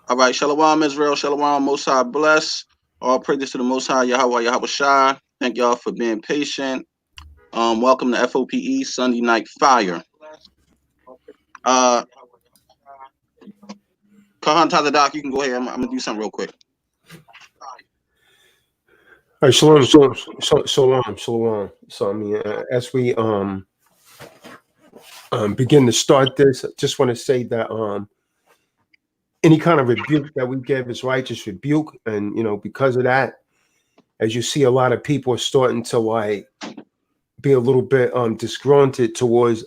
All right, Shalom Israel, Shalom Most High bless. All praises to the Most High Yahawashi. Thank y'all for being patient. Welcome to F.O.P.E. Sunday Night Fire. Kahan Tazadak, you can go ahead. I'm gonna do something real quick. All right, shalom. So I mean, as we begin to start this, I just want to say that any kind of rebuke that we give is righteous rebuke, and because of that, as you see, a lot of people are starting to like be a little bit disgruntled towards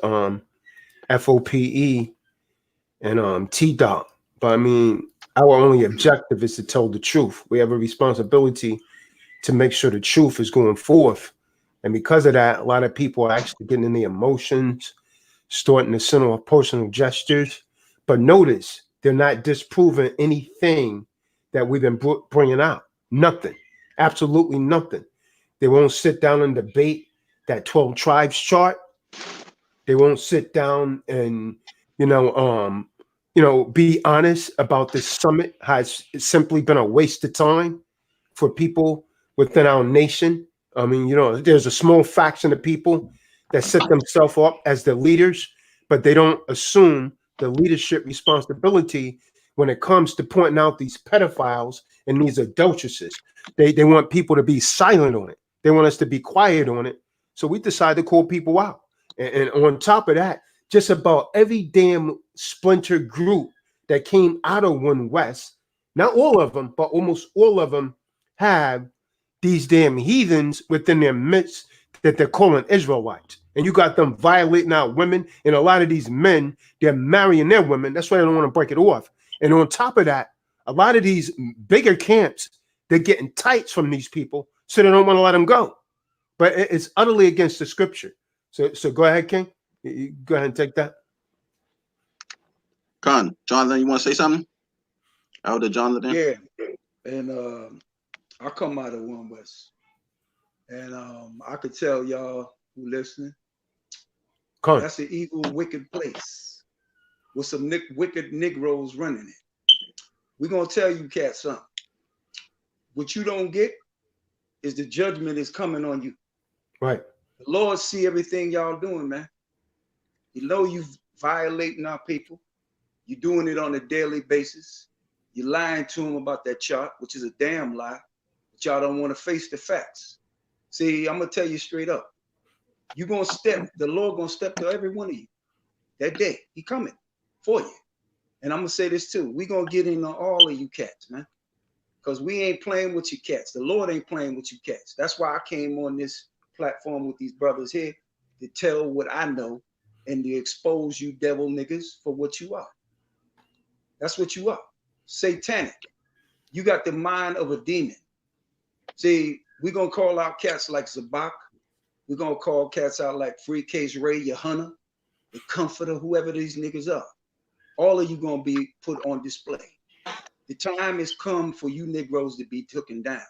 F.O.P.E. and T-Dot. But I mean, our only objective is to tell the truth. We have a responsibility to make sure the truth is going forth. And because of that, a lot of people are actually getting in the emotions, starting to send off personal gestures. But notice, they're not disproving anything that we've been bringing out. Nothing. Absolutely nothing. They won't sit down and debate that 12 tribes chart. They won't sit down and, be honest about this summit. Has simply been a waste of time for people within our nation. I mean, there's a small faction of people that set themselves up as the leaders, but they don't assume the leadership responsibility when it comes to pointing out these pedophiles and these adulteresses. They want people to be silent on it. They want us to be quiet on it. So we decided to call people out. And on top of that, just about every damn splinter group that came out of One West, not all of them, but almost all of them have these damn heathens within their midst that they're calling Israelites. And you got them violating our women, and a lot of these men, they're marrying their women. That's why they don't want to break it off. And on top of that, a lot of these bigger camps, they're getting tights from these people, so they don't want to let them go. But it's utterly against the scripture. So go ahead, King. You go ahead and take that. Jonathan, you want to say something? Elder Jonathan? Yeah. And I come out of One West. And I could tell y'all who listening, that's an evil, wicked place with some wicked Negroes running it. We're going to tell you cats something. What you don't get is the judgment is coming on you. Right. The Lord see everything y'all doing, man. You know you violating our people. You're doing it on a daily basis. You're lying to them about that chart, which is a damn lie. But y'all don't want to face the facts. See, I'm going to tell you straight up. You're going to step, the Lord going to step to every one of you. That day, he coming for you. And I'm going to say this too. We're going to get into all of you cats, man. Because we ain't playing with you cats. The Lord ain't playing with you cats. That's why I came on this platform with these brothers here to tell what I know and to expose you devil niggas for what you are. That's what you are. Satanic. You got the mind of a demon. See, we're going to call out cats like Zabak. We're going to call cats out like Free Case Ray, Yohana, the Comforter, whoever these niggas are. All of you going to be put on display. The time has come for you Negroes to be taken down.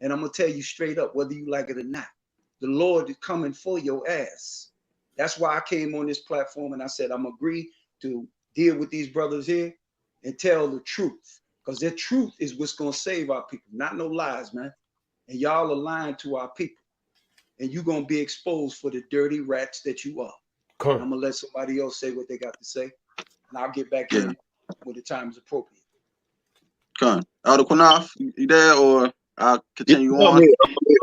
And I'm going to tell you straight up, whether you like it or not, the Lord is coming for your ass. That's why I came on this platform and I said, I'm agree to deal with these brothers here and tell the truth. Because the truth is what's going to save our people, not no lies, man. And y'all are lying to our people. And you're going to be exposed for the dirty rats that you are. I'm going to let somebody else say what they got to say. And I'll get back in when the time is appropriate. Elder Qanath, you there or I'll continue on? I'm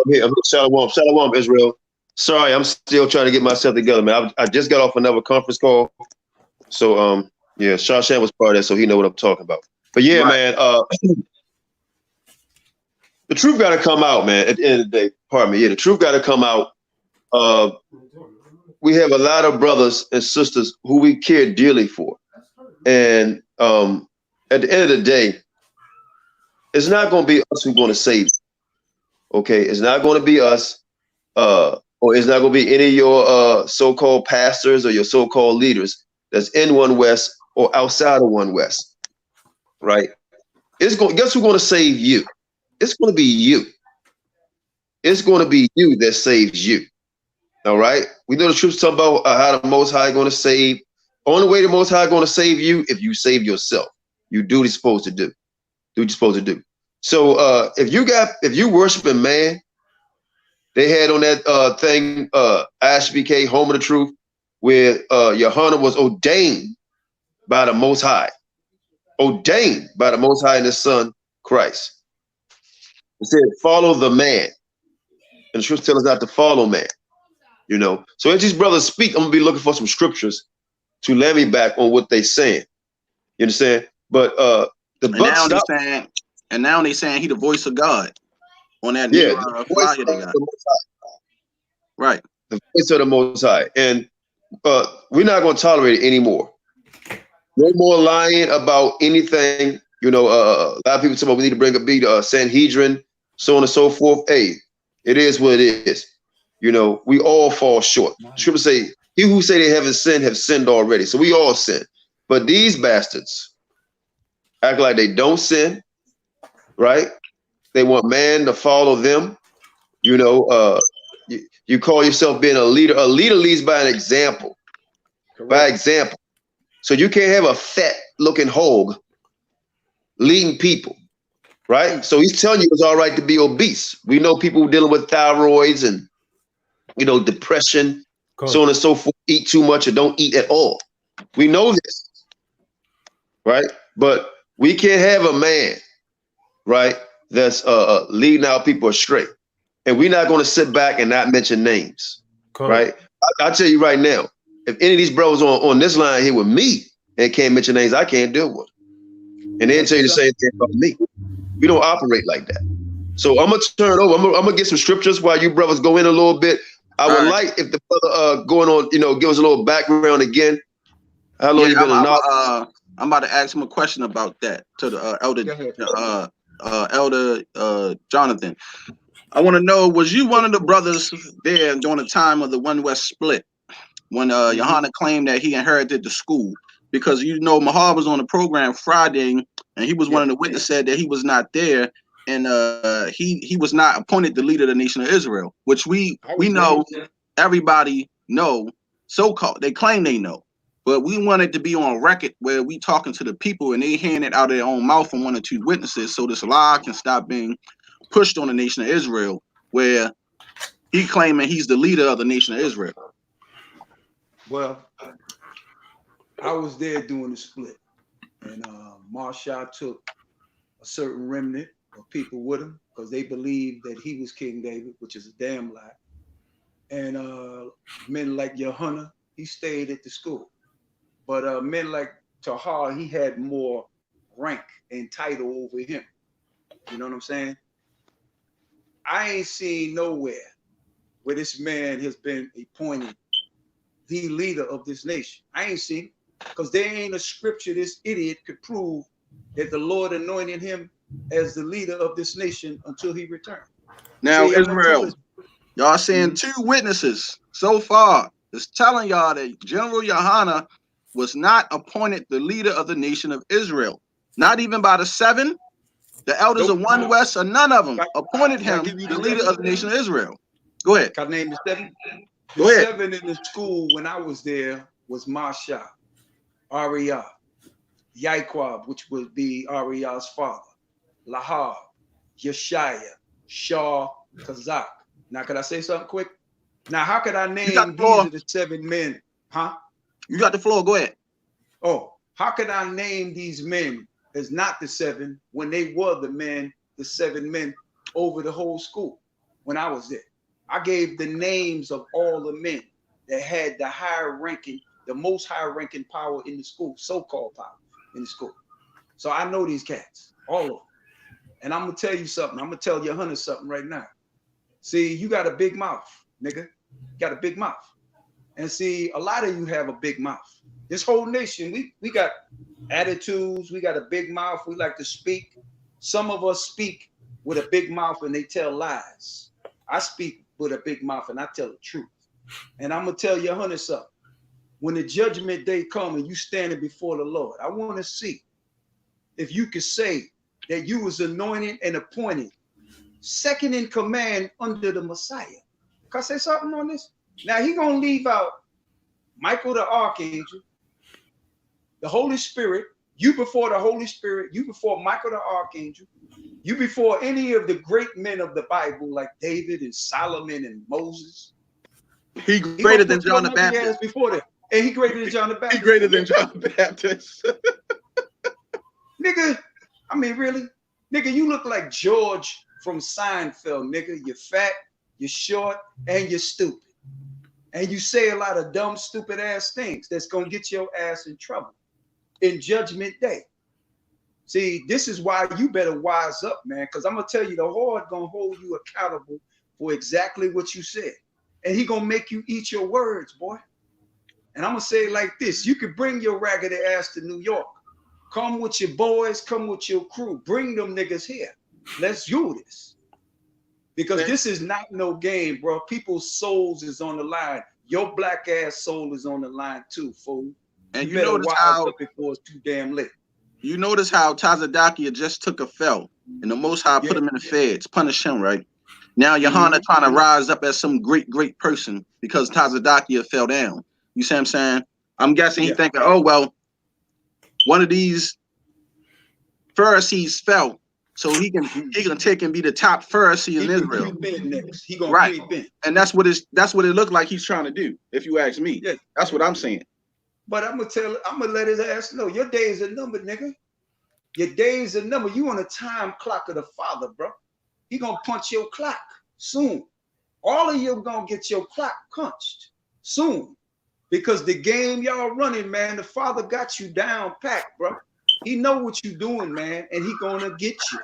here. Shalom, Israel. Sorry, I'm still trying to get myself together, man. I just got off another conference call. So, yeah, Shashan was part of that, so he know what I'm talking about. But yeah, man, the truth got to come out, man, at the end of the day. Pardon me. Yeah, the truth got to come out. We have a lot of brothers and sisters who we care dearly for. And at the end of the day, it's not going to be us who's going to save you. Okay? It's not going to be us, or it's not going to be any of your so-called pastors or your so-called leaders that's in One West or outside of One West. Right? Guess who's going to save you? It's going to be you. It's going to be you that saves you. All right? We know the truth talking about how the Most High is going to save. Only way the Most High is going to save you if you save yourself. You do what you're supposed to do. Do what you're supposed to do. So if you worshiping man, they had on that thing ISUPK, Home of the Truth, where Johanna was ordained by the Most High. Ordained by the Most High and His Son Christ. It said, follow the man. And the scripture tells us not to follow man. You know. So as these brothers speak, I'm gonna be looking for some scriptures to land me back on what they saying. You understand? But the buck stopped. And now they saying he the voice of God on that Yeah, new flyer they got. Right. The voice of the Most High. And we're not going to tolerate it anymore. No more lying about anything. You know, a lot of people say, well, we need to bring a beat, Sanhedrin, so on and so forth. Hey, it is what it is. You know, we all fall short. Scripture say, he who say they haven't sinned have sinned already. So we all sin. But these bastards act like they don't sin, right? They want man to follow them. You know, you call yourself being a leader. A leader leads by an example. Correct. By example. So you can't have a fat looking hog leading people, right? So he's telling you it's all right to be obese. We know people dealing with thyroids and, you know, depression, so on and so forth, eat too much or don't eat at all. We know this, right? But we can't have a man, right, that's leading our people astray. And we're not going to sit back and not mention names, right? I'll tell you right now, if any of these brothers on this line here with me and can't mention names, I can't deal with them. And they'll tell you the same thing about me. We don't operate like that. So I'm going to turn it over. I'm going to get some scriptures while you brothers go in a little bit. I would like if the brother going on, you know, give us a little background again. How long you been in knowledge? I'm about to ask him a question about that to the elder Jonathan. I want to know, was you one of the brothers there during the time of the One West split when Johanna claimed that he inherited the school? Because, you know, Mahar was on the program Friday and he was one of the witnesses said that he was not there and he was not appointed the leader of the nation of Israel, which we know, everybody know, so-called. They claim they know. But we wanted to be on record where we talking to the people and they hand it out of their own mouth from one or two witnesses so this lie can stop being pushed on the nation of Israel, where he claiming he's the leader of the nation of Israel. Well, I was there during the split, and Marshall took a certain remnant of people with him because they believed that he was King David, which is a damn lie. And men like Johanna, he stayed at the school. But men like Tahar, he had more rank and title over him. You know what I'm saying? I ain't seen nowhere where this man has been appointed the leader of this nation. I ain't seen it because there ain't a scripture this idiot could prove that the Lord anointed him as the leader of this nation until he returned. Now, Israel, y'all saying two witnesses so far is telling y'all that General Johanna was not appointed the leader of the nation of Israel. Not even by the seven. The elders of One West or none of them appointed him the leader of the nation of Israel. Go ahead. Can I name the seven? Go ahead. Seven in the school when I was there was Mashayach, Yahawashi, Yaquab, which would be Ariah's father, Lahab, Yeshaya, Shaw, Kazak. Now, could I say something quick? Now, how could I name these are the seven men? Huh? You got the floor. Go ahead. Oh, how could I name these men as not the seven when they were the men, the seven men over the whole school when I was there? I gave the names of all the men that had the higher ranking, the most higher ranking power in the school, so-called power in the school. So I know these cats, all of them. And I'm gonna tell you something. I'm gonna tell Johanna something right now. See, you got a big mouth, nigga. You got a big mouth. And see, a lot of you have a big mouth. This whole nation, we got attitudes, we got a big mouth, we like to speak. Some of us speak with a big mouth and they tell lies. I speak with a big mouth and I tell the truth. And I'm gonna tell Johanna something. When the judgment day comes and you standing before the Lord, I want to see if you could say that you was anointed and appointed second in command under the Messiah. Can I say something on this? Now he gonna leave out Michael the Archangel, the Holy Spirit, You before the Holy Spirit, you before Michael the Archangel, you before any of the great men of the Bible like David and Solomon and Moses. He greater than John the Baptist. Before that. And he greater than John the Baptist. He greater than John the Baptist. Nigga, I mean, really? Nigga, you look like George from Seinfeld, nigga. You're fat, you're short, and you're stupid. And you say a lot of dumb, stupid ass things that's going to get your ass in trouble in Judgment Day. See, this is why you better wise up, man, because I'm going to tell you, the Lord going to hold you accountable for exactly what you said. And he going to make you eat your words, boy. And I'm going to say it like this. You could bring your raggedy ass to New York. Come with your boys. Come with your crew. Bring them niggas here. Let's do this. Because this is not no game, bro. People's souls is on the line. Your black ass soul is on the line too, fool. And you notice how before it's too damn late. You notice how Tazadakia just took a fell, and the Most High put him in the feds, punish him, right? Now Yohana trying to rise up as some great person because Tazadakia fell down. You see what I'm saying? I'm guessing he thinking, oh well, one of these Pharisees fell, so he can take and be the top Pharisee in Israel. He gonna creep in. And that's what it looked like he's trying to do, if you ask me. Yeah. That's what I'm saying. But I'm gonna let his ass know your days are numbered, nigga. Your days are numbered. You on a time clock of the Father, bro. He gonna punch your clock soon. All of you gonna get your clock punched soon. Because the game y'all running, man, the Father got you down packed, bro. He know what you doing, man, and he gonna get you.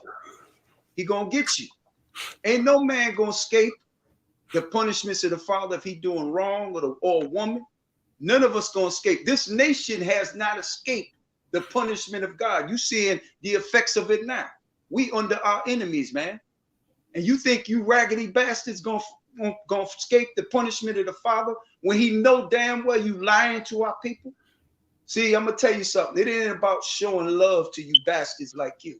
He gonna get you. Ain't no man gonna escape the punishments of the Father if he doing wrong or a woman. None of us gonna escape. This nation has not escaped the punishment of God. You seeing the effects of it now. We under our enemies, man. And you think you raggedy bastards gonna escape the punishment of the Father when he know damn well you lying to our people? See, I'm gonna tell you something. It ain't about showing love to you bastards like you.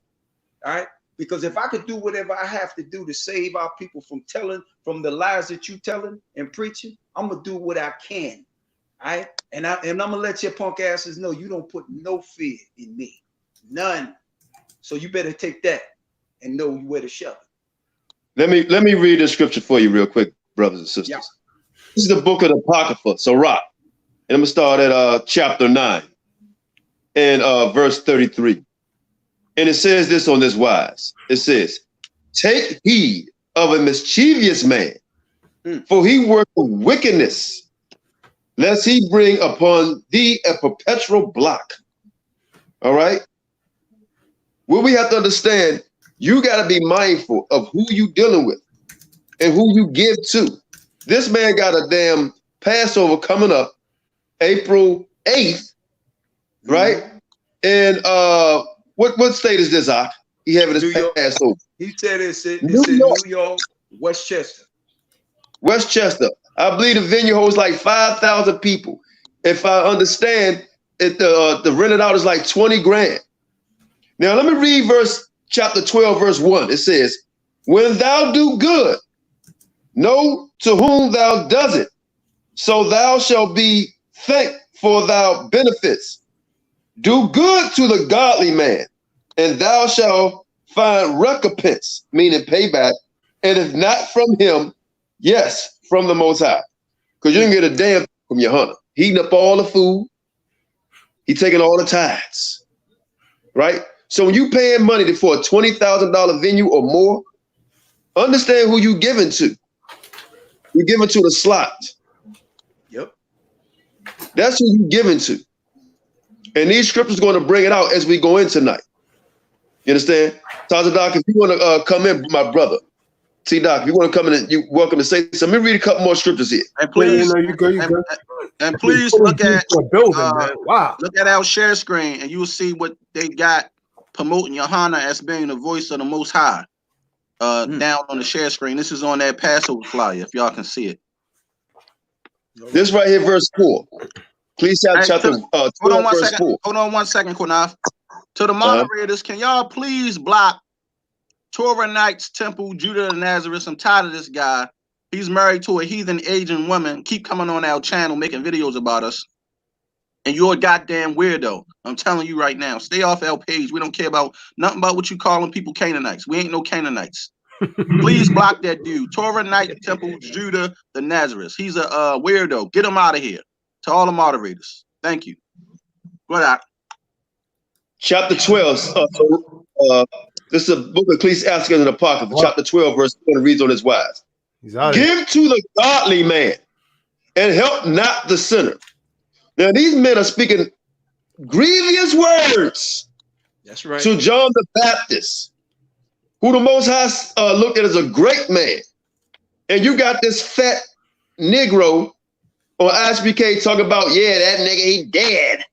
All right? Because if I could do whatever I have to do to save our people from the lies that you telling and preaching, I'm gonna do what I can. All right, and I'm gonna let your punk asses know you don't put no fear in me, none. So you better take that and know where to shove it. Let me read the scripture for you real quick, brothers and sisters. Yeah. This is the book of the Apocrypha, Sirach, and I'm gonna start at chapter 9 and verse 33, and it says this on this wise. It says, "Take heed of a mischievous man, for he worketh wickedness. Lest he bring upon thee a perpetual block." All right. Well, we have to understand, you got to be mindful of who you dealing with and who you give to. This man got a damn Passover coming up, April 8th, right? And what state is this, Ak? He having his Passover. He said it's in New York, Westchester. Westchester. I believe the venue holds like 5,000 people. If I understand it, the rented out is like 20 grand. Now let me read chapter 12, verse 1. It says, "When thou do good, know to whom thou does it, so thou shalt be thanked for thy benefits. Do good to the godly man, and thou shalt find recompense," meaning payback, "and if not from him, yes, from the Most High." Because you can get a damn from your hunter. Heating up all the food. He taking all the tithes. Right? So when you paying money for a $20,000 venue or more, understand who you giving to. You're giving to the slot. Yep. That's who you giving to. And these scriptures going to bring it out as we go in tonight. You understand? Tazadak, if you want to come in, my brother. T-Doc, if you want to come in, you're welcome to say so. Let me read a couple more scriptures here. And please, and please look at wow. Look at our share screen, and you will see what they got promoting Yohana as being the voice of the Most High. Down on the share screen. This is on that Passover flyer, if y'all can see it. This right here, verse 4. Please have chapter 12, verse 4. Hold on one second, Qanath. To the moderators, can y'all please block Torah Knights Temple, Judah of Nazareth? I'm tired of this guy. He's married to a heathen Asian woman. Keep coming on our channel making videos about us. And you're a goddamn weirdo. I'm telling you right now. Stay off our page. We don't care about nothing about what you calling people Canaanites. We ain't no Canaanites. Please block that dude. Torah Knight Temple Judah the Nazareth. He's a weirdo. Get him out of here. To all the moderators. Thank you. Go ahead. Chapter 12. This is a book of Ecclesiastes and Apocrypha. Chapter 12, verse 1 reads on as wise. Give to the godly man and help not the sinner. Now these men are speaking grievous words. That's right. To John the Baptist, who the Most High looked at as a great man. And you got this fat Negro on ISUPK talking about, yeah, that nigga, he dead.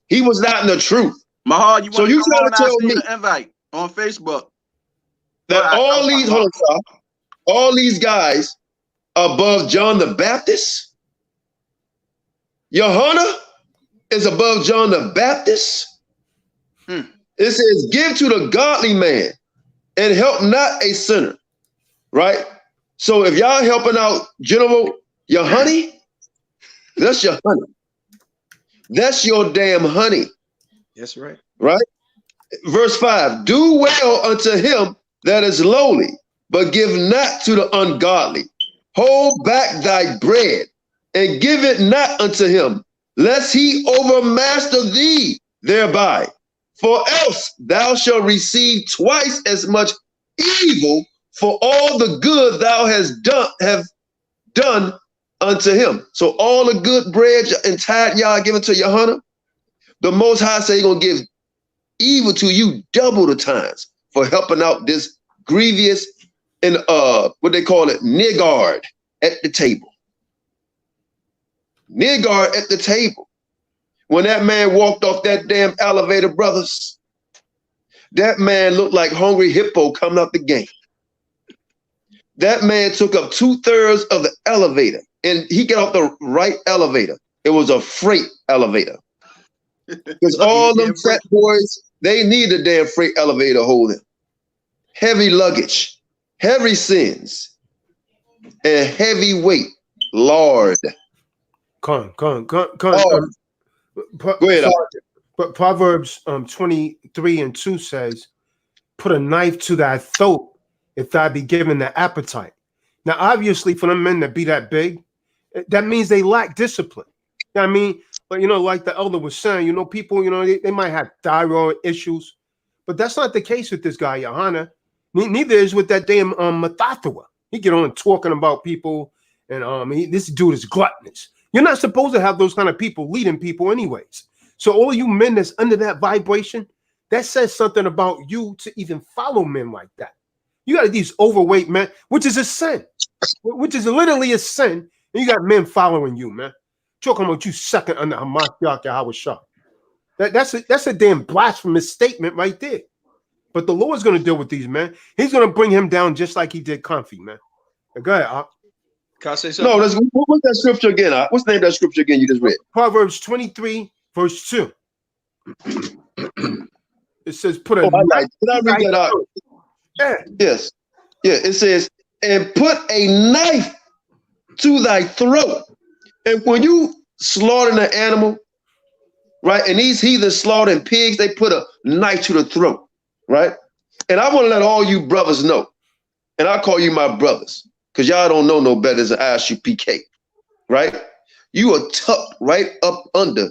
He was not in the truth. Mahal, you want so you trying to tell me an invite on Facebook that all these guys above John the Baptist? Johanna is above John the Baptist. It says, give to the godly man and help not a sinner, right? So if y'all helping out General your honey, that's your honey. That's your damn honey. That's right. Right? Verse 5, do well unto him that is lowly, but give not to the ungodly. Hold back thy bread and give it not unto him, lest he overmaster thee thereby. For else thou shalt receive twice as much evil for all the good thou have done unto him. So all the good bread and tithe y'all giving to Johanna, the Most High say he's gonna give evil to you double the times for helping out this grievous and what they call it, niggard at the table. Niggard at the table. When that man walked off that damn elevator, brothers, that man looked like hungry hippo coming up the gate. That man took up 2/3 of the elevator, and he got off the right elevator. It was a freight elevator. Because all them fat boys, they need a damn freight elevator to hold them. Heavy luggage, heavy sins, and heavy weight. Lord. Go ahead. But Proverbs 23:2 says, put a knife to thy throat if thou be given the appetite. Now, obviously, for them men that be that big, that means they lack discipline. You know what I mean? But, you know, like the elder was saying, you know, people, you know, they might have thyroid issues, but that's not the case with this guy, Johanna. Neither is with that damn Methathua. He get on talking about people, and this dude is gluttonous. You're not supposed to have those kind of people leading people anyways. So all of you men that's under that vibration, that says something about you to even follow men like that. You got these overweight men, which is a sin, which is literally a sin. And you got men following you, man. Talking about you second under Ha Mashayach Yahawashi. That's a damn blasphemous statement right there. But the Lord's going to deal with these men. He's going to bring him down just like he did Comfy, man. Go ahead, Can I say something? No, what's that scripture again? What's the name of that scripture again you just read? Proverbs 23:2. It says, put a Can I read that out? Yeah. Yes. Yeah, it says, and put a knife to thy throat. And when you slaughter an animal, right, and these heathens slaughtering pigs, they put a knife to the throat, right? And I want to let all you brothers know, and I call you my brothers, because y'all don't know no better than ISUPK, right? You are tucked right up under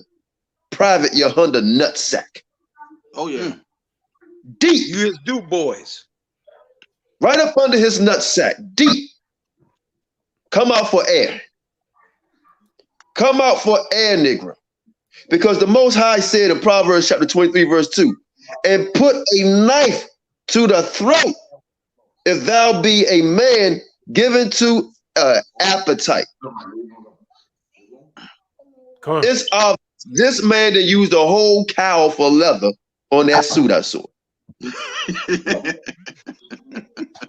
Private Yahunda nutsack. Oh, yeah. Deep. You his do boys. Right up under his nutsack. Deep. Come out for air. Come out for air, Negro. Because the Most High said in Proverbs chapter 23, verse 2, and put a knife to the throat if thou be a man given to appetite. It's obvious. This man that used a whole cow for leather on that suit I saw. A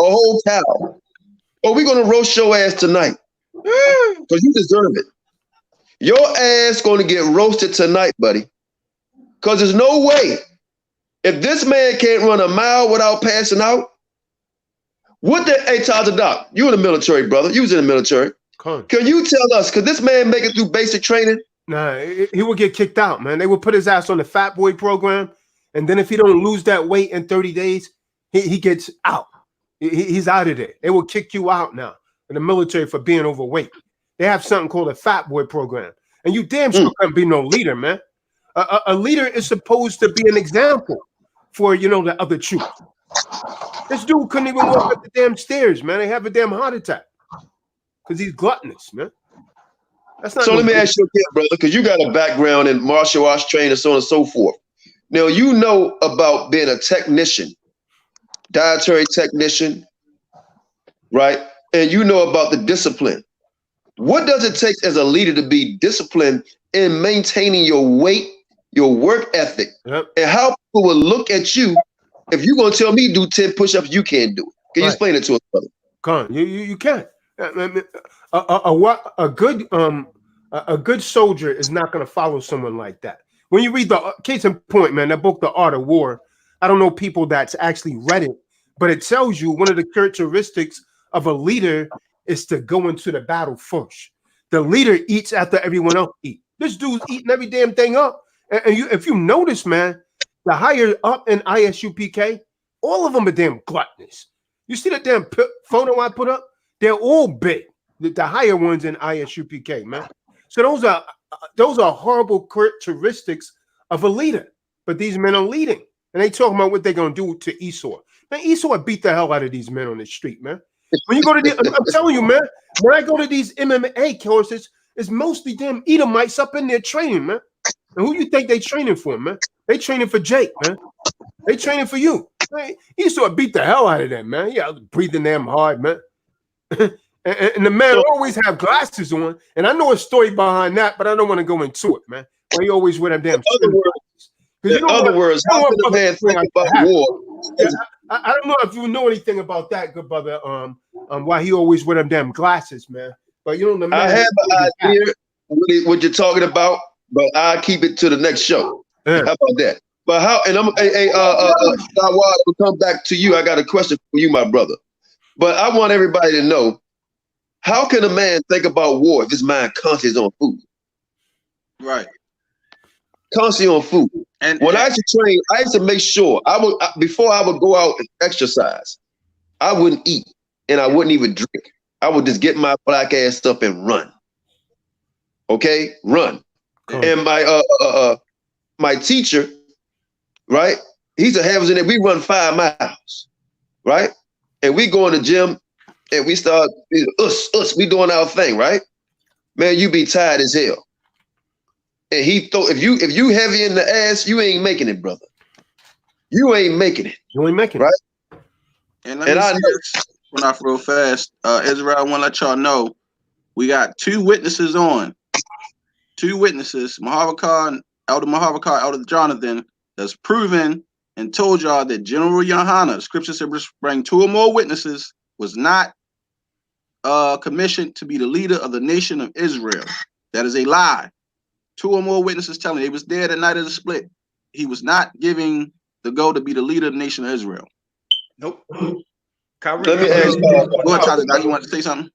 whole cow. Oh, we're going to roast your ass tonight. Because you deserve it. Your ass going to get roasted tonight, buddy. Because there's no way. If this man can't run a mile without passing out, what the, hey, Doc, you in the military, brother. You was in the military. Can you tell us, could this man make it through basic training Nah, he would get kicked out, man. They would put his ass on the fat boy program, and then if he don't lose that weight in 30 days, he gets out. He's out of there. They will kick you out now in the military for being overweight. They have something called a fat boy program, and you damn sure can't be no leader, man. A leader is supposed to be an example for the other troops. This dude couldn't even walk up the damn stairs, man. They have a damn heart attack because he's gluttonous, man. That's not. So let me ask you again, brother, because you got a background in martial arts training, so on and so forth. Now you know about being a technician, dietary technician, right? And you know about the discipline. What does it take as a leader to be disciplined in maintaining your weight, your work ethic, and how people will look at you if you're gonna tell me do 10 push-ups, you can't do it? Can you explain it to us, brother? Con, you can't. A good soldier is not going to follow someone like that. When you read the case in point, man, that book, The Art of War, I don't know people that's actually read it, but it tells you one of the characteristics of a leader is to go into the battle first. The leader eats after everyone else eats. This dude's eating every damn thing up. And if you notice, man, the higher up in ISUPK, all of them are damn gluttonous. You see that damn photo I put up? They're all big. The higher ones in ISUPK, man. So those are horrible characteristics of a leader. But these men are leading, and they talking about what they're gonna do to Esau. Man, Esau beat the hell out of these men on the street, man. When you go to I'm telling you, man. When I go to these MMA courses, it's mostly damn Edomites up in there training, man. And who you think they training for, man? They training for Jake, man. They training for you. Man, Esau beat the hell out of them, man. Yeah, breathing them hard, man. And the man always have glasses on, and I know a story behind that, but I don't want to go into it, man. He always wear them damn. In other words, how can a man think about war? Yeah, I don't know if you know anything about that, good brother. Why he always wear them damn glasses, man. But the man, I have an idea what you're talking about, but I'll keep it to the next show. How about that? But how? And I'm will come back to you. I got a question for you, my brother. But I want everybody to know, how can a man think about war if his mind constantly is on food? Right. Constantly on food. And when I used to train, I used to make sure before I would go out and exercise, I wouldn't eat and I wouldn't even drink. I would just get my black ass up and run. Okay, run. Cool. And my teacher, right? He's a heavens in there. We run 5 miles, right? And we go in the gym and we start we doing our thing, right? Man, you be tired as hell. And he thought if you heavy in the ass, you ain't making it, brother. You ain't making it. You ain't making it, right? And let me say this one off real fast. Israel, I want to let y'all know we got 2 witnesses on. 2 witnesses, Elder Mahavakar, Elder Jonathan, that's proven and told y'all that General Yohana, Scripture said, bring 2 or more witnesses, was not commissioned to be the leader of the nation of Israel. That is a lie. 2 or more witnesses telling he was there the night of the split. He was not giving the go to be the leader of the nation of Israel. Nope. Let me ask you. You want to say something?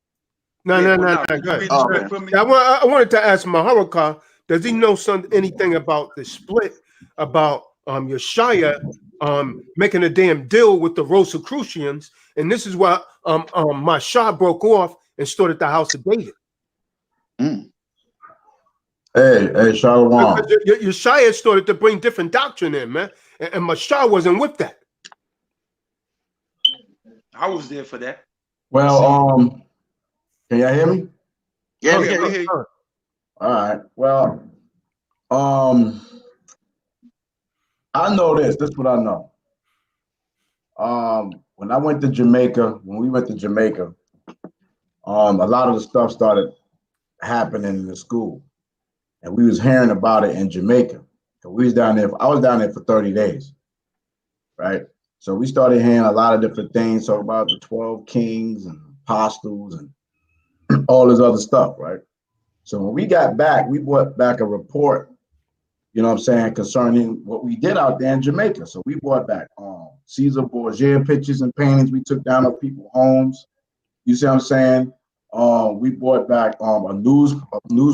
No. Go ahead. I wanted to ask Maharakar, does he know anything about the split, about Yeshaya making a damn deal with the Rosicrucians, and this is why Mashah broke off and stood at the house of David. Hey, Shalom. Yeshaya started to bring different doctrine in, man, and Mashah wasn't with that. I was there for that. Well, can y'all hear me? Yeah, we can hear you. All right. Well, I know this. This is what I know. When we went to Jamaica, a lot of the stuff started happening in the school, and we was hearing about it in Jamaica. So we was down there. I was down there for 30 days, right? So we started hearing a lot of different things, talk about the 12 kings and apostles and all this other stuff, right? So when we got back, we brought back a report, you know what I'm saying, concerning what we did out there in Jamaica. So we brought back Caesar Borgia pictures and paintings we took down of people's homes. You see what I'm saying? We brought back a news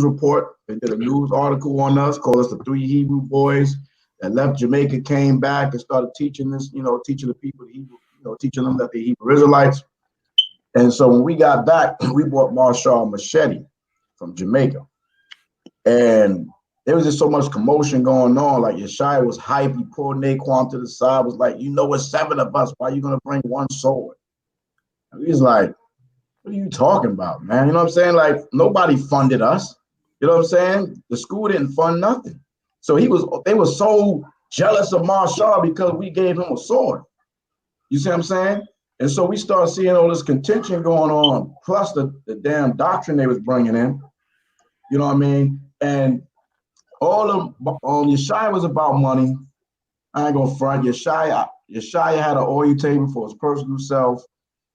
report They did a news article on us, called us the 3 Hebrew boys that left Jamaica, came back and started teaching this, teaching the people, the Hebrew, teaching them that they're Hebrew Israelites. And so when we got back, we bought Marshall Machete from Jamaica. And there was just so much commotion going on. Like Yeshaya was hype. He pulled Naquan to the side, was like, it's 7 of us. Why are you going to bring 1 sword? And he was like, what are you talking about, man? You know what I'm saying? Like, nobody funded us. You know what I'm saying? The school didn't fund nothing. So they were so jealous of Marshall because we gave him a sword. You see what I'm saying? And so we started seeing all this contention going on, plus the damn doctrine they was bringing in. You know what I mean? And all of Yeshaya was about money. I ain't gonna front. Yeshaya had an oil table for his personal self.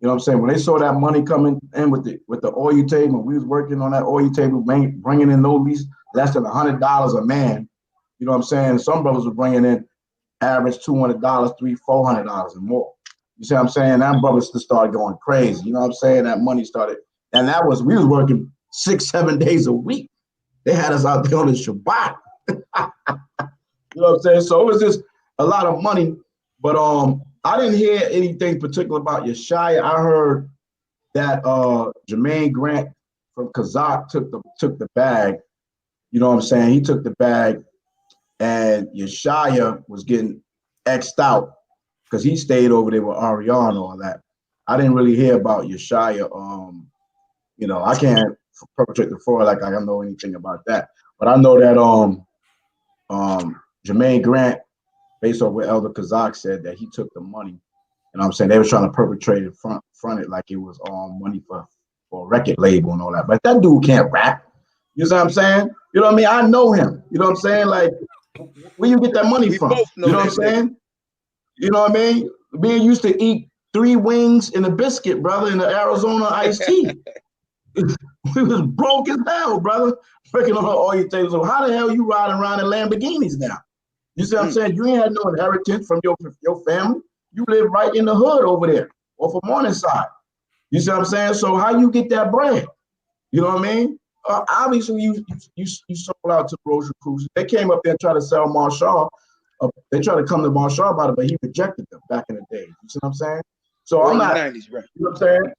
You know what I'm saying? When they saw that money coming in with the oil table, we was working on that oil table, bringing in no least less than $100 a man. You know what I'm saying? Some brothers were bringing in average $200, $300-$400 and more. You see what I'm saying? That brothers just started going crazy. You know what I'm saying? That money started, and we was working 6-7 days a week. They had us out there on the Shabbat. You know what I'm saying? So it was just a lot of money, but I didn't hear anything particular about Yeshaya. I heard that Jermaine Grant from Qanath took the bag. You know what I'm saying? He took the bag, and Yeshaya was getting X'd out because he stayed over there with AREA and all that. I didn't really hear about Yeshaya. I can't perpetrate the fraud like I don't know anything about that. But I know that Jermaine Grant, based on what Elder Kazak said, that he took the money. You know what I'm saying? They were trying to perpetrate it, front it like it was money for a record label and all that. But that dude can't rap. You know what I'm saying? You know what I mean? I know him. You know what I'm saying? Like, where you get that money from? You know what I'm saying? You know what I mean? Me used to eat 3 wings and a biscuit, brother, in the Arizona iced tea. We was broke as hell, brother. Freaking on all your tables. So how the hell you riding around in Lamborghinis now? You see what I'm saying? You ain't had no inheritance from your family. You live right in the hood over there, off of Morningside. You see what I'm saying? So how you get that bread? You know what I mean? Obviously, you sold out to Rosary Cruises. They came up there and tried to sell Marshall. They tried to come to Marshall about it, but he rejected them back in the day. You see what I'm saying? So I'm not. 90s, right? You know what I'm saying?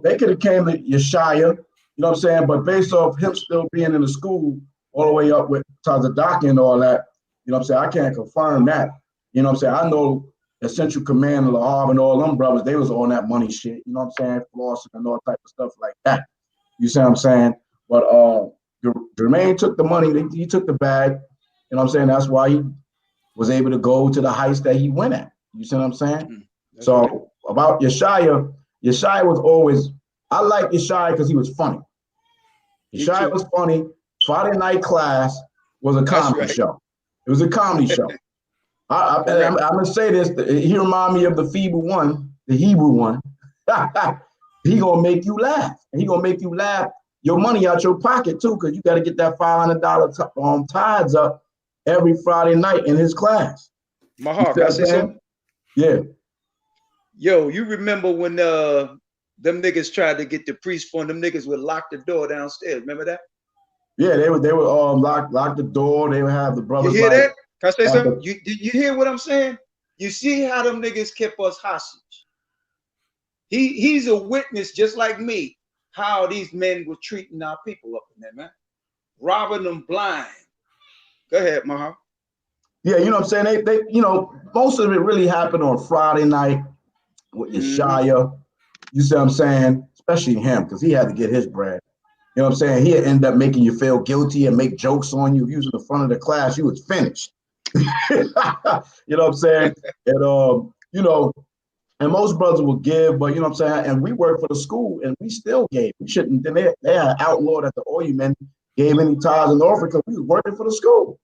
They could have came to Yeshaya. You know what I'm saying? But based off him still being in the school all the way up with Tazadaki and all that, you know what I'm saying? I can't confirm that. You know what I'm saying? I know the Central Command, Lahab, and all them brothers, they was on that money shit. You know what I'm saying? Flossing and all type of stuff like that. You see what I'm saying? But Jermaine took the money. He took the bag. You know what I'm saying? That's why he was able to go to the heights that he went at. You see what I'm saying? So right. About Yeshaya was always, I like Yeshaya because he was funny. Yeshaya was funny. Friday night class was a comedy show. It was a comedy show. I'm going to say this. He remind me of the feeble one, the Hebrew one. He going to make you laugh. And he going to make you laugh your money out your pocket, too, because you got to get that $500 tithes up every Friday night in his class. Mahar, can I say something? Yeah. Yo, you remember when them niggas tried to get the priest for them niggas would lock the door downstairs? Remember that? Yeah, they would lock the door. They would have the brothers. You hear that? Can I say something? You hear what I'm saying? You see how them niggas kept us hostage. He's a witness just like me, how these men were treating our people up in there, man. Robbing them blind. Go ahead, Mahar. Yeah, you know what I'm saying? They most of it really happened on Friday night with Yeshaya. You see what I'm saying? Especially him, because he had to get his bread. You know what I'm saying? He'd end up making you feel guilty and make jokes on you. If you was in the front of the class, you was finished. You know what I'm saying? And and most brothers will give, but you know what I'm saying? And we worked for the school and we still gave. We shouldn't. Then they had outlawed that the oil men gave any tithes and offering because we was working for the school.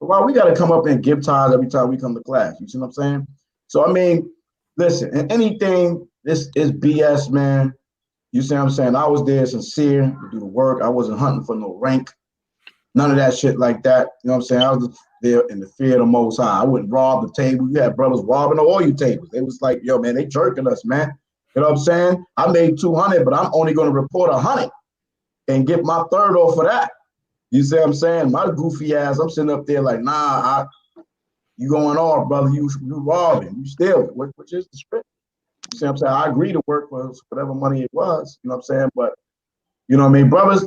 But why we got to come up and give tithes every time we come to class? You see what I'm saying? So I mean, listen, and anything, this is BS, man. You see what I'm saying? I was there sincere to do the work. I wasn't hunting for no rank. None of that shit like that. You know what I'm saying? I was just there in the fear of the Most High. I wouldn't rob the table. You had brothers robbing the oil tables. They was like, yo, man, they jerking us, man. You know what I'm saying? I made 200, but I'm only going to report 100 and get my third off of that. You see what I'm saying? My goofy ass, I'm sitting up there like, nah, you going off, brother. You robbing, you stealing. Which is the script. You see what I'm saying? I agree to work for whatever money it was, you know what I'm saying? But, you know what I mean? Brothers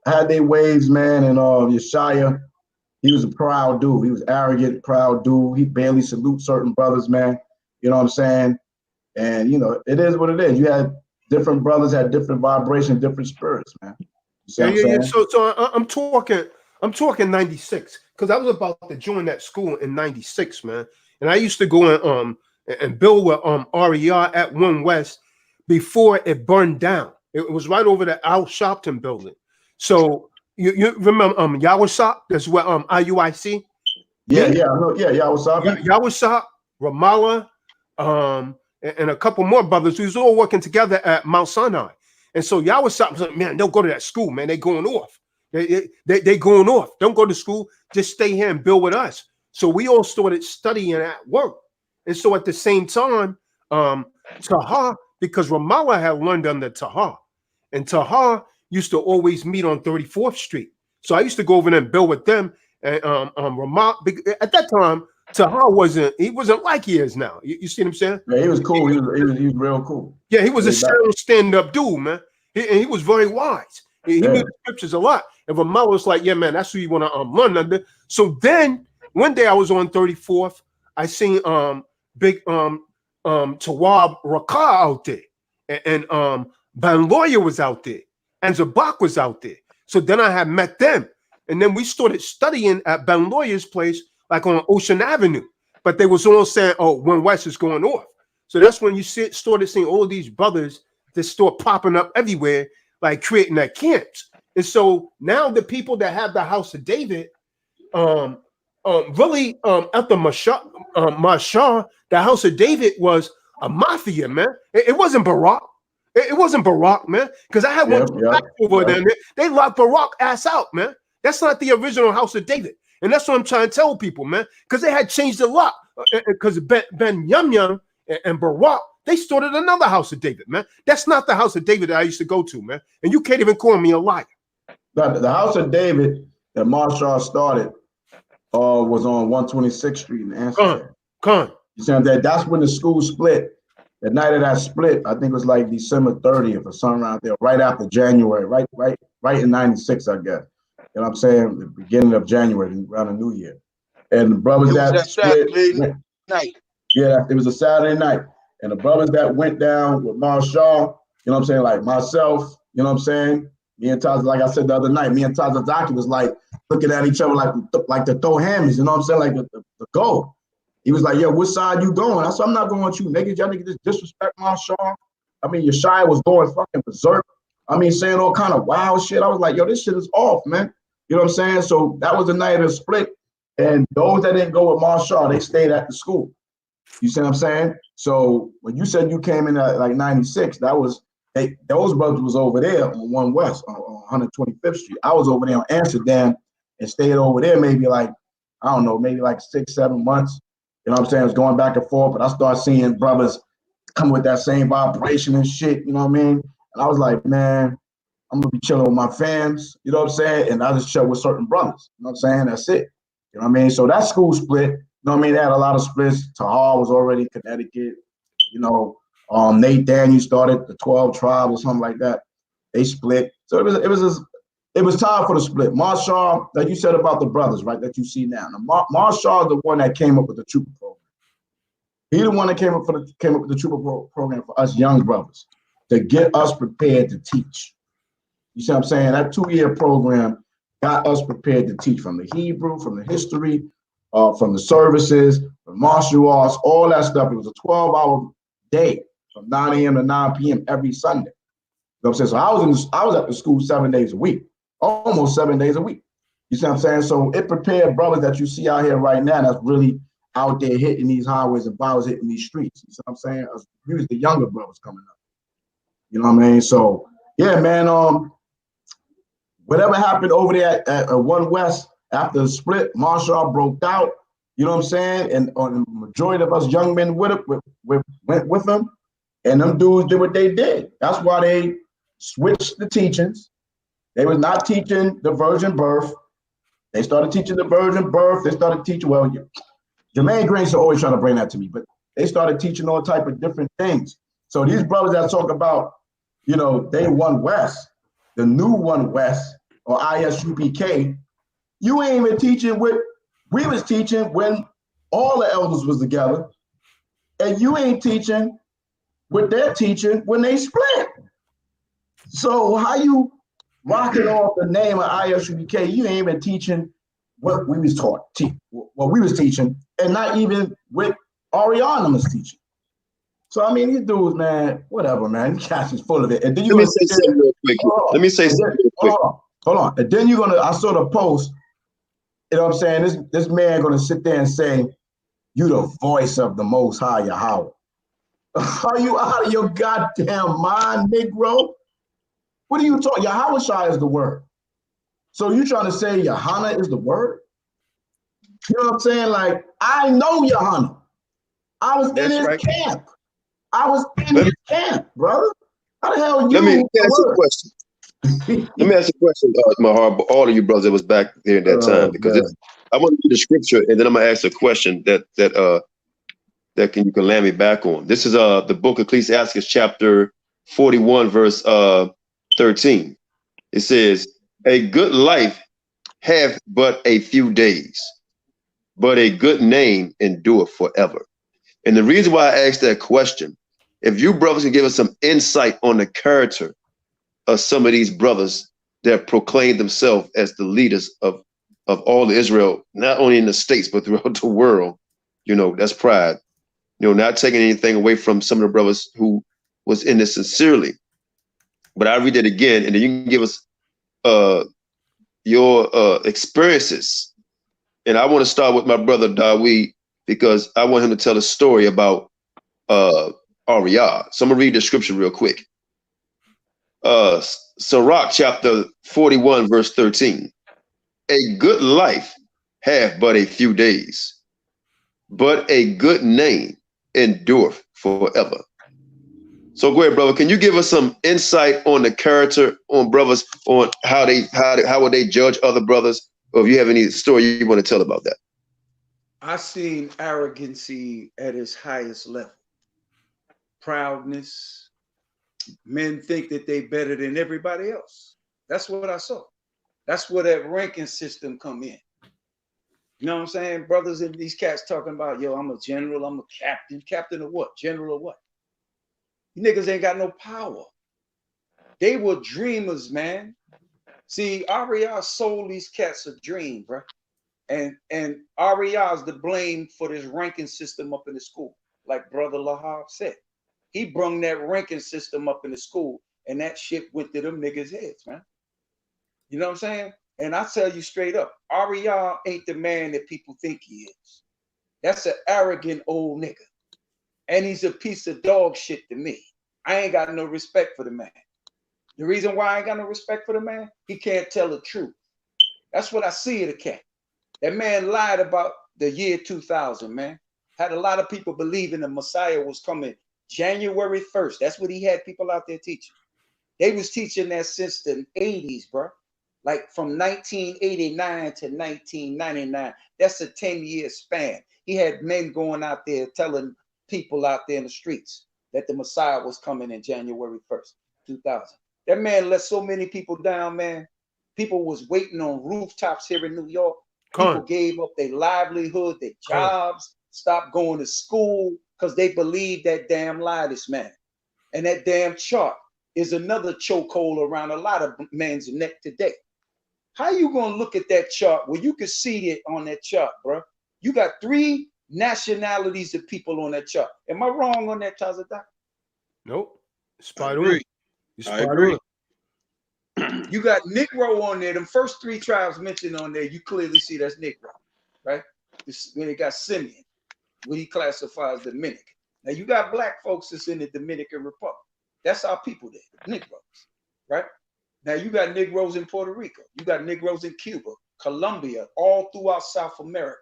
had their ways, man, and Yeshaya, he was a proud dude. He was arrogant, proud dude. He barely salutes certain brothers, man. You know what I'm saying? And, you know, it is what it is. You had different brothers, had different vibrations, different spirits, man. You see what I'm saying? So I'm talking 96, because I was about to join that school in 96, man. And I used to go and build with RER at 1 West before it burned down. It was right over the Al Sharpton building. So you remember Yahawashi? That's where IUIC? Yeah, I know. Yeah, Yahawashi. Yahawashi, Ramallah, and a couple more brothers. We was all working together at Mount Sinai. And so Yahawashi was like, man, don't go to that school, man. They going off. They going off. Don't go to school. Just stay here and build with us. So we all started studying at work. And so at the same time, Taha, because Ramallah had learned under Taha, and Taha used to always meet on 34th Street. So I used to go over there and build with them. And Ramallah, at that time, Taha wasn't like he is now. You see what I'm saying? Yeah, he was cool. He was real cool. Yeah, he was a stand-up dude, man. He was very wise. He knew the scriptures a lot. And Ramallah was like, yeah, man, that's who you want to learn under. So then one day I was on 34th. I seen big Tawab Raka out there. And Ban Lawyer was out there. And Zabak was out there. So then I had met them. And then we started studying at Ban Lawyer's place, like on Ocean Avenue. But they was all saying, oh, 1 West is going off. So that's when you started seeing all of these brothers that start popping up everywhere, like creating their camps. And so now the people that have the House of David, really at the Mashah, the House of David was a mafia, man. It wasn't Barak. It wasn't Barak, man. Because I had one over there. They locked Barak ass out, man. That's not the original House of David. And that's what I'm trying to tell people, man. Because they had changed a lot. Because Ben Yum and Barak, they started another House of David, man. That's not the House of David that I used to go to, man. And you can't even call me a liar. The House of David that Marshall started was on 126th Street in Amsterdam. You see what I'm saying? That's when the school split. The night of that split, I think it was like December 30th or something around there, right after January, right in 96, I guess. You know what I'm saying? The beginning of January, around the New Year. And the brothers that split, night. Yeah, it was a Saturday night. And the brothers that went down with Marshall, you know what I'm saying, like myself, you know what I'm saying? Me and Taz, like I said the other night, me and Tazazaki was like looking at each other like to throw hammies, you know what I'm saying? Like the goal. He was like, yo, which side you going? I said, I'm not going with you, niggas. Y'all niggas just disrespect Marshall. I mean, Yeshaya was going fucking berserk. I mean, saying all kind of wild shit. I was like, yo, this shit is off, man. You know what I'm saying? So that was the night of the split. And those that didn't go with Marshall, they stayed at the school. You see what I'm saying? So when you said you came in at like 96, that was, those brothers was over there on 1 West, on 125th Street. I was over there on Amsterdam and stayed over there maybe like, I don't know, maybe like 6-7 months. You know what I'm saying? I was going back and forth, but I started seeing brothers come with that same vibration and shit, you know what I mean? And I was like, man, I'm gonna be chilling with my fams, you know what I'm saying? And I just chill with certain brothers, you know what I'm saying? That's it. You know what I mean? So that school split, you know what I mean? They had a lot of splits. Tahar was already in Connecticut, you know. Nate Daniel started the 12 Tribe or something like that. They split. So it was time for the split. Marshall, like you said about the brothers, right, that you see now. Marshall is the one that came up with the Trooper program. He the one that came up with the Trooper program for us young brothers to get us prepared to teach. You see what I'm saying? That 2-year program got us prepared to teach from the Hebrew, from the history, from the services, from martial arts, all that stuff. It was a 12-hour day from 9 a.m. to 9 p.m. every Sunday. You know what I'm saying? So I was at the school 7 days a week, almost 7 days a week. You see what I'm saying? So it prepared brothers that you see out here right now that's really out there hitting these highways and byways, hitting these streets. You see what I'm saying? Usually the younger brothers coming up. You know what I mean? So yeah, man. Whatever happened over there at 1 West after the split, Marshall broke out. You know what I'm saying? And the majority of us young men went with them, and them dudes did what they did. That's why they switched the teachings. They was not teaching the virgin birth. They started teaching the virgin birth. They started teaching, well, Jermaine Green's always trying to bring that to me, but they started teaching all type of different things. So these brothers that talk about, you know, they One West, the new One West or ISUPK, you ain't even teaching what we was teaching when all the elders was together, and you ain't teaching what they're teaching when they split. So how you rocking off the name of ISUPK? You ain't even teaching what we was taught, what we was teaching, and not even what Ariana was teaching. So I mean, these dudes, man, whatever, man. These cats is full of it. And then you Let me say something real quick. Let me say something real quick. Hold on. And then you're gonna. I saw the post. You know what I'm saying? This man gonna sit there and say, "You the voice of the Most High Yahweh." Are you out of your goddamn mind, Negro? What are you talking? Yahawashi is the word. So you trying to say Yahana is the word? You know what I'm saying? Like, I know Yahana. I was in his camp. I was in his camp, brother. How the hell you? Let me ask you a question. Let me ask you a question, Mahar, all of you brothers that was back there at that time, because I want to read the scripture, and then I'm gonna ask a question that you can land me back on. This is the book of Ecclesiastes, chapter 41, verse 13. It says, "A good life hath but a few days, but a good name endureth forever." And the reason why I asked that question, if you brothers can give us some insight on the character of some of these brothers that proclaim themselves as the leaders of all of Israel, not only in the States, but throughout the world, you know, that's pride. You know, not taking anything away from some of the brothers who was in this sincerely. But I read it again, and then you can give us your experiences. And I want to start with my brother Dawid, because I want him to tell a story about Ariah. So I'm gonna read the scripture real quick. Sirach chapter 41, verse 13. "A good life hath but a few days, but a good name endureth forever." So go ahead, brother. Can you give us some insight on the character on brothers, on how would they judge other brothers, or if you have any story you want to tell about that? I seen arrogancy at its highest level. Proudness. Men think that they better than everybody else. That's what I saw. That's where that ranking system come in. You know what I'm saying? Brothers and these cats talking about, yo, I'm a general, I'm a captain. Captain of what? General of what? You niggas ain't got no power. They were dreamers, man. See, Ariah sold these cats a dream, bro. And Ariah is the blame for this ranking system up in the school. Like Brother Lahab said. He brung that ranking system up in the school, and that shit went to them niggas' heads, man. You know what I'm saying? And I tell you straight up, Ariah ain't the man that people think he is. That's an arrogant old nigga. And he's a piece of dog shit to me. I ain't got no respect for the man. The reason why I ain't got no respect for the man, he can't tell the truth. That's what I see of the cat. That man lied about the year 2000, man. Had a lot of people believing the Messiah was coming January 1st. That's what he had people out there teaching. They was teaching that since the 80s, bro. Like from 1989 to 1999. That's a 10-year span. He had men going out there telling people out there in the streets that the Messiah was coming in January 1st, 2000. That man let so many people down, man. People was waiting on rooftops here in New York. People gave up their livelihood, their jobs, stopped going to school because they believed that damn lie, this man. And that damn chart is another chokehold around a lot of men's neck today. How you gonna look at that chart where you can see it on that chart, bro? You got 3 nationalities of people on that chart. Am I wrong on that, Tazadak? Nope. I agree. I agree. You got Negro on there. The first 3 tribes mentioned on there, you clearly see that's Negro, right? When it got Simeon, what he classifies Dominican. Now you got black folks that's in the Dominican Republic. That's our people there, Negroes, right? Now you got Negroes in Puerto Rico. You got Negroes in Cuba, Colombia, all throughout South America.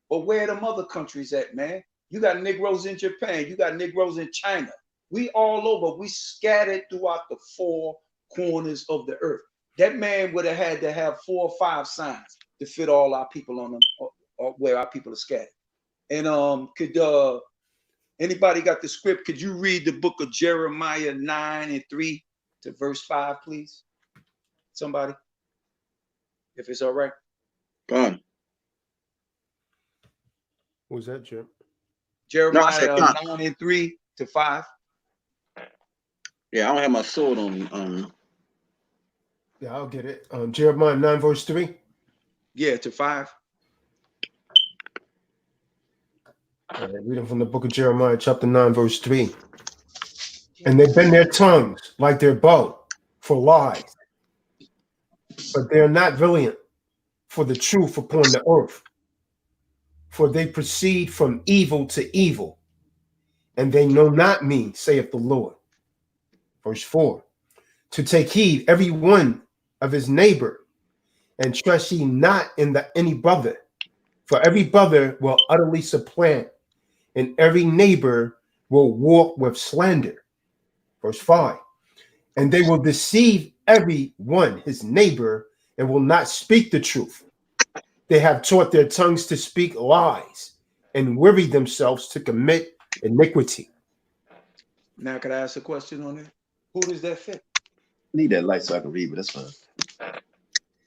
But where are them other countries at, man? You got Negroes in Japan. You got Negroes in China. We all over. We scattered throughout the 4 corners of the earth. that man would have had to have 4 or 5 signs to fit all our people on them, or where our people are scattered. And could anybody got the script? Could you read the book of Jeremiah 9:3 to verse 5, please? Somebody, if it's all right. Go on. What was that, Jim? Jeremiah No, 9:3 to 5. Yeah, I don't have my sword on me. Yeah, I'll get it. Jeremiah 9 verse 3. Yeah, to 5. All right, reading from the book of Jeremiah, chapter 9, verse 3. And they bend their tongues like their bow for lies, but they are not valiant for the truth upon the earth. For they proceed from evil to evil, and they know not me, saith the Lord. Verse 4. To take heed every one of his neighbor, and trust ye not in any brother, for every brother will utterly supplant, and every neighbor will walk with slander. Verse 5. And they will deceive every one his neighbor, and will not speak the truth. They have taught their tongues to speak lies, and weary themselves to commit iniquity. Now, could I ask a question on that? Who does that fit? I need that light so I can read, but that's fine.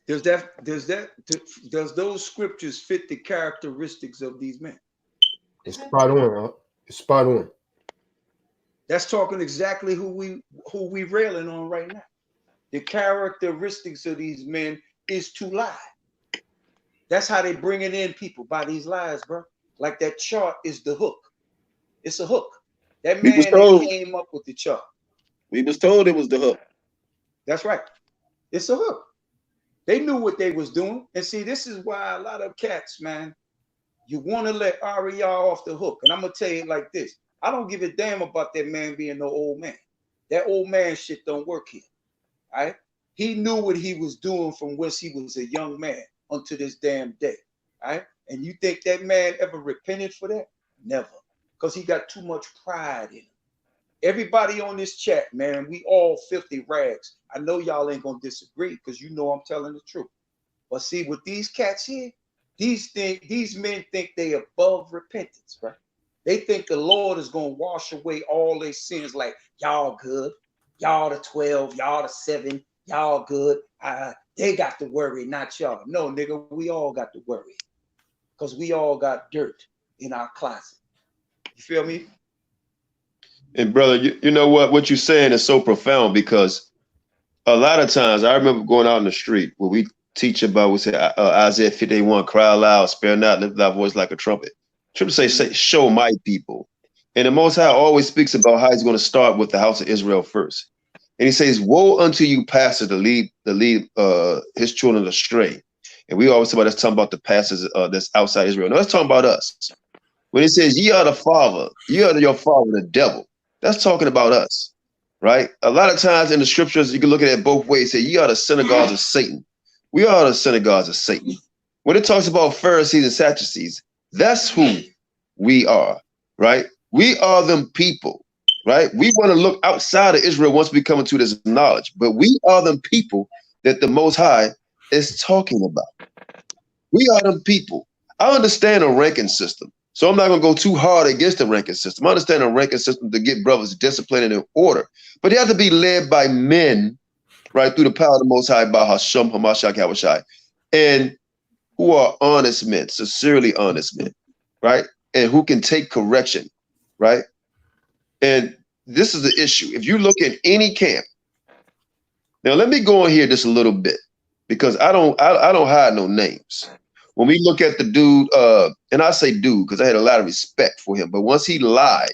Does those scriptures fit the characteristics of these men? It's spot on, huh? It's spot on. That's talking exactly who we railing on right now. The characteristics of these men is to lie. That's how they bring it in people, by these lies, bro. Like that chart is the hook. It's a hook. That man that came up with the chart. We was told it was the hook. That's right. It's a hook. They knew what they was doing. And see, this is why a lot of cats, man, you want to let AREA off the hook. And I'm going to tell you like this. I don't give a damn about that man being no old man. That old man shit don't work here. All right? He knew what he was doing from when he was a young man unto this damn day. All right? And you think that man ever repented for that? Never. Because he got too much pride in him. Everybody on this chat, man, we all filthy rags. I know y'all ain't going to disagree because you know I'm telling the truth. But see, with these cats here, these men think they above repentance, right? They think the Lord is going to wash away all their sins like, y'all good. Y'all the 12, y'all the 7, y'all good. They got to worry, not y'all. No, nigga, we all got to worry because we all got dirt in our closet. You feel me? And brother, you know what you're saying is so profound, because a lot of times I remember going out in the street where we teach about, we say Isaiah 51, cry aloud, spare not, lift thy voice like a trumpet. Trumpet say, show my people. And the Most High always speaks about how he's going to start with the house of Israel first. And he says, woe unto you, pastors, to lead his children astray. And we always talk about, that's talking about the pastors that's outside Israel. No, that's talking about us. When it says, ye are the father, ye are your father, the devil, that's talking about us, right? A lot of times in the scriptures, you can look at it both ways. Say, ye are the synagogues of Satan. We are the synagogues of Satan. When it talks about Pharisees and Sadducees, that's who we are, right? We are them people, right? We want to look outside of Israel once we come into this knowledge, but we are them people that the Most High is talking about. We are them people. I understand a ranking system, so I'm not going to go too hard against the ranking system. I understand a ranking system to get brothers disciplined and in order, but they have to be led by men, right, through the power of the Most High, by Ha Mashayach Yahawashi, and who are honest men, sincerely honest men, right, and who can take correction, right? And this is the issue. If you look at any camp, now let me go on here just a little bit, because I don't hide no names. When we look at the dude, and I say dude because I had a lot of respect for him, but once he lied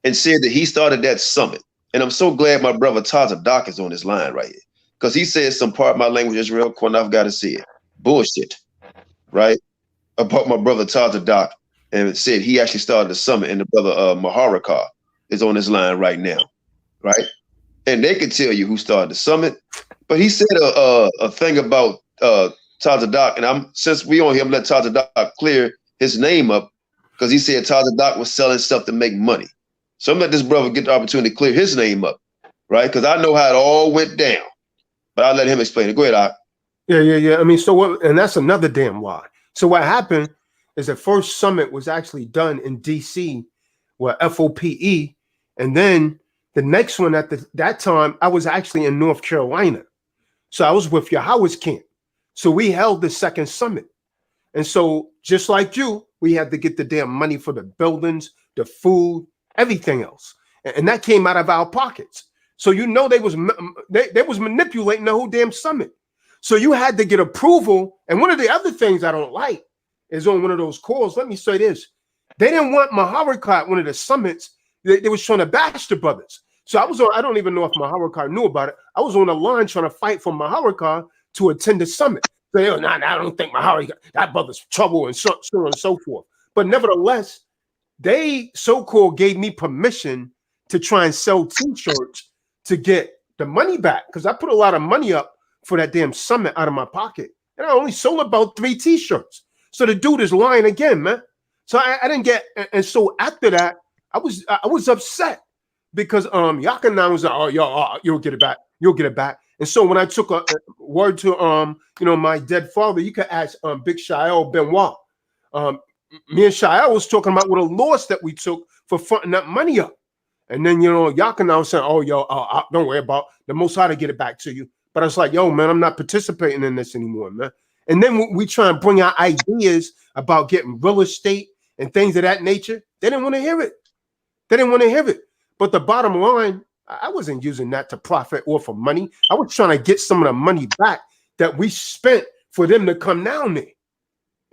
and said that he started that summit, and I'm so glad my brother Tazadok is on this line right here, because he says some part of my language is real. Qanath got to see it. Bullshit, right? About my brother Tazadok, and said he actually started the summit, and the brother Maharakar is on this line right now, right? And they can tell you who started the summit, but he said a thing about Tazadok, and since we on him, let Tazadok clear his name up, because he said Tazadok was selling stuff to make money. So I'm let this brother get the opportunity to clear his name up, right? Because I know how it all went down, But I'll let him explain it. Go ahead, Yeah. I mean, so what? And that's another damn lie. So what happened is the first summit was actually done in D.C. with F.O.P.E. And then the next one at that time, I was actually in North Carolina. So I was with Yahweh's camp. So we held the second summit. And so just like you, we had to get the damn money for the buildings, the food, everything else. And that came out of our pockets. So you know they was manipulating the whole damn summit. So you had to get approval. And one of the other things I don't like is on one of those calls, let me say this. They didn't want Maharakat at one of the summits. They was trying to bash the brothers. So I was on, I don't even know if Maharakat knew about it. I was on the line trying to fight for Maharakat to attend the summit. So, I don't think Maharakat, that brother's trouble and so on and so forth. But nevertheless, they so-called gave me permission to try and sell t-shirts to get the money back. Because I put a lot of money up for that damn summit out of my pocket. And I only sold about 3 t-shirts. So the dude is lying again, man. So I didn't get, and so after that, I was upset because Yakanan was like, oh, you'll get it back. You'll get it back. And so when I took a word to my dead father, you could ask Big Shael Benoit. Me and Shael was talking about what a loss that we took for fronting that money up. And then Yakanan was saying, don't worry about the Most High to get it back to you. But I was like, yo, man, I'm not participating in this anymore, man. And then we try and bring out ideas about getting real estate and things of that nature. They didn't want to hear it. They didn't want to hear it. But the bottom line, I wasn't using that to profit or for money. I was trying to get some of the money back that we spent for them to come down there.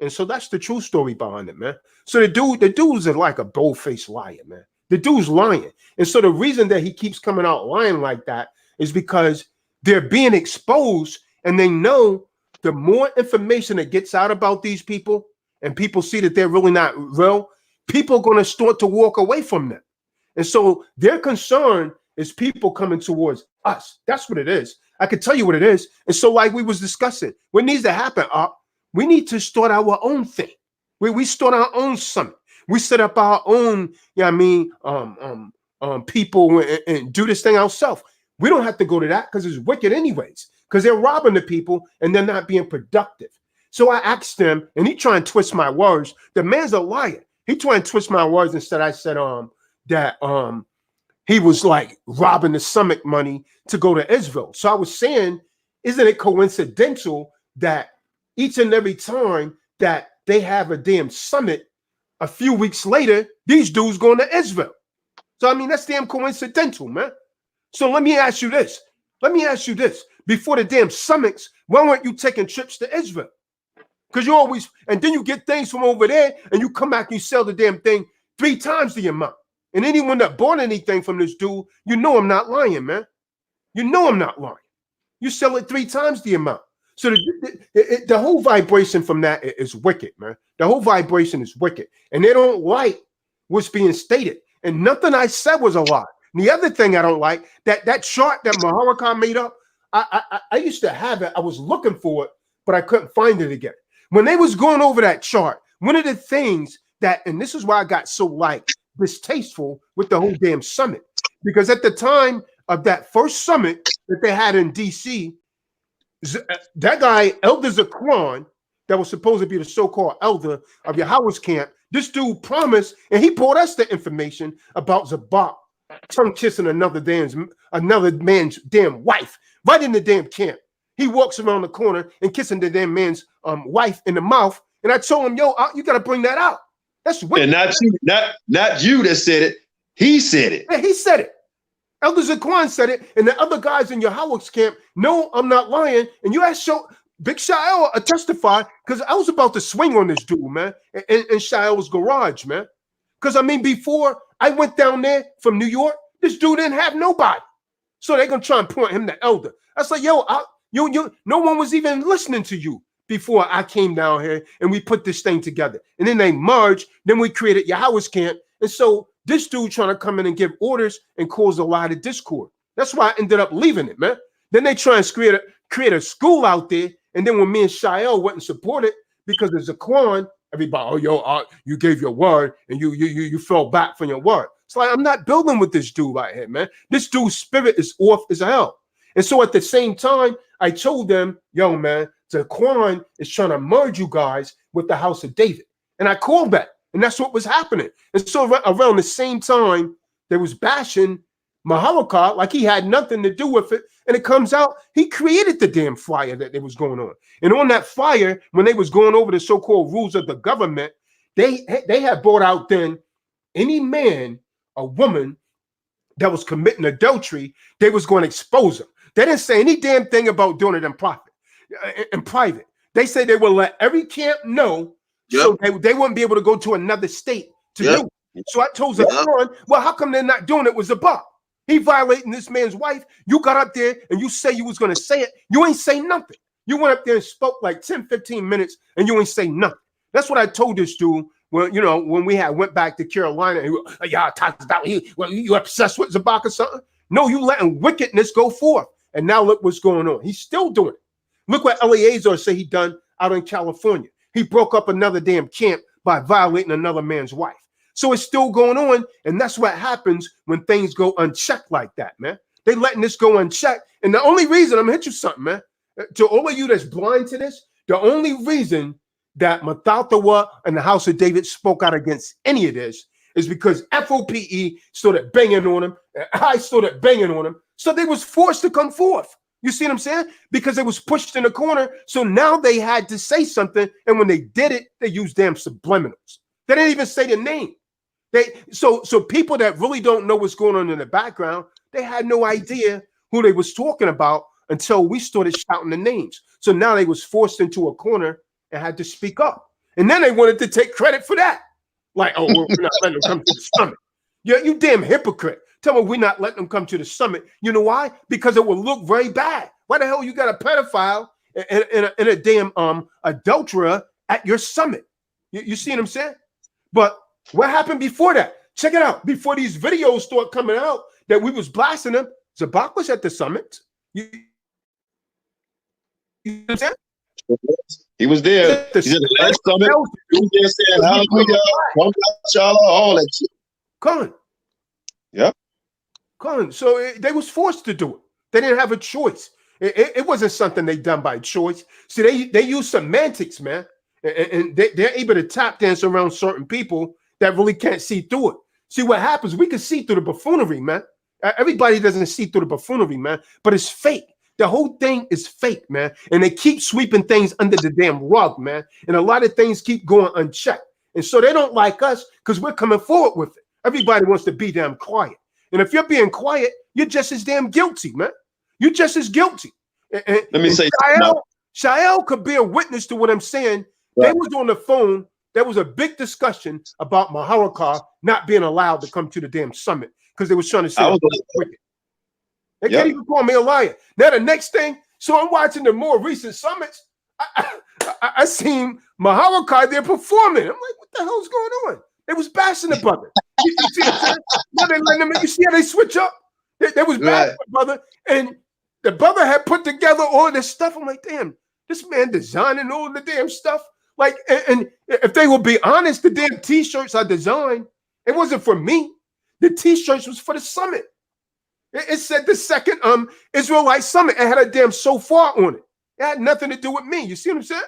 And so that's the true story behind it, man. So the dude's like a bold-faced liar, man. The dude's lying. And so the reason that he keeps coming out lying like that is because they're being exposed, and they know the more information that gets out about these people and people see that they're really not real, people are going to start to walk away from them. And so their concern is people coming towards us. That's what it is. I can tell you what it is. And so like we was discussing, what needs to happen, we need to start our own thing. We start our own summit. We set up our own, people and do this thing ourselves. We don't have to go to that because it's wicked anyways, because they're robbing the people and they're not being productive. So I asked him, and he trying to twist my words. The man's a liar. He trying to twist my words. Instead, I said that he was like robbing the summit money to go to Israel. So I was saying, isn't it coincidental that each and every time that they have a damn summit, a few weeks later, these dudes going to Israel? So I mean, that's damn coincidental, man. So let me ask you this. Before the damn summits, why weren't you taking trips to Israel? Because you always, and then you get things from over there and you come back and you sell the damn thing 3 times the amount. And anyone that bought anything from this dude, you know I'm not lying, man. You know I'm not lying. You sell it 3 times the amount. So the whole vibration from that is wicked, man. The whole vibration is wicked. And they don't like what's being stated. And nothing I said was a lie. And the other thing I don't like, that chart that Maharakat made up, I used to have it. I was looking for it, but I couldn't find it again. When they was going over that chart, one of the things that, and this is why I got so like distasteful with the whole damn summit, because at the time of that first summit that they had in DC, that guy, Elder Zaquan, that was supposed to be the so-called elder of Yahweh's camp, this dude promised, and he brought us the information about Zabak tongue kissing another man's damn wife right in the damn camp. He walks around the corner and kissing the damn man's wife in the mouth. And I told him, yo, you got to bring that out. That's wicked. And not you that said it. He said it. Yeah, he said it. Elder Zaquan said it. And the other guys in Yahweh's camp, no, I'm not lying. And you asked Big Shael testify, because I was about to swing on this dude, man, in Shael's garage, man. Because, I mean, before I went down there from New York, this dude didn't have nobody. So they're going to try and point him to elder. I was like, yo, no one was even listening to you before I came down here and we put this thing together. And then they merged. Then we created Yahweh's camp. And so this dude trying to come in and give orders and cause a lot of discord. That's why I ended up leaving it, man. Then they try and create a school out there. And then when me and Shael went and supported, because there's a Zaquan, everybody, you gave your word and you fell back from your word. It's like, I'm not building with this dude right here, man. This dude's spirit is off as hell. And so at the same time, I told them, yo, man, Zaquan is trying to merge you guys with the house of David. And I called that. And that's what was happening. And so around the same time, they was bashing Maharakat like he had nothing to do with it. And it comes out, he created the damn fire that was going on. And on that fire, when they was going over the so-called rules of the government, they had brought out then any man or woman that was committing adultery, they was going to expose them. They didn't say any damn thing about doing it in private. They said they would let every camp know, so they wouldn't be able to go to another state to do it. So I told Zaquan, well, how come they're not doing it with Zabak? He violating this man's wife. You got up there and you say you was going to say it. You ain't say nothing. You went up there and spoke like 10, 15 minutes and you ain't say nothing. That's what I told this dude when, when we went back to Carolina. And you obsessed with Zabak or something? No, you letting wickedness go forth. And now look what's going on. He's still doing it. Look what Eleazar said he done out in California. He broke up another damn camp by violating another man's wife. So it's still going on, and that's what happens when things go unchecked like that, man. They letting this go unchecked, and the only reason, I'm gonna hit you something, man. To all of you that's blind to this, the only reason that Mathathawa and the house of David spoke out against any of this is because F.O.P.E started banging on him, and I started banging on him, so they was forced to come forth. You see what I'm saying? Because they was pushed in the corner, so now they had to say something, and when they did it, they used damn subliminals. They didn't even say the name. So people that really don't know what's going on in the background, they had no idea who they was talking about until we started shouting the names. So now they was forced into a corner and had to speak up. And then they wanted to take credit for that. Like, oh, we're not letting them come to the summit. Yeah, you damn hypocrite. Tell me we're not letting them come to the summit. You know why? Because it will look very bad. Why the hell you got a pedophile and a damn adulterer at your summit? You see what I'm saying? But what happened before that? Check it out. Before these videos start coming out that we was blasting them, Zabak was at the summit. You know what I'm saying? He was there. He's at the last summit. He was there saying, hallelujah, all that shit. Come on. Yeah. Come on. So they was forced to do it. They didn't have a choice. It wasn't something they done by choice. See, they use semantics, man. And they're able to tap dance around certain people that really can't see through it. See what happens? We can see through the buffoonery, man. Everybody doesn't see through the buffoonery, man. But it's fake. The whole thing is fake, man. And they keep sweeping things under the damn rug, man. And a lot of things keep going unchecked. And so they don't like us because we're coming forward with it. Everybody wants to be damn quiet. And if you're being quiet, you're just as damn guilty, man. You're just as guilty. Let me say, Shael could be a witness to what I'm saying. Right. They was on the phone. There was a big discussion about Maharakar not being allowed to come to the damn summit because they was trying to say wicked. They can't even call me a liar. Now the next thing, so I'm watching the more recent summits. I seen Maharakar there performing. I'm like, what the hell's going on? They was bashing the brother. You see what I'm saying? Now they letting them. You see how they switch up? They was bashing the brother, and the brother had put together all of this stuff. I'm like, damn, this man designing all of the damn stuff. Like, and if they will be honest, the damn T-shirts I designed, it wasn't for me. The T-shirts was for the summit. It said the second Israelite summit. It had a damn shofar on it. It had nothing to do with me. You see what I'm saying?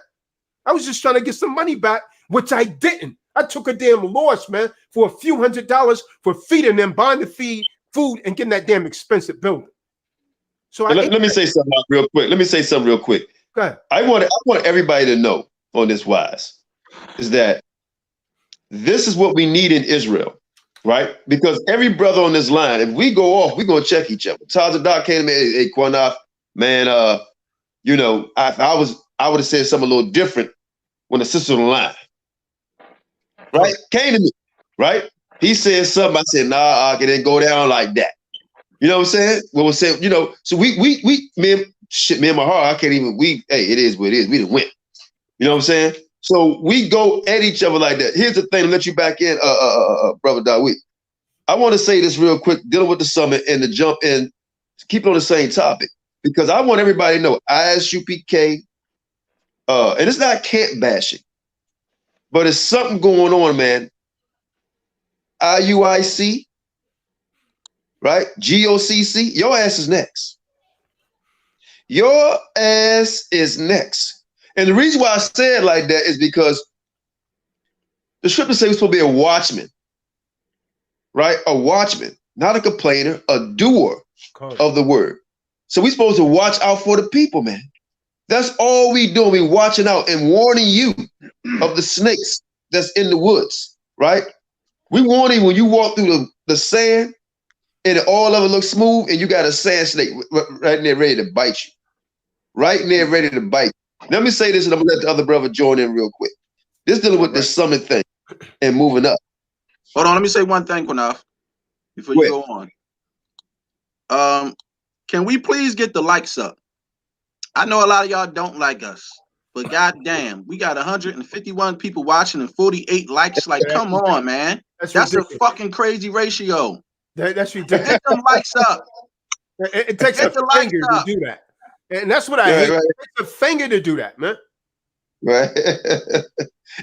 I was just trying to get some money back, which I didn't. I took a damn loss, man, for a few $100s for feeding them, buying the food, and getting that damn expensive building. So let me say something real quick. Go ahead. I want everybody to know on this wise is that this is what we need in Israel, right? Because every brother on this line, if we go off, we're gonna check each other. Tazadak came to me, hey, Qanath, man, I would have said something a little different when the sister on the line, right? Came to me, right? He said something. I said, nah, it didn't go down like that. You know what I'm saying? What was saying, so me and my heart, I can't even, hey, it is what it is. We didn't win. You know what I'm saying? So we go at each other like that. Here's the thing, to let you back in, Brother Dawid. I want to say this real quick, dealing with the summit and to jump in, keep it on the same topic, because I want everybody to know ISUPK, and it's not camp bashing, but it's something going on, man. IUIC, right? GOCC, your ass is next. Your ass is next. And the reason why I say it like that is because the scripture says we're supposed to be a watchman, right? A watchman, not a complainer, a doer of the word. So we're supposed to watch out for the people, man. That's all we do. We watching out and warning you of the snakes that's in the woods, right? We warn you when you walk through the sand and all of it looks smooth and you got a sand snake right there ready to bite you. Right there ready to bite you. Let me say this and I'm going to let the other brother join in real quick. This dealing with this summit thing and moving up. Hold on, let me say one thing, Qanath, before you go on. Can we please get the likes up? I know a lot of y'all don't like us, but goddamn, we got 151 people watching and 48 likes. Like, come on, man. That's a fucking crazy ratio. That's ridiculous. Get them likes up. It takes a finger to do that. And that's what I hate. Right. It takes a finger to do that, man. Right.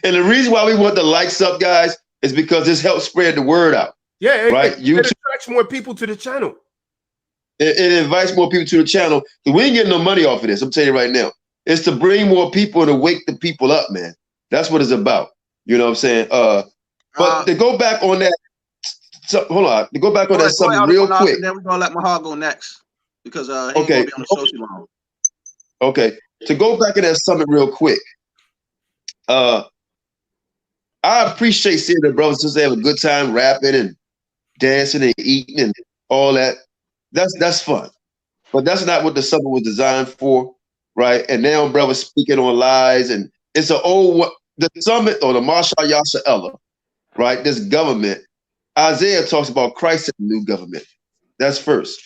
And the reason why we want the likes up, guys, is because this helps spread the word out. Yeah, right. It attracts more people to the channel. It invites more people to the channel. We ain't getting no money off of this. I'm telling you right now. It's to bring more people and to wake the people up, man. That's what it's about. You know what I'm saying? But to go back on that, hold on. To go back on that something real quick. And then we're gonna let Mahal go next because he ain't gonna be on the show too long. Okay. To go back in that summit real quick. I appreciate seeing the brothers just have a good time rapping and dancing and eating and all that. That's fun. But that's not what the summit was designed for, right? And now brothers speaking on lies, and it's an old the summit or the Ha Mashayach Yahawashi, right? This government. Isaiah talks about Christ in the new government. That's first.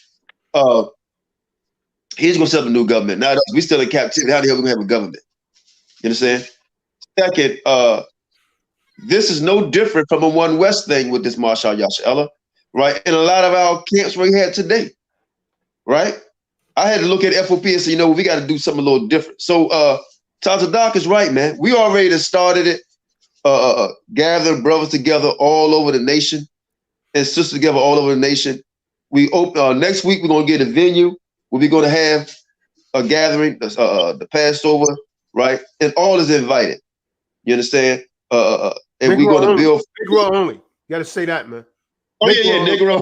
He's gonna set up a new government. Now we still in captivity. How the hell we gonna have a government? You understand? Second, this is no different from a One West thing with this Ha Mashayach Yahawashi, right? And a lot of our camps we had today, right? I had to look at F.O.P. and say, you know, we got to do something a little different. So Doc is right, man. We already started it, gathering brothers together all over the nation and sisters together all over the nation. We open next week. We're gonna get a venue where we're gonna have a gathering, the Passover, right? And all is invited. You understand? And we're gonna build Negro only. You got to say that, man. Oh yeah, Negro.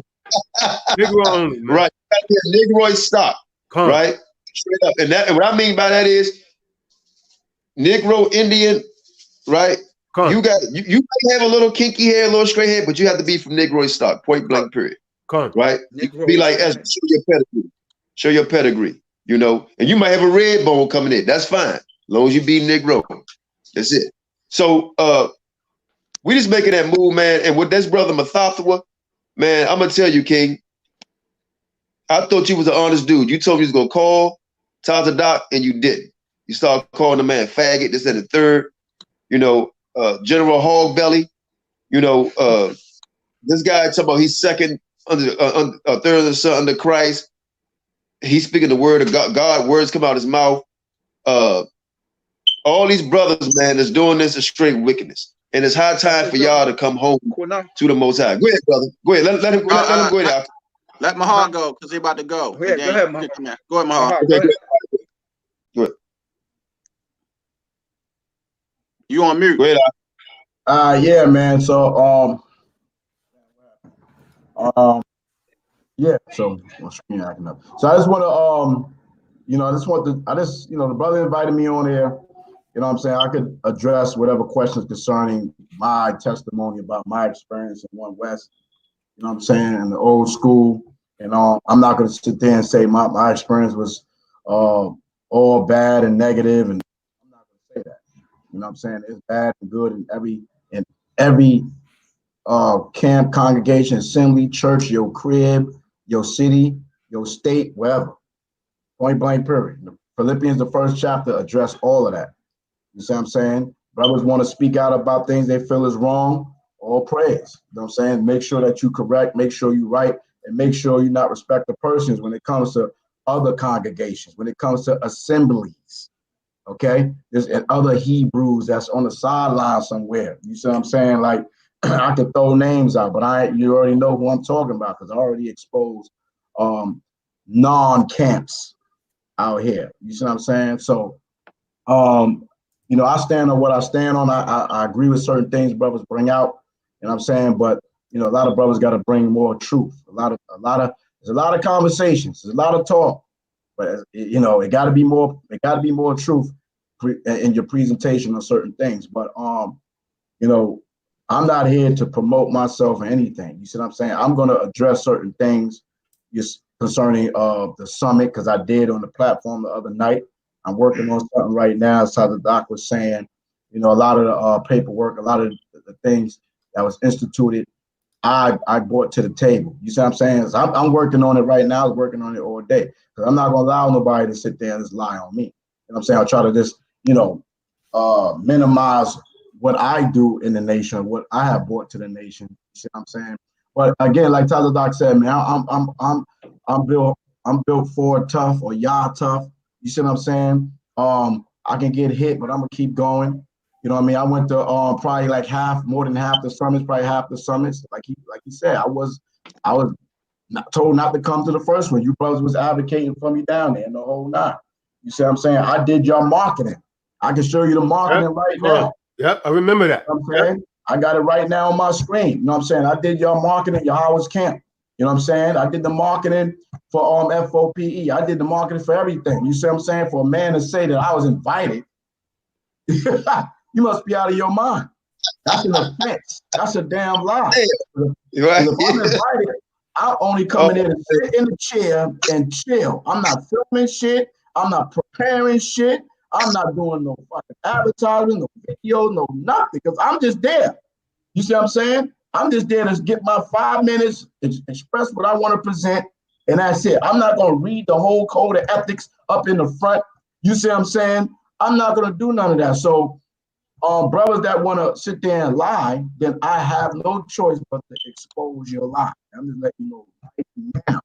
Negro only, man. Right. Negroid stock. Right. Straight up. And what I mean by that is Negro, Indian, right? You might have a little kinky hair, a little straight hair, but you have to be from Negroid stock, point blank, period. Right? You can be like Ezra, show your pedigree. Show your pedigree, you know, and you might have a red bone coming in. That's fine. As long as you be Negro. That's it. So we just making that move, man. And with this brother Mathathawa, man, I'm gonna tell you, King. I thought you was an honest dude. You told me you was gonna call Doc, and you didn't. You started calling the man faggot, this and the third. You know, General Hogbelly. You know, this guy talking about he's second under third of the son under Christ. He's speaking the word of God. God words come out his mouth. All these brothers, man, that's doing this is straight wickedness. And it's high time for y'all to come home to the Most High. Go ahead, brother. Go ahead. Let him go ahead. Let Mahal go because they're about to go. Go ahead, Mahal. Go ahead, Mahal. Okay, go ahead. You on mute. Go ahead. Yeah, man. So yeah, so my screen acting up. So I just want to the brother invited me on here. You know what I'm saying? I could address whatever questions concerning my testimony about my experience in One West. You know what I'm saying? In the old school. And I'm not going to sit there and say my experience was all bad and negative, and I'm not going to say that. You know what I'm saying? It's bad and good in every camp, congregation, assembly, church, your crib, your city, your state, wherever. Point blank, period. Philippians, the first chapter, address all of that. You see what I'm saying? Brothers want to speak out about things they feel is wrong, all praise. You know what I'm saying? Make sure that you correct, make sure you right, and make sure you not respect the persons when it comes to other congregations, when it comes to assemblies, okay? There's and other Hebrews that's on the sideline somewhere. You see what I'm saying? Like, I could throw names out, but you already know who I'm talking about because I already exposed non-camps. out here. You see what I'm saying? So, you know, I stand on what I stand on. I agree with certain things brothers bring out, you know what I'm saying? But, you know, a lot of brothers got to bring more truth. There's a lot of conversations, there's a lot of talk, but you know, it got to be more truth in your presentation on certain things. But, you know, I'm not here to promote myself or anything. You see what I'm saying? I'm going to address certain things concerning the summit, because I did on the platform the other night. I'm working on something right now. As the doc was saying, you know, a lot of the paperwork, a lot of the things that was instituted, I brought to the table. You see what I'm saying? So I'm working on it right now. I was working on it all day, because I'm not going to allow nobody to sit there and just lie on me. You know what I'm saying? I'll try to just, you know, minimize what I do in the nation, what I have brought to the nation. You see what I'm saying? But again, like Tyler Doc said, man, I'm built for tough, or Yah tough. You see what I'm saying? I can get hit, but I'm gonna keep going. You know what I mean? I went to probably like more than half the summits, probably half the summits. Like he said, I was not told not to come to the first one. You brothers was advocating for me down there in the whole nine. You see what I'm saying? I did your marketing. I can show you the marketing right now. Yep, I remember that. You know what I'm saying? I got it right now on my screen. You know what I'm saying? I did your marketing, Yahweh's camp. You know what I'm saying? I did the marketing for F.O.P.E. I did the marketing for everything. You see what I'm saying? For a man to say that I was invited, you must be out of your mind. That's an offense. That's a damn lie. Right. If I'm invited, I'm only coming in and sit in the chair and chill. I'm not filming shit. I'm not preparing shit. I'm not doing no fucking advertising, no video, no nothing, because I'm just there. You see what I'm saying? I'm just there to get my 5 minutes, express what I want to present, and that's it. I'm not going to read the whole code of ethics up in the front. You see what I'm saying? I'm not going to do none of that. So, brothers that want to sit there and lie, then I have no choice but to expose your lie. I'm just letting you know right now.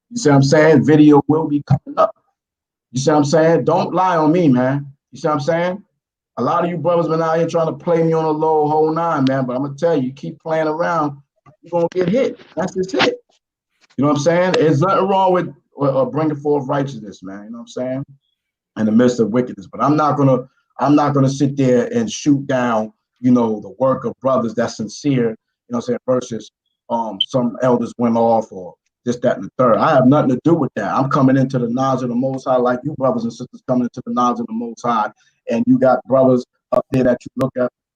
You see what I'm saying? Video will be coming up. You see what I'm saying? Don't lie on me, man. You see what I'm saying? A lot of you brothers been out here trying to play me on a low whole nine, man. But I'm gonna tell you, keep playing around, you're gonna get hit. That's just it. You know what I'm saying? There's nothing wrong with bringing forth righteousness, man. You know what I'm saying? In the midst of wickedness. But I'm not gonna sit there and shoot down, you know, the work of brothers that's sincere. You know what I'm saying? Versus some elders went off or this, that, and the third. I have nothing to do with that. I'm coming into the knowledge of the Most High, like you brothers and sisters coming into the knowledge of the Most High, and you got brothers up there that you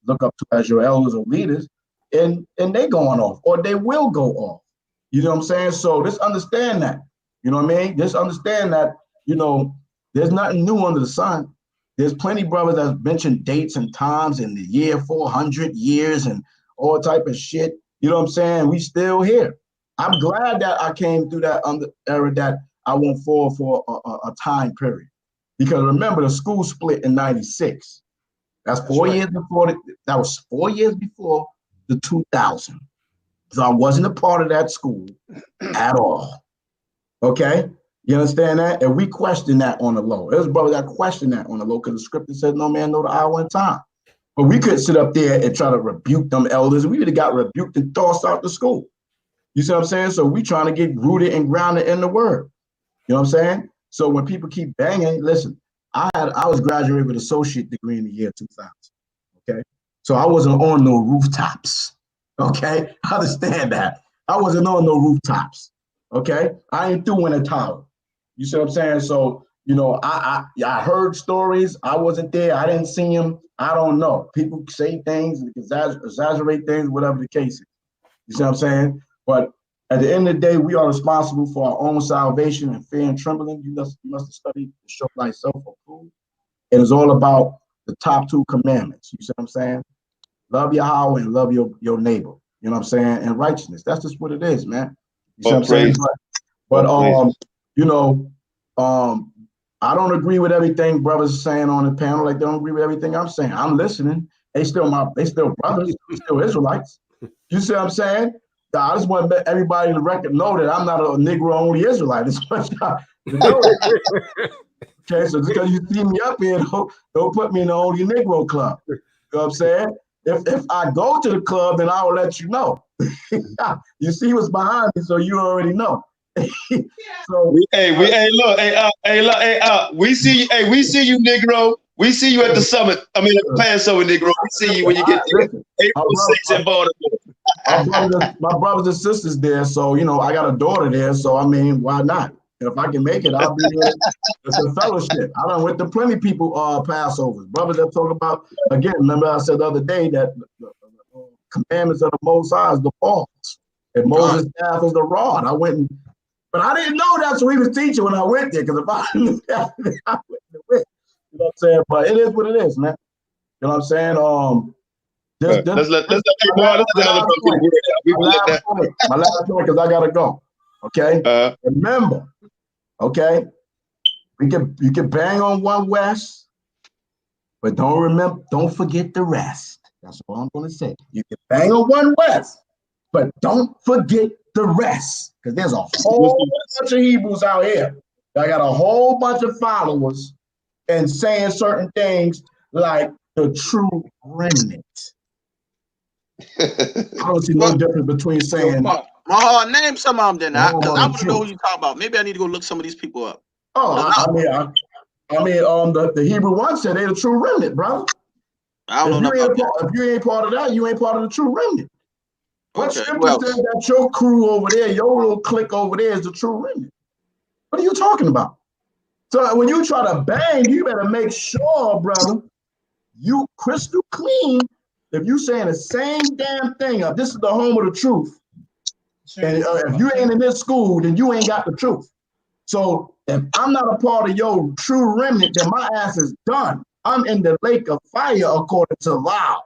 look up to as your elders or leaders, and they going off, or they will go off. You know what I'm saying? So just understand that. You know what I mean? Just understand that, you know, there's nothing new under the sun. There's plenty of brothers that mention dates and times in the year 400 years and all type of shit. You know what I'm saying? We still here. I'm glad that I came through that era that I went forward for a time period. Because remember, the school split in 96. That's 4 years before. That was 4 years before the 2000. So I wasn't a part of that school at all. Okay? You understand that? And we questioned that on the low. There's brothers that questioned that on the low because the scripture said no man know the hour and time. But we couldn't sit up there and try to rebuke them elders. We would have got rebuked and tossed out the school. You see what I'm saying? So we trying to get rooted and grounded in the word. You know what I'm saying? So when people keep banging, listen, I was graduated with an associate degree in the year 2000. Okay. So I wasn't on no rooftops. Okay. I understand that. I wasn't on no rooftops. Okay. I ain't through in a tower. You see what I'm saying? So, you know, I heard stories. I wasn't there. I didn't see them. I don't know. People say things, exaggerate things, whatever the case is. You see what I'm saying? But at the end of the day, we are responsible for our own salvation and fear and trembling. You must study to show thyself approved. It is all about the top 2 commandments. You see what I'm saying? Love Yahweh and love your neighbor. You know what I'm saying? And righteousness. That's just what it is, man. You see what I'm saying? But you know, I don't agree with everything brothers are saying on the panel. Like they don't agree with everything I'm saying. I'm listening. They still brothers, still Israelites. You see what I'm saying? I just want everybody to know that I'm not a Negro-only Israelite. That's what y'all know. Okay, so just because you see me up here, don't put me in the only Negro club. You know what I'm saying? If I go to the club, then I will let you know. You see what's behind me, so you already know. So we see you, Negro. We see you at the summit. I mean, at the Passover, Negro. We see you when you get there. April 6th in Baltimore. My brothers and sisters there, so you know I got a daughter there, so I mean, why not? If I can make it, I'll be there. It's a fellowship. I done went to plenty of people Passovers. Brothers that talk about, again, remember I said the other day that the commandments of the Most High is the faults, and Moses' staff is the rod. I went and, but I didn't know that's what he was teaching when I went there, because if I knew that, I wouldn't have went. You know what I'm saying? But it is what it is, man. You know what I'm saying? Let's let my last point, because I gotta go. Okay. Remember, okay, you can bang on one West, but don't forget the rest. That's all I'm gonna say. You can bang on one West, but don't forget the rest. Because there's a whole bunch of Hebrews out here that got a whole bunch of followers and saying certain things like the true remnant. I don't see no difference between saying. Name some of them then, because I want to know who you talk about. Maybe I need to go look some of these people up. The Hebrew one said they're the true remnant, brother. I don't know about that. If you ain't part of that, you ain't part of the true remnant. What Okay, scripture says that your crew over there, your little clique over there is the true remnant? What are you talking about? So when you try to bang, you better make sure, brother, you crystal clean. If you saying the same damn thing, this is the home of the truth. And if you ain't in this school, then you ain't got the truth. So if I'm not a part of your true remnant, then my ass is done. I'm in the lake of fire according to law.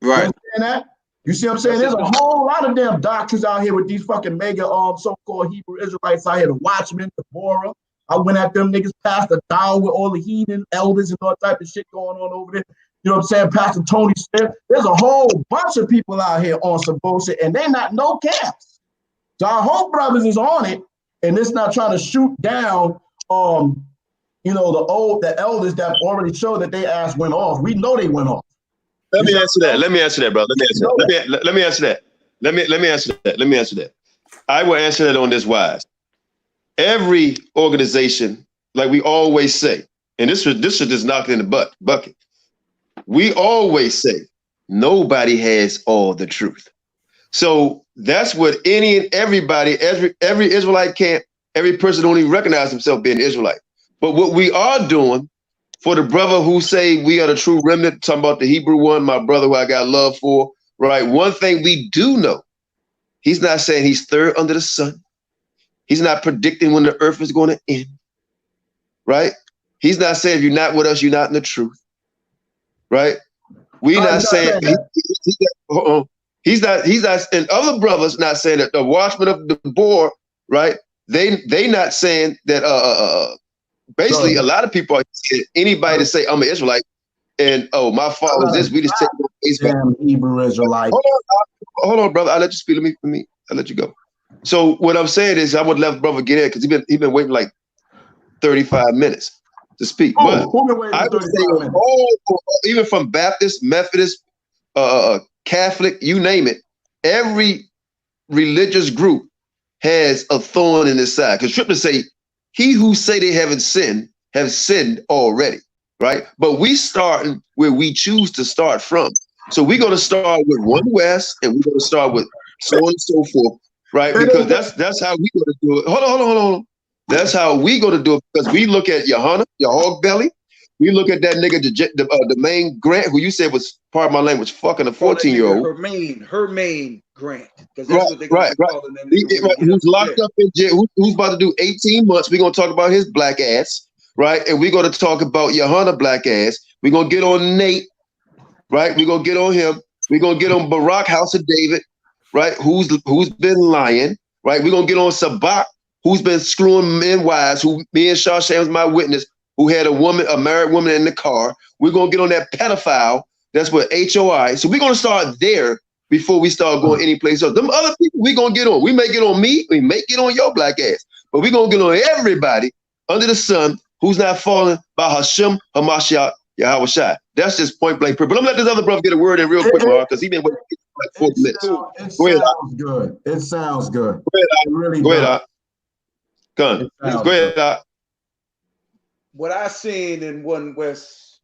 Right. You understand that? You see what I'm saying? There's a whole lot of damn doctrines out here with these fucking mega so-called Hebrew Israelites out here, the Watchmen, the Bora. I went at them niggas past the down with all the heathen elders and all type of shit going on over there. You know what I'm saying? Pastor Tony Smith. There's a whole bunch of people out here on some bullshit, and they're not no camps. So I hope brothers is on it, and it's not trying to shoot down, the elders that already showed that they ass went off. We know they went off. Let me answer that, brother. Let me answer that. I will answer that on this wise. Every organization, like we always say, and this should just knock it in the bucket. We always say nobody has all the truth. So that's what any and everybody, every Israelite camp, every person don't even recognize himself being an Israelite. But what we are doing for the brother who say we are the true remnant, talking about the Hebrew one, my brother who I got love for, right? One thing we do know, he's not saying he's third under the sun. He's not predicting when the earth is going to end, right? He's not saying if you're not with us, you're not in the truth, right? We're not saying he's not, and other brothers not saying that the watchmen of the board, right? They not saying that basically a lot of people are saying anybody to say I'm an Israelite and my fault was this, we just take damn Hebrew Israelite. Hold on, brother. I'll let you speak. Let me I'll let you go. So what I'm saying is I would let brother get in because he been waiting like 35 minutes to speak. But I would say even from Baptist, Methodist, Catholic, you name it, every religious group has a thorn in his side. Because scriptures say, he who say they haven't sinned have sinned already, right? But we starting where we choose to start from. So we're going to start with one West, and we're going to start with so on and so forth, right? Because that's how we going to do it. Hold on. That's how we going to do it, because we look at Johanna, your hog belly. We look at that nigga, the main Grant, who you said was, part of my language, fucking a 14-year-old. Her main Grant. That's what they right. Who's locked up in jail, who's about to do 18 months. We're going to talk about his black ass, right? And we're going to talk about Johanna black ass. We're going to get on Nate, right? We're going to get on him. We're going to get on Barak, House of David, right? Who's been lying, right? We're going to get on Sabak, who's been screwing men wives, who me and Shawshan was my witness, who had a married woman in the car. We're going to get on that pedophile. That's what HOI. So we're going to start there before we start going any place else. Them other people we're going to get on. We may get on me. We may get on your black ass. But we're going to get on everybody under the sun who's not falling by Ha Mashayach Yahawashi. That's just point blank. But I'm going to let this other brother get a word in real quick, Mark, because he's been waiting like 40 minutes. It sounds good. It sounds good. Go ahead, really go ahead. Go ahead. What I seen in One West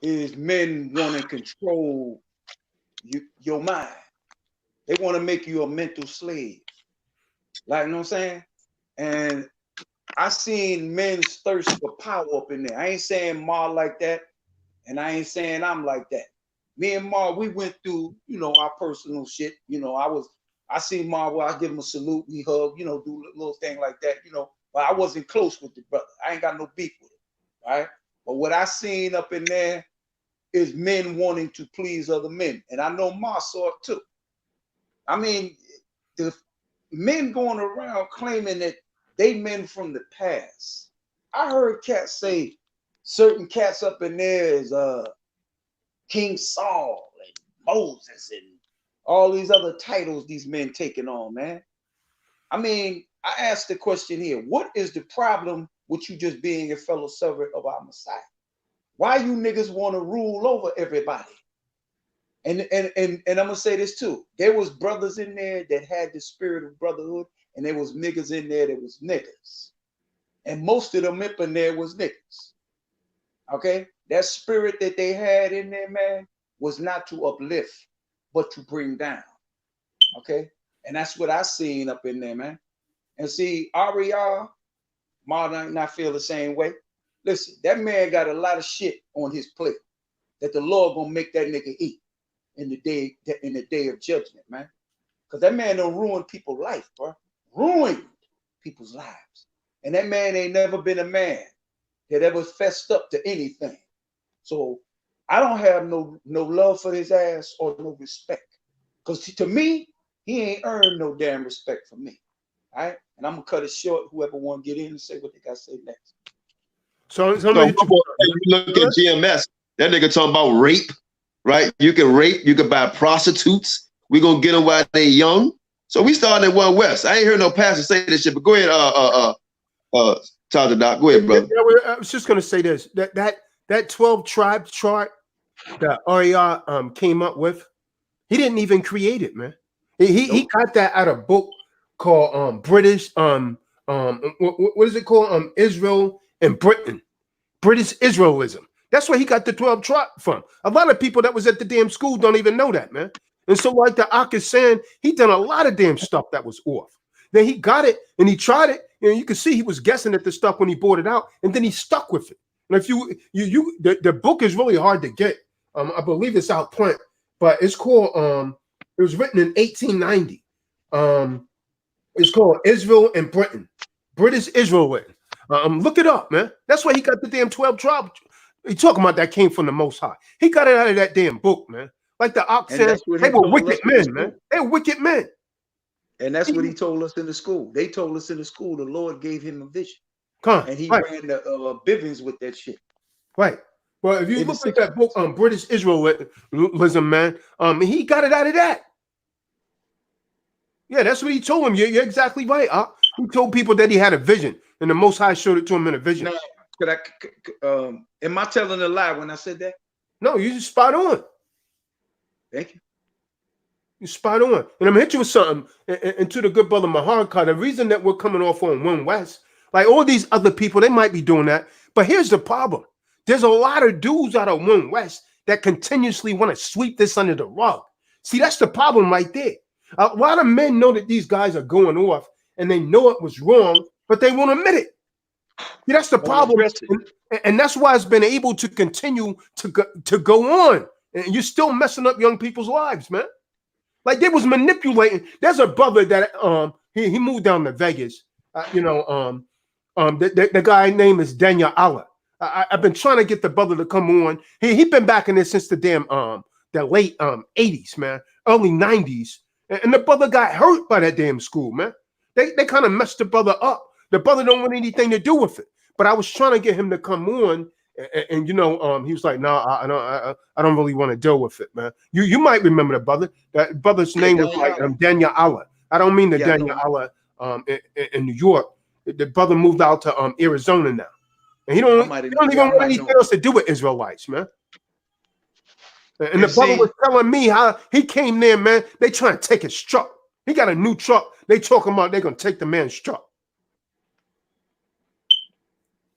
is men want to control your mind. They want to make you a mental slave. Like, you know what I'm saying? And I seen men's thirst for power up in there. I ain't saying Ma like that, and I ain't saying I'm like that. Me and Ma, we went through, you know, our personal shit. You know, I seen Ma where I give him a salute, we hug, you know, do a little thing like that, you know. But I wasn't close with the brother. I ain't got no beef with him, right? But what I seen up in there is men wanting to please other men, and I know Ma saw it too. I mean, the men going around claiming that they men from the past. I heard cats say certain cats up in there is King Saul and Moses and all these other titles these men taking on, man. I mean, I asked the question here, what is the problem with you just being a fellow servant of our Messiah? Why you niggas want to rule over everybody? And I'm gonna say this too. There was brothers in there that had the spirit of brotherhood, and there was niggas in there that was niggas. And most of them up in there was niggas. Okay? That spirit that they had in there, man, was not to uplift, but to bring down. Okay? And that's what I seen up in there, man. And see, AREA, might not feel the same way. Listen, that man got a lot of shit on his plate that the Lord gonna make that nigga eat in the day of judgment, man. Because that man done ruined people's life, bro. Ruined people's lives. And that man ain't never been a man that ever fessed up to anything. So I don't have no love for his ass or no respect. Because to me, he ain't earned no damn respect from me. All right? And I'm going to cut it short. Whoever want to get in and say what they got to say next. So you look at GMS, that nigga talking about rape, right? You can rape, you can buy prostitutes. We're going to get them while they young. So we started at One West. I ain't heard no pastor say this shit, but go ahead, Talk to Doc. Go ahead, brother. I was just going to say this, that 12 tribe chart that AREA came up with, he didn't even create it, man. He got that out of a book called British, what is it called? Israel and Britain, British Israelism. That's where he got the 12 tribe from. A lot of people that was at the damn school don't even know that, man. And so like the Ak is saying, he done a lot of damn stuff that was off. Then he got it and he tried it. And you can see he was guessing at the stuff when he bought it out, and then he stuck with it. And if the book is really hard to get. I believe it's out print, but it's called it was written in 1890. It's called Israel and Britain, British Israel. Look it up, man. That's why he got the damn 12 tribes. He talking about that came from the Most High. He got it out of that damn book, man. Like the Ak said, they were wicked men, man. They were wicked men. And that's what he told us in the school. They told us in the school the Lord gave him a vision. And he ran the Bivens with that shit. Right. Well, if you look at that book on British Israelism, man, he got it out of that. Yeah, that's what he told him. You're exactly right. He told people that he had a vision, and the Most High showed it to him in a vision. Now, am I telling a lie when I said that? No, you just spot on. Thank you. You spot on. And I'm gonna hit you with something. And to the good brother Maharka, the reason that we're coming off on One West, like all these other people, they might be doing that. But here's the problem. There's a lot of dudes out of One West that continuously want to sweep this under the rug. See, that's the problem right there. A lot of men know that these guys are going off and they know it was wrong, but they won't admit it. See, that's the problem. And that's why it's been able to continue to go on. And you're still messing up young people's lives, man. Like they was manipulating. There's a brother that he moved down to Vegas. The guy name is Daniel Allah. I've been trying to get the brother to come on. He been back in there since the damn the late 80s, man, early 90s. And the brother got hurt by that damn school, man. They kind of messed the brother up. The brother don't want anything to do with it. But I was trying to get him to come on, and he was like, "No, I don't really want to deal with it, man." You might remember the brother. That brother's name was like Daniel Allah. I don't mean the Daniel Allah in New York. The brother moved out to Arizona now, and he don't even want anything else to do with Israelites, man. And the brother was telling me how he came there, man. They trying to take his truck. He got a new truck. They talking about they're gonna take the man's truck.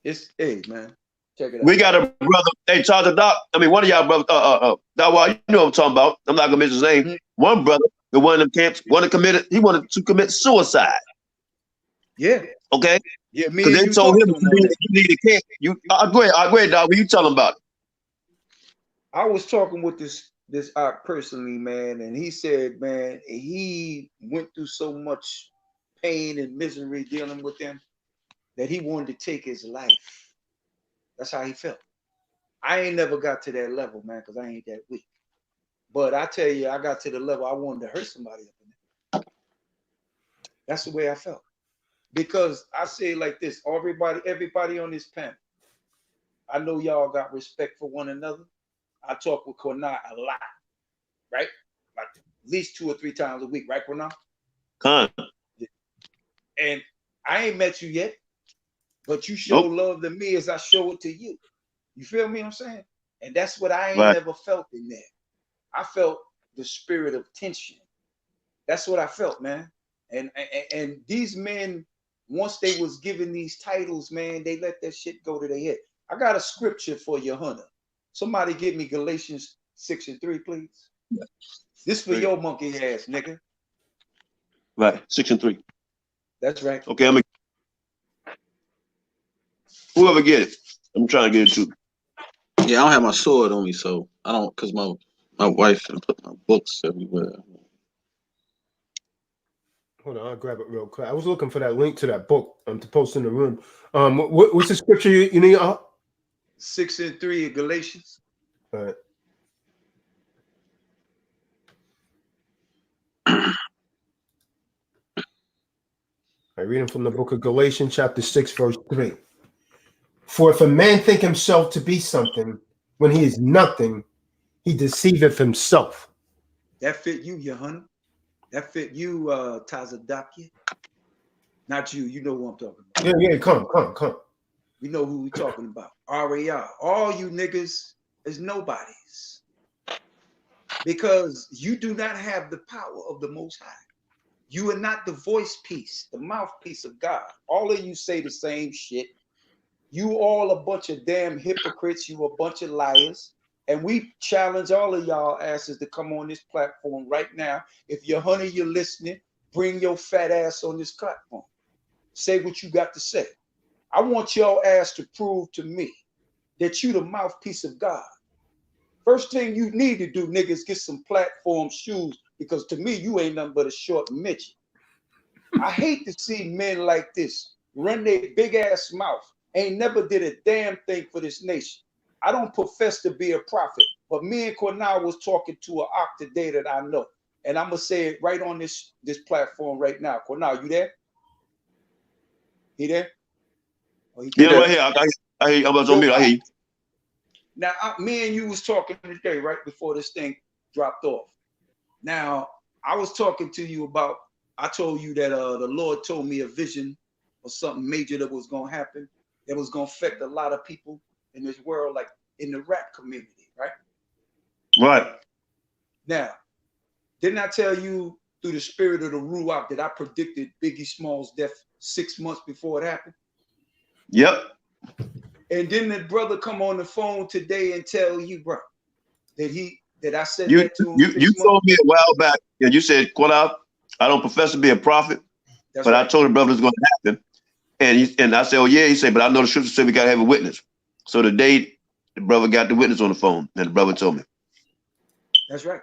It's hey man, check it out. We got a brother. Hey, charge the doc. I mean, one of y'all brothers. Dawa, you know what I'm talking about. I'm not gonna mention his name. Mhm. One brother, the one in them camps, wanted to commit suicide. Yeah, Okay, yeah. Me because and they you told talked him to him on that. you need a camp. Go ahead, Doc. What you tell him about it? I was talking with this personally, man, and he said, man, he went through so much pain and misery dealing with them that he wanted to take his life. That's how he felt. I ain't never got to that level, man, because I ain't that weak. But I tell you, I got to the level I wanted to hurt somebody up in there. That's the way I felt. Because I say it like this: everybody on this panel, I know y'all got respect for one another. I talk with Qanath a lot, right? Like at least 2 or 3 times a week, right, Qanath? And I ain't met you yet, but you show love to me as I show it to you. You feel me? I'm saying, and that's what I ain't never felt in there. I felt the spirit of tension. That's what I felt, man. And these men, once they was given these titles, man, they let that shit go to their head. I got a scripture for your hunter. Somebody give me Galatians 6:3, please. Yeah. This for your monkey ass, nigga. Right, 6:3. That's right. Okay, whoever get it, I'm trying to get it too. Yeah, I don't have my sword on me, so I don't, because my wife put my books everywhere. Hold on, I'll grab it real quick. I was looking for that link to that book to post in the room. What's the scripture you need? 6:3 of Galatians. All right. I read from the book of Galatians, chapter 6, verse 3. For if a man think himself to be something when he is nothing, he deceiveth himself. That fit you, your hunter. That fit you, Tazadaki. Not you. You know who I'm talking about. Yeah, come. We know who we talking about. AREA. All you niggas is nobodies. Because you do not have the power of the Most High. You are not the voice piece, the mouthpiece of God. All of you say the same shit. You all a bunch of damn hypocrites. You a bunch of liars. And we challenge all of y'all asses to come on this platform right now. If you're honey, you're listening, bring your fat ass on this platform. Say what you got to say. I want your ass to prove to me that you the mouthpiece of God. First thing you need to do, niggas, get some platform shoes, because to me, you ain't nothing but a short midget. I hate to see men like this run their big ass mouth, ain't never did a damn thing for this nation. I don't profess to be a prophet, but me and Qanath was talking to an oct today that I know. And I'm gonna say it right on this platform right now. Qanath, you there? He there? Oh, he right here. I hear you. I was on mute. I hear you. Now, me and you was talking today, right before this thing dropped off. Now, I was talking to you about, I told you that the Lord told me a vision of something major that was going to happen, that was going to affect a lot of people in this world, like in the rap community, right? Right. Now, didn't I tell you through the spirit of the Ruach that I predicted Biggie Small's death 6 months before it happened? Yep. And then the brother come on the phone today and tell you, bro, that I said You that to him. You told me a while back, and you said, Qanath, I don't profess to be a prophet, but right. I told the brother it's going to happen. And I said, oh yeah. He said, but I know the scripture said we got to have a witness. So the day the brother got the witness on the phone, and the brother told me. That's right.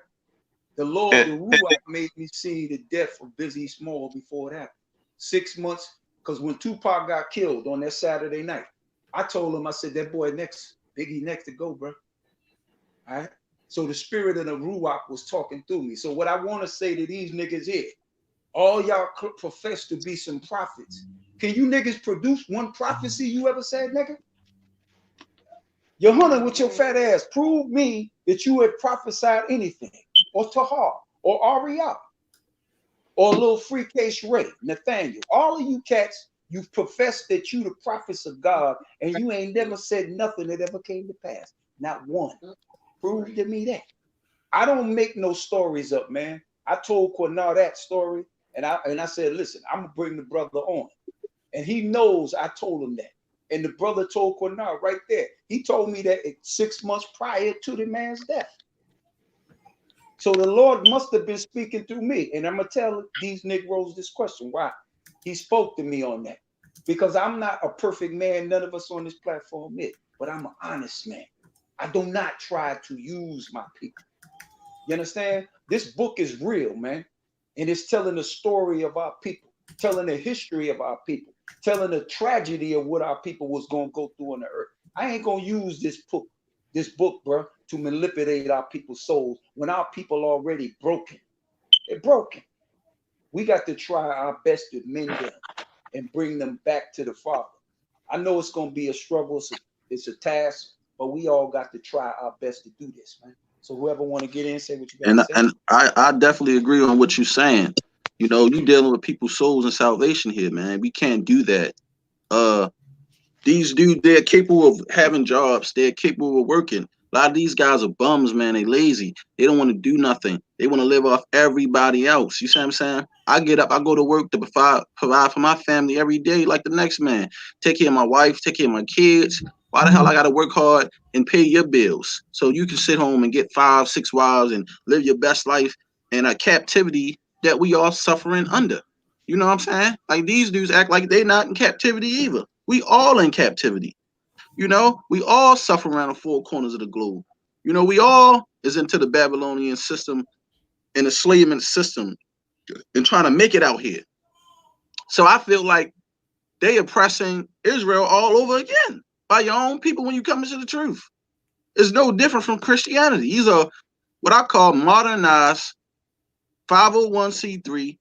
The Lord, the Ruach, made me see the death of Biggie Small before it happened. 6 months, because when Tupac got killed on that Saturday night, I told him, I said, that boy Biggie next to go, bro. All right. So the spirit of the Ruach was talking through me. So what I want to say to these niggas here, all y'all profess to be some prophets. Can you niggas produce one prophecy you ever said, nigga? You're hunting with your fat ass. Prove me that you had prophesied anything, or Tahar, or Ariel, or little freakish Ray, Nathaniel. All of you cats, you profess that you the prophets of God, and you ain't never said nothing that ever came to pass. Not one. Prove to me that. I don't make no stories up, man. I told Qanath that story, and I said, listen, I'm gonna bring the brother on. And he knows I told him that. And the brother told Qanath right there. He told me that 6 months prior to the man's death. So the Lord must have been speaking through me. And I'm going to tell these Negroes this question. Why? He spoke to me on that. Because I'm not a perfect man. None of us on this platform is. But I'm an honest man. I do not try to use my people. You understand? This book is real, man. And it's telling the story of our people, telling the history of our people, telling the tragedy of what our people was going to go through on the earth. I ain't going to use this book, bro, to manipulate our people's souls when our people are already broken. They're broken. We got to try our best to mend them and bring them back to the Father. I know it's going to be a struggle. It's a task, but we all got to try our best to do this, man. So whoever want to get in, say what you got to say. And I definitely agree on what you're saying. You know, you dealing with people's souls and salvation here, man. We can't do that. These dudes, they're capable of having jobs. They're capable of working. A lot of these guys are bums, man. They lazy. They don't want to do nothing. They want to live off everybody else. You see what I'm saying? I get up, I go to work to provide for my family every day like the next man. Take care of my wife, take care of my kids. Why the hell I got to work hard and pay your bills so you can sit home and get 5, 6 wives and live your best life in a captivity that we are suffering under? You know what I'm saying? Like, these dudes act like they're not in captivity either. We all in captivity. You know, we all suffer around the 4 corners of the globe. You know, we all is into the Babylonian system and the enslavement system and trying to make it out here. So I feel like they oppressing Israel all over again by your own people when you come into the truth. It's no different from Christianity. These are what I call modernized 501c3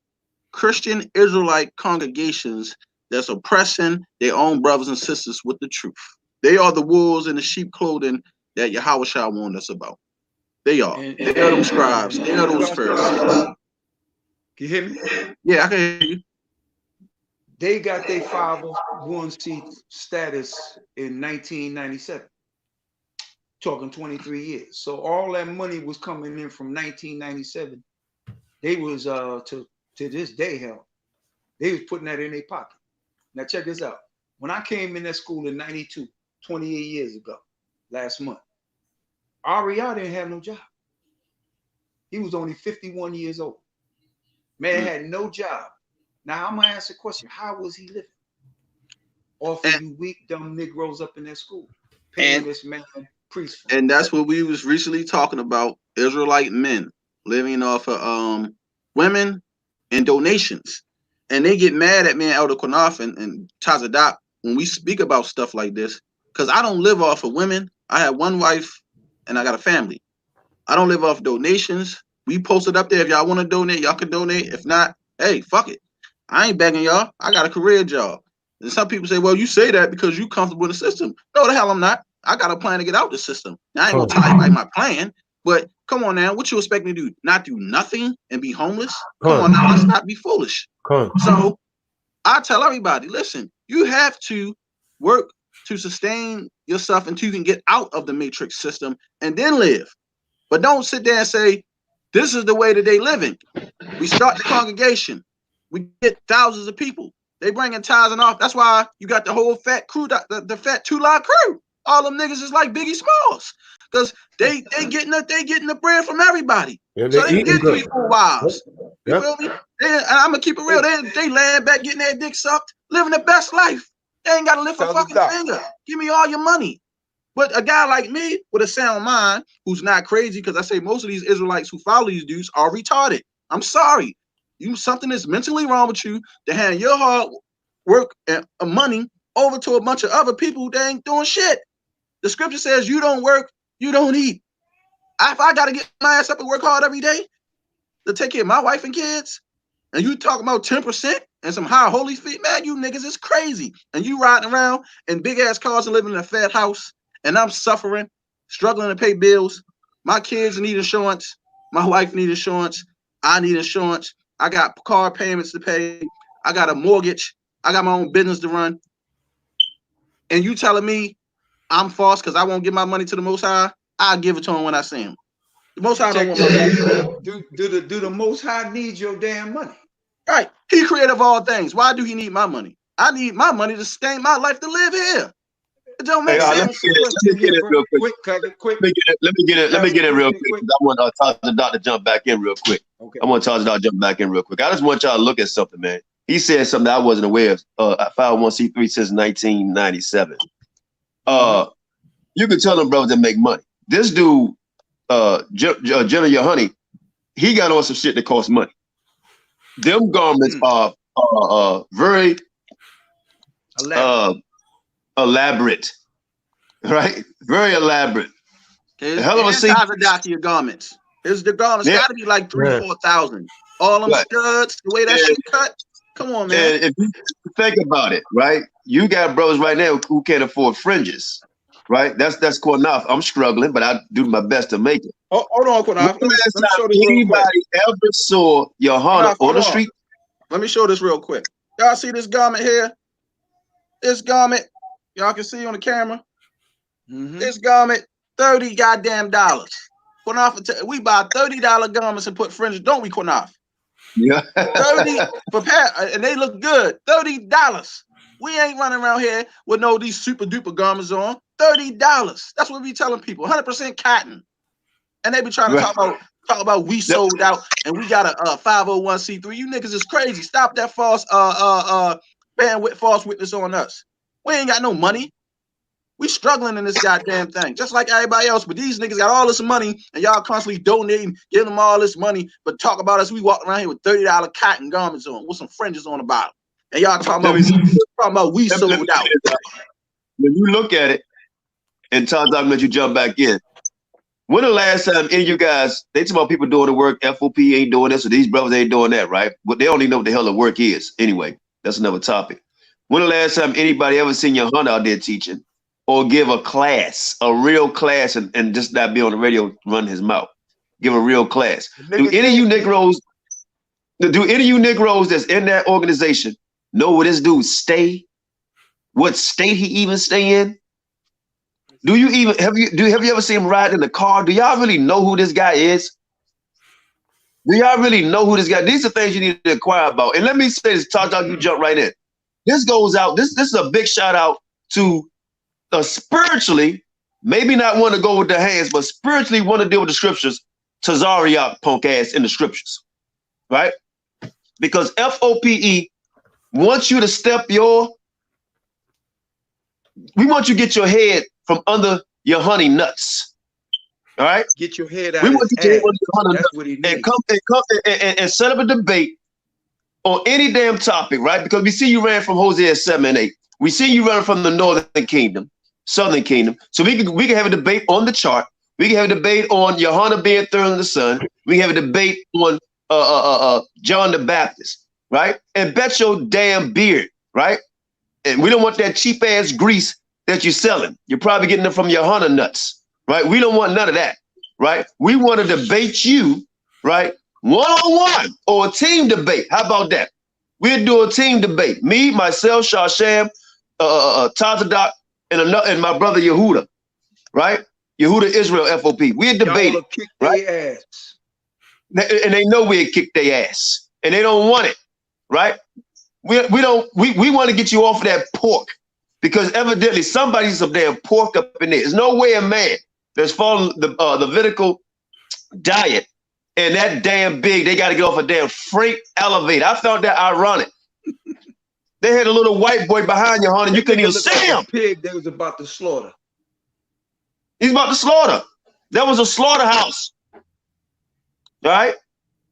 Christian Israelite congregations that's oppressing their own brothers and sisters with the truth. They are the wolves in the sheep clothing that Yahawashi warned us about. They are. They are them scribes. They are those Pharisees. Can you hear me? Yeah, I can hear you. They got their 501c status in 1997. Talking 23 years. So all that money was coming in from 1997. They was to this day, hell, they was putting that in their pocket. Now check this out. When I came in that school in 92, 28 years ago, last month, AREA didn't have no job. He was only 51 years old. Man had no job. Now I'm gonna ask a question. How was he living? Off of you weak, dumb Negroes up in that school, paying this man priest. And that's what we was recently talking about, Israelite men living off of women and donations. And they get mad at me and Elder Qanath and Tazadak when we speak about stuff like this, because I don't live off of women. I have one wife and I got a family. I don't live off donations. We posted up there. If y'all want to donate, y'all can donate. If not, hey, fuck it. I ain't begging y'all. I got a career job. And some people say, well, you say that because you comfortable in the system. No, the hell I'm not. I got a plan to get out the system. Now, I ain't gonna tell everybody my plan, but come on now. What you expect me to do? Not do nothing and be homeless? Come on now. Let's not be foolish. So I tell everybody, listen, you have to work to sustain yourself until you can get out of the matrix system and then live. But don't sit there and say, this is the way that they living. We start the congregation. We get thousands of people. They bringing tithes and off. That's why you got the whole fat crew, the fat 2-line crew. All them niggas is like Biggie Smalls, because they getting the bread from everybody. Yeah, so they get 3, 4 wives. You feel me? And I'm gonna keep it real. They laying back getting their dick sucked, living the best life. They ain't gotta lift a fucking finger. Give me all your money. But a guy like me with a sound mind, who's not crazy, because I say most of these Israelites who follow these dudes are retarded. I'm sorry. Something is mentally wrong with you to hand your hard work and money over to a bunch of other people who they ain't doing shit. The scripture says you don't work, you don't eat. If I got to get my ass up and work hard every day to take care of my wife and kids, and you talking about 10% and some high holy feet, man, you niggas is crazy. And you riding around in big ass cars and living in a fat house, and I'm suffering, struggling to pay bills. My kids need insurance. My wife needs insurance. I need insurance. I got car payments to pay. I got a mortgage. I got my own business to run. And you telling me I'm false because I won't give my money to the Most High? I'll give it to him when I see him. The Most High don't want my money. Do the Most High need your damn money? Right. He created all things. Why do he need my money? I need my money to sustain my life to live here. It don't make Hey, sense. let me get it real quick. Quick. Let me get it real quick. I want the doctor to jump back in real quick. Okay. I want the doctor to jump back in real quick. I just want y'all to look at something, man. He said something that I wasn't aware of. 501c3 since 1997. You can tell them brothers that make money. This dude, Jenna Your he got on some shit that costs money. Them garments are very elaborate, right? Very elaborate. Okay, hell of a scene. Your garments. The garments got to be like 3,000-4,000. All them studs, the way that shit cut. Come on, man. And if you think about it, right? You got brothers right now who can't afford fringes, right? That's Qanath. I'm struggling, but I do my best to make it. Oh, hold on, Qanath. Let me show this real quick. Anybody ever saw Johanna on the street? Let me show this real quick. Y'all see this garment here? This garment, y'all can see on the camera. This garment, $30 goddamn dollars. Qanath, we buy $30 garments and put fringes, don't we, Qanath? Yeah. 30 for pair, and they look good. $30. We ain't running around here with these super duper garments on. $30. That's what we telling people. 100% cotton. And they be trying to talk about we sold out and we got a 501c3. You niggas is crazy. Stop that false false witness on us. We ain't got no money. We struggling in this goddamn thing, just like everybody else. But these niggas got all this money, and y'all constantly donating, giving them all this money, but talk about us. We walk around here with $30 cotton garments on, with some fringes on the bottom, and y'all talking about we sold out. When you look at it, and Todd's talking about you jump back in. When the last time any of you guys, they talk about people doing the work, F.O.P.E ain't doing this, or these brothers ain't doing that, right? But they don't even know what the hell the work is. Anyway, that's another topic. When the last time anybody ever seen your hunter out there teaching, or give a class, a real class, and just not be on the radio running his mouth? Give a real class. Do any of you Negroes that's in that organization know where this dude stay? What state he even stay in? Do you even have you ever seen him ride in the car? Do y'all really know who this guy is? Do y'all really know who this guy? These are things you need to inquire about. And let me say this, Todd, you jump right in. This goes out. This is a big shout out to spiritually, maybe not want to go with the hands, but spiritually want to deal with the scriptures. Tazariak punk ass in the scriptures, right? Because F.O.P.E wants you to we want you to get your head from under your honey nuts. All right? Get your head out. We want you to get under your honey nuts what he needs. and come and set up a debate on any damn topic, right? Because we see you ran from Hosea 7 and 8. We see you running from the northern kingdom, southern kingdom. So we can have a debate on the chart. We can have a debate on Johanna being third in the sun. We can have a debate on John the Baptist, right? And bet your damn beard, right? And we don't want that cheap ass grease that you're selling. You're probably getting it from Johanna nuts, right? We don't want none of that, right? We want to debate you, right? One-on-one or a team debate. How about that? We'll do a team debate. Me, myself, Shasham, Tazadak, and my brother Yehuda, right? Yehuda Israel F.O.P. We'll debate it, right? Ass. And they know we'll kick their ass. And they don't want it, right? We want to get you off of that pork, because evidently somebody's some damn pork up in there. There's no way a man that's following the Levitical diet and that damn big, they got to get off a damn freight elevator. I found that ironic. They had a little white boy behind you, honey. You couldn't even see him. Pig they was about to slaughter. He's about to slaughter. That was a slaughterhouse. All right?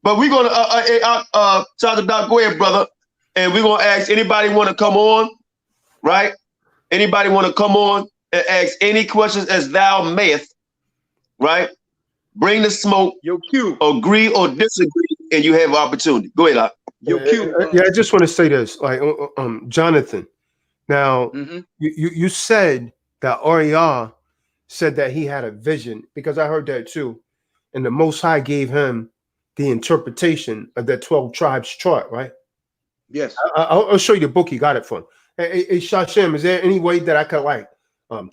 But we're going to, Tazadak, go ahead, brother. And we're going to ask anybody want to come on, right? Anybody want to come on and ask any questions as thou mayest, right? Bring the smoke. Yo, Q. Agree or disagree, and you have opportunity. Go ahead, Yo, Q. Yeah, I just want to say this, like, Jonathan. Now, you said that Ariah said that he had a vision, because I heard that too, and the Most High gave him the interpretation of that 12 tribes chart, right? Yes. I'll show you the book he got it from. Hey, Shashem, is there any way that I could like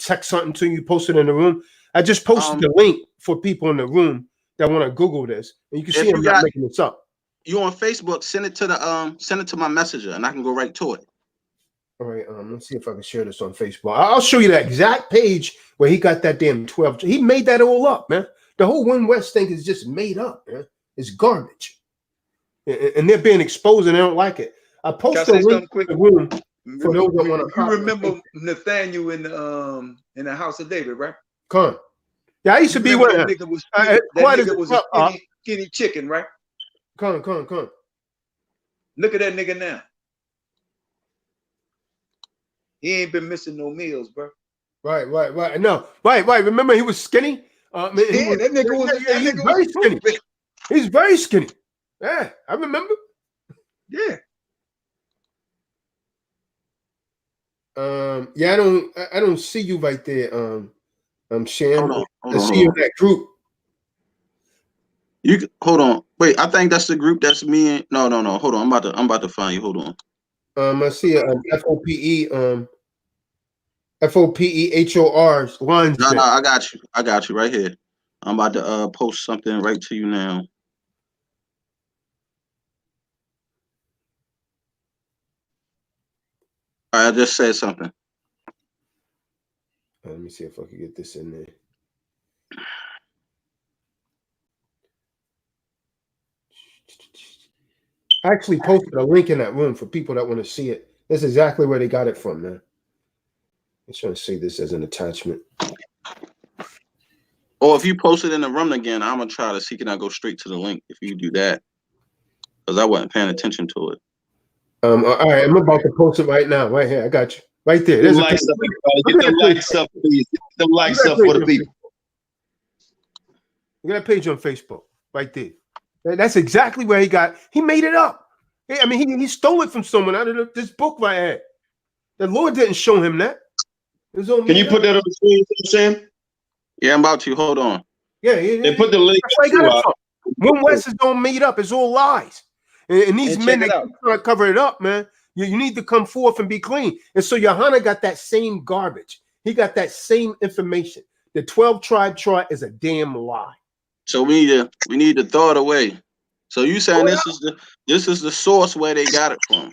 text something to you, post it in the room? I just posted the link for people in the room that want to Google this, and you can see I'm not making this up. You on Facebook? Send it to my messenger, and I can go right to it. All right, let's see if I can share this on Facebook. I'll show you that exact page where he got that damn 12. He made that all up, man. The whole One West thing is just made up, man. It's garbage. And they're being exposed and they don't like it. I post a link in the room for those that want to. You remember Nathaniel in the house of David, right? Come on. Yeah, I used to be with him. That nigga was a skinny chicken, right? Come on. Look at that nigga now. He ain't been missing no meals, bro. Right. No, right. Remember, he was skinny. That nigga was very skinny. He's very skinny. Yeah, I remember. Yeah. Yeah, I don't see you right there. Shan. Hold on. I see you in that group. You hold on. Wait, I think that's the group that's me and no. Hold on. I'm about to find you. Hold on. I see F.O.P.E. F.O.P.E. HOR's lines. No, I got you right here. I'm about to post something right to you now. All right, I just said something. Let me see if I can get this in there. I actually posted a link in that room for people that want to see it. That's exactly where they got it from, man. I'm trying to see this as an attachment. Or if you post it in the room again, I'm gonna try to see can I go straight to the link if you do that, because I wasn't paying attention to it. All right, I'm about to post it right now. Right here, I got you. Right there. There's Likes up, get the likes up, please. Get the likes up for the people. Look at that page on Facebook, right there. That's exactly where he made it up. I mean, he stole it from someone out of this book right here. The Lord didn't show him that. Can you put that on the screen, Sam? Yeah, I'm about to. Hold on. Yeah. They put the link. That's where he got it from. One West is all made up. It's all lies. And these men that trying to cover it up, man. You need to come forth and be clean. And so Yohana got that same garbage. He got that same information. The 12 tribe chart is a damn lie. So we need to throw it away. So you saying this is the source where they got it from?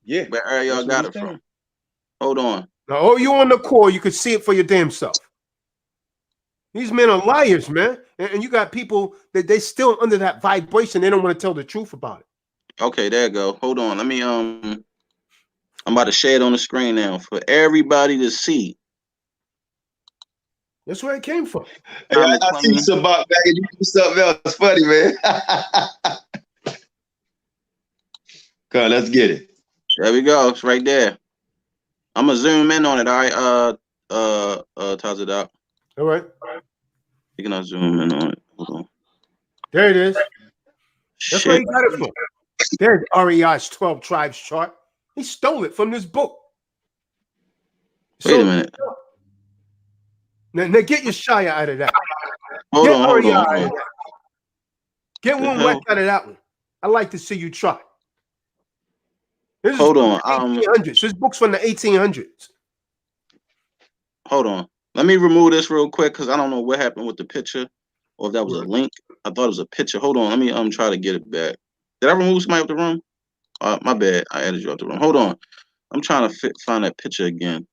Yeah. Where area y'all got it from? Hold on. Now, you on the core, you could see it for your damn self. These men are liars, man. And you got people that they still under that vibration. They don't want to tell the truth about it. Okay, there you go. Hold on. Let me I'm about to share it on the screen now for everybody to see. That's where it came from. Hey, I see Sabak back and you do something else funny, man. Come on, let's get it. There we go. It's right there. I'm gonna zoom in on it. All right. Toss it out. All right. You can zoom in on it. Hold on. There it is. That's where he got it from. There's REI's 12 tribes chart. He stole it from this book. Wait a minute. Now get your Shia out of that. Hold on. Get One West out of that one. I'd like to see you try. Hold on. 1800s. This book's from the 1800s. Hold on. Let me remove this real quick because I don't know what happened with the picture or if that was a link. I thought it was a picture. Hold on. Let me try to get it back. Did I remove somebody out the room? My bad. I added you out the room. Hold on. I'm trying to find that picture again.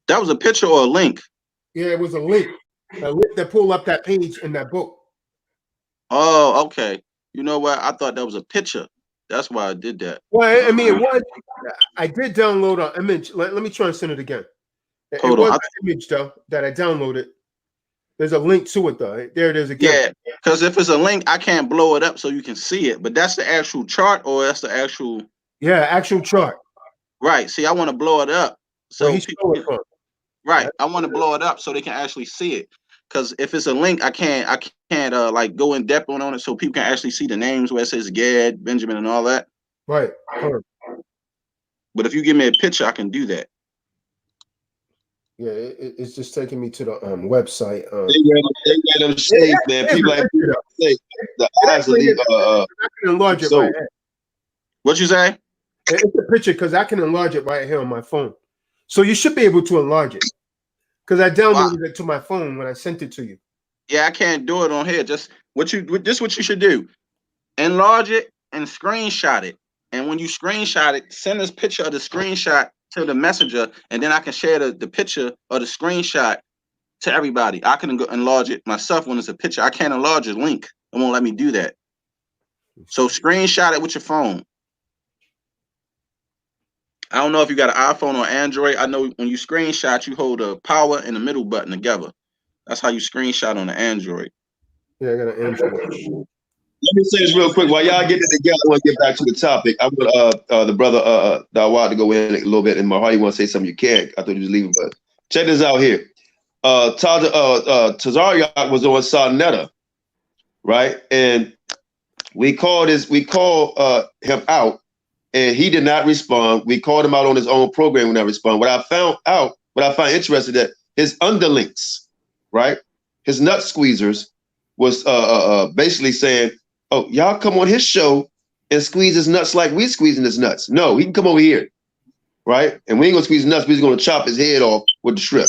That was a picture or a link? Yeah, it was a link. A link that pulled up that page in that book. Oh, okay. You know what? I thought that was a picture. That's why I did that. Well, I mean, it was. I did download an image. Let me try and send it again. Hold on. An image, though, that I downloaded. There's a link to it, though. There it is again. Yeah, because if it's a link, I can't blow it up so you can see it. But that's the actual chart or that's the actual... Yeah, actual chart. Right. See, I want to blow it up. So he stole it from. Right. I want to blow it up so they can actually see it. Because if it's a link, I can't like go in depth on it so people can actually see the names where it says Gad, Benjamin, and all that. Right. But if you give me a picture, I can do that. Yeah, it's just taking me to the website. They got them shades, man. People like say the eyes of the I can enlarge it right here. What you say? It's a picture because I can enlarge it right here on my phone. So you should be able to enlarge it. Because I downloaded it to my phone when I sent it to you. Yeah, I can't do it on here. Just what you should do. Enlarge it and screenshot it and when you screenshot it, send this picture of the screenshot to the messenger, and then I can share the picture of the screenshot to everybody. I can go enlarge it myself when it's a picture. I can't enlarge a link. It won't let me do that. So screenshot it with your phone. I don't know if you got an iPhone or Android. I know when you screenshot, you hold the power and the middle button together. That's how you screenshot on the Android. Yeah, I got an Android. Let me say this real quick. While y'all get it together, I want to get back to the topic. I want the brother Dawad to go in a little bit. And Mahar, you want to say something? You can. I thought he was leaving, but check this out here. Tazariak was on Sarnetta, right? And we called him out, and he did not respond. We called him out on his own program, when I respond. What I found interesting, that his underlinks, right, his nut squeezers, was basically saying, "Oh, y'all come on his show and squeeze his nuts like we squeezing his nuts. No, he can come over here, right? And we ain't gonna squeeze nuts. We're gonna chop his head off with the strip.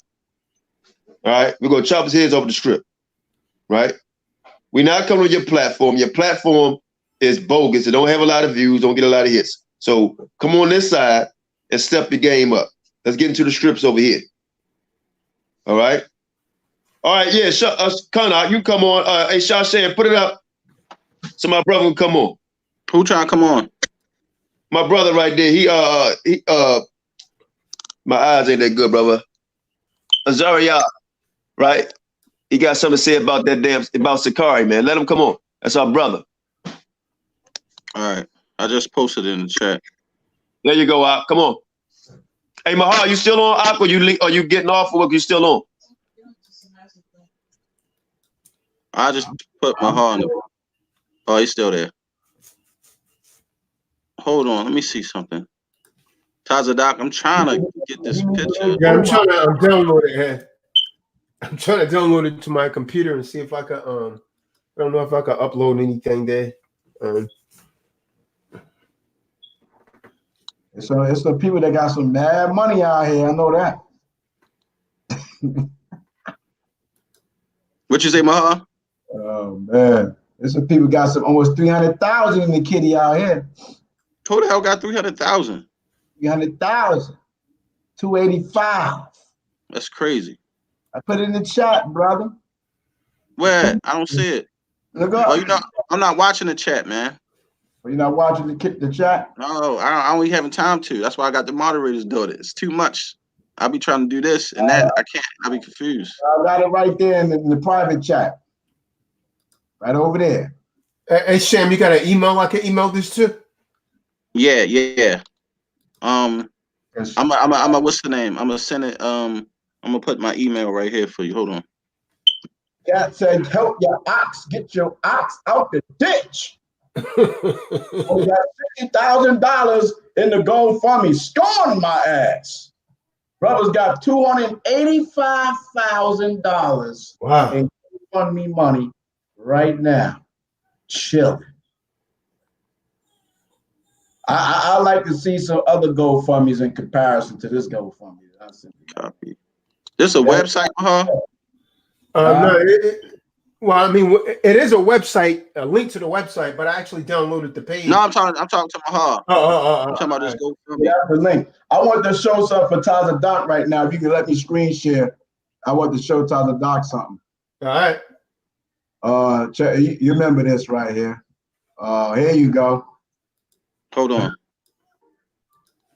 All right, we're gonna chop his heads off with the strip, right? We're not coming to your platform. Your platform is bogus. It don't have a lot of views. Don't get a lot of hits. So come on this side and step your game up. Let's get into the strips over here. All right." All right, yeah, Qanath, you come on. Hey, Shashan, put it up so my brother can come on. Who trying to come on? My brother right there. He my eyes ain't that good, brother. Azaria, right? He got something to say about about Sakari, man. Let him come on. That's our brother. All right, I just posted it in the chat. There you go, Ak. Come on. Hey, Mahar, you still on, Ak, or you getting off, or you still on? I just put my heart in the. Oh, he's still there. Hold on, let me see something. Tazadak, I'm trying to get this picture. Yeah, I'm download it here. I'm trying to download it to my computer and see if I can I don't know if I can upload anything there. So it's the people that got some mad money out here. I know that. What you say, Maha? Oh man, there's some people got some almost 300,000 in the kitty out here. Who the hell got 300,000? 300,000. 285. That's crazy. I put it in the chat, brother. Where? I don't see it. Look up. Oh, I'm not watching the chat, man. Are you not watching the chat? No, I don't even having time to. That's why I got the moderators do it. It's too much. I'll be trying to do this and that. I can't. I'll be confused. I got it right there in the private chat. Right over there. Hey, Sham, you got an email I can email this to? Yeah. I'm a what's the name? I'm gonna send it. I'm gonna put my email right here for you. Hold on. That said, help your ox get your ox out the ditch. We got $50,000 in the GoFundMe. Scorn my ass. Brothers got $285,000 wow. in GoFundMe money right now. Chilling. I like to see some other GoFundMes in comparison to this GoFundMe. Copy. This a website, huh? No. Well, I mean, it is a website, a link to the website, but I actually downloaded the page. No, I'm talking to Maha. I'm talking about this GoFundMe. Yeah, the link. I want to show something for Tazadak right now. If you can let me screen share, I want to show Tazadak something. All right. You remember this right here? Here you go. Hold on.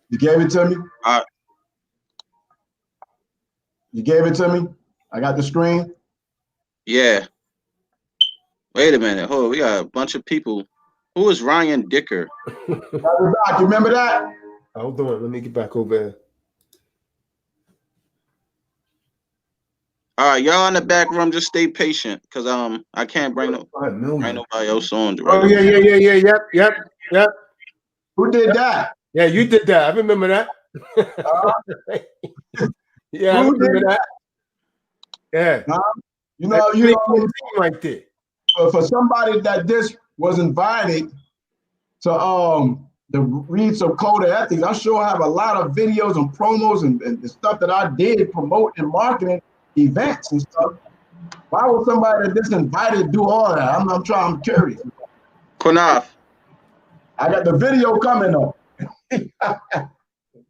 You gave it to me? All right. You gave it to me? I got the screen? Yeah. Wait a minute. Hold on. We got a bunch of people. Who is Ryan Dicker? You remember that? Hold on. Let me get back over there. All right, y'all in the back room, just stay patient, because I can't bring nobody else on. Oh, yeah. Yep. Who did that? Yeah, you did that. I remember that. Yeah, I remember that. Yeah. You know, right there. For somebody that this was invited to read some code of ethics, I sure have a lot of videos and promos and stuff that I did promote and marketing events and stuff. Why would somebody that this invited do all that? I'm curious. Qanath. I got the video coming though.